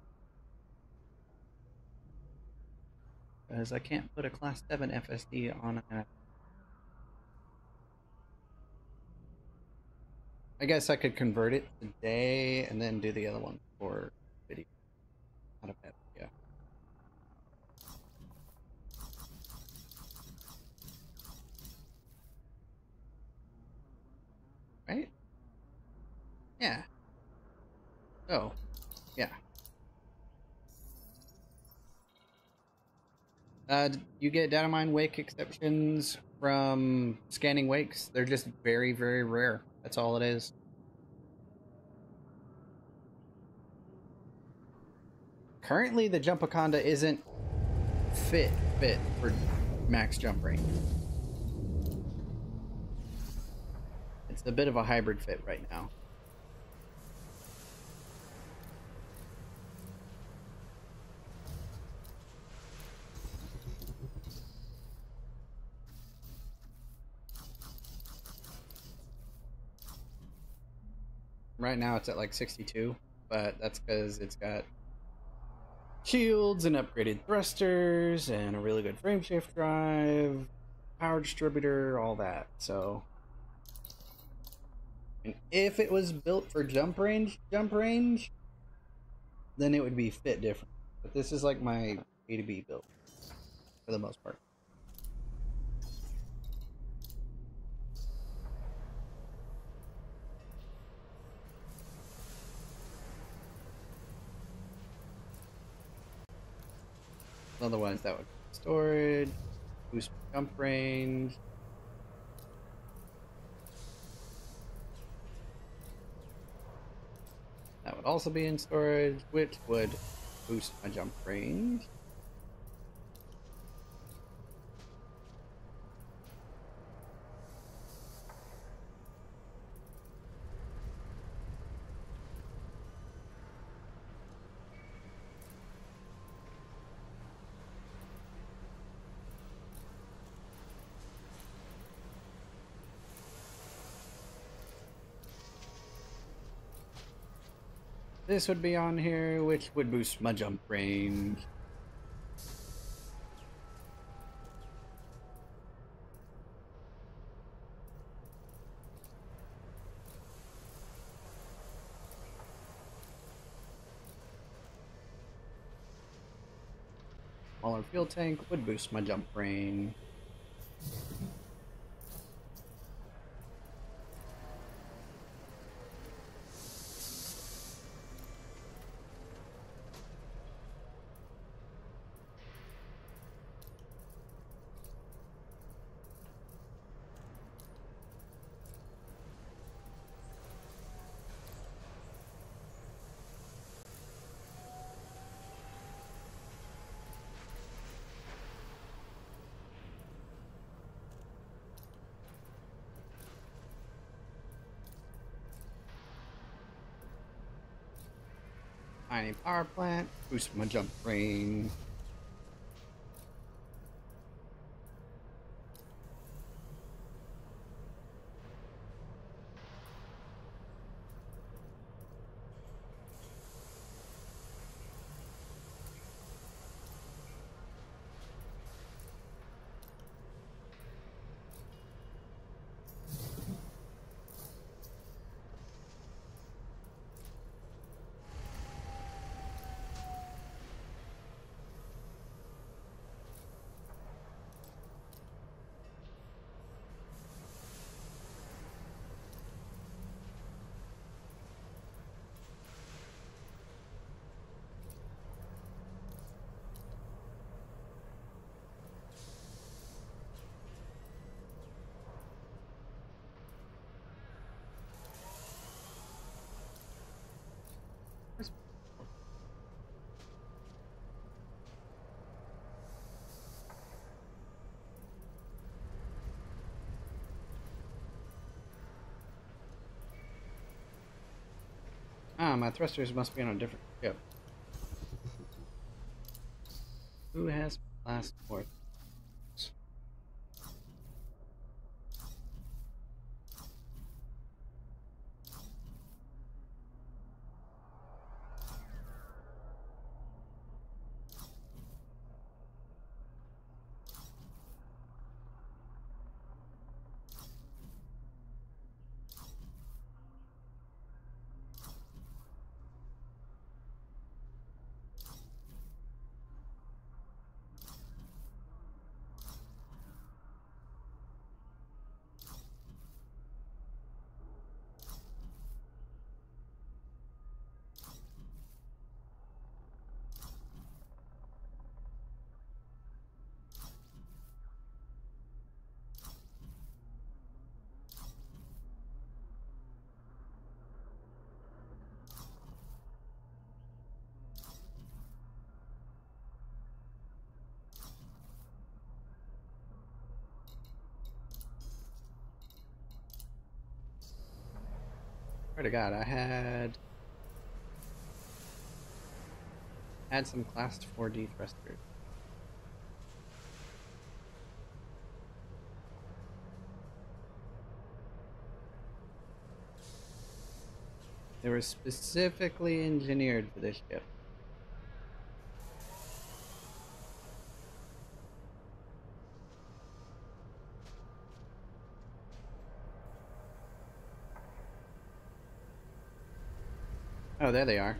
Because I can't put a class 7 FSD on a... I guess I could convert it today and then do the other one for video. Not a bad idea. Right? Yeah. Oh. Yeah. You get data mine wake exceptions from scanning wakes. They're just very, very rare. That's all it is. Currently, the Jumpaconda isn't fit for max jump range. It's a bit of a hybrid fit right now. Right now it's at like 62, but that's because it's got shields and upgraded thrusters and a really good frameshift drive, power distributor, all that. So, and if it was built for jump range, then it would be fit different. But this is like my A to B build for the most part. Otherwise, that would be storage, boost jump range. That would also be in storage, which would boost my jump range. This would be on here, which would boost my jump range. Smaller fuel tank would boost my jump range. Tiny power plant, boost my jump range. Ah, my thrusters must be on a different ship. Who has last fourth? Swear to God, I had some class 4D thrusters. They were specifically engineered for this ship. Oh, there they are.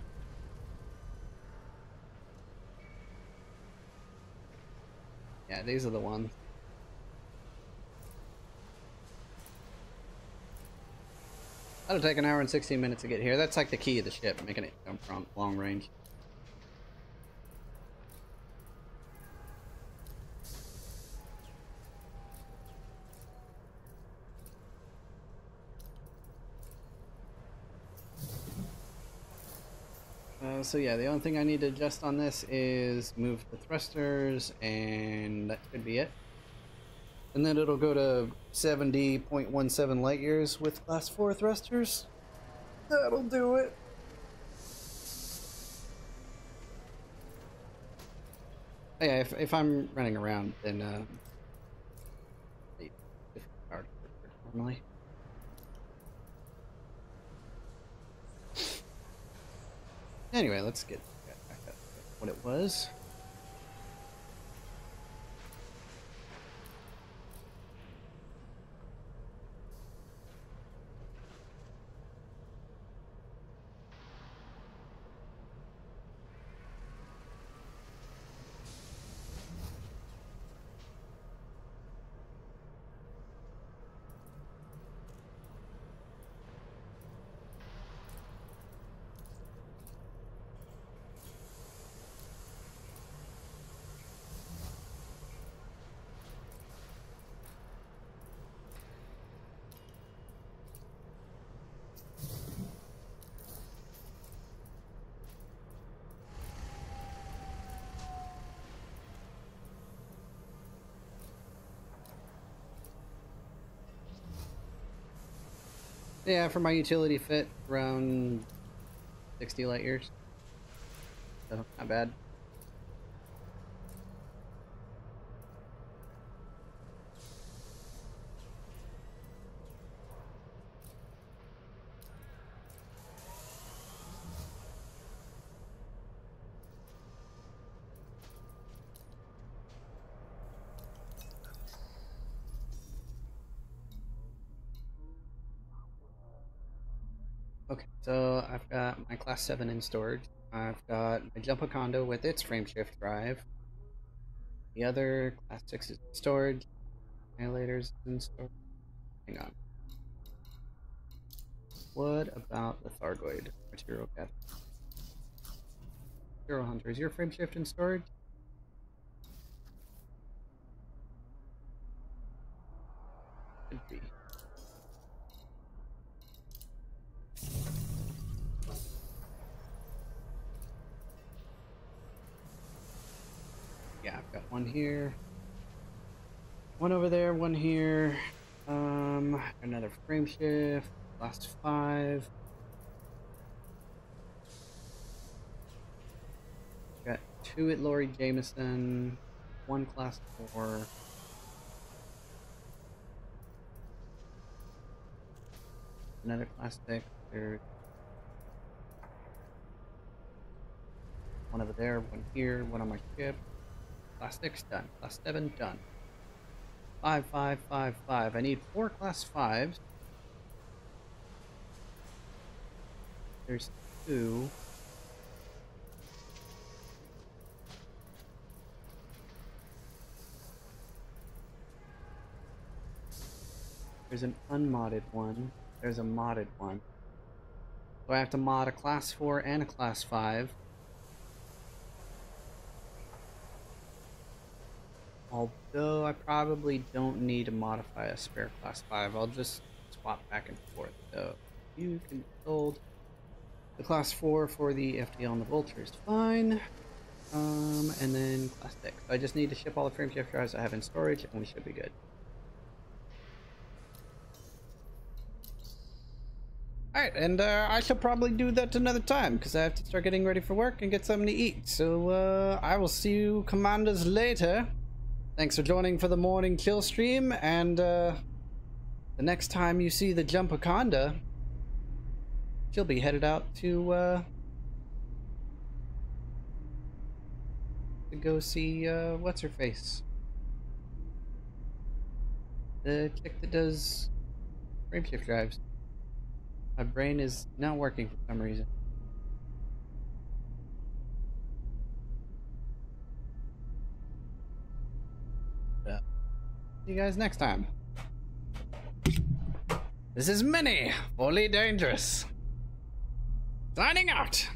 Yeah, these are the ones. That'll take an hour and 16 minutes to get here. That's like the key of the ship, making it jump from long range. So yeah, the only thing I need to adjust on this is move the thrusters, and that should be it. And then it'll go to 70.17 light years with class 4 thrusters. That'll do it. Yeah, if I'm running around, then normally. Anyway, let's get back up to what it was. Yeah, for my utility fit, around 60 light years. So, not bad. Okay, so I've got my class 7 in storage. I've got my Jumpaconda with its frameshift drive. The other class 6 is in storage. Annihilators in storage. Hang on. What about the Thargoid material gatherer? Hero Hunter, is your frameshift in storage? Could be. Yeah, I've got one here, one over there, one here. Another frameshift, last 5. Got 2 at Laurie Jameson, 1 class 4. Another class 6. There's one over there, one here, one on my ship. Class 6 done. Class 7 done. 5, 5, 5, 5. I need 4 class 5s. There's 2. There's an unmodded one. There's a modded one. So I have to mod a class 4 and a class 5. Although I probably don't need to modify a spare class 5. I'll just swap back and forth. So you can hold the class 4 for the FTL and the Vulture is fine. And then class 6. So I just need to ship all the frameshift drives I have in storage and we should be good. Alright, and I shall probably do that another time, because I have to start getting ready for work and get something to eat. So, I will see you commanders later. Thanks for joining for the morning kill stream, and the next time you see the Jumpaconda, she'll be headed out to go see, what's-her-face? The chick that does frameshift drives. My brain is not working for some reason. See you guys next time. This is Minnie, fully dangerous. Signing out.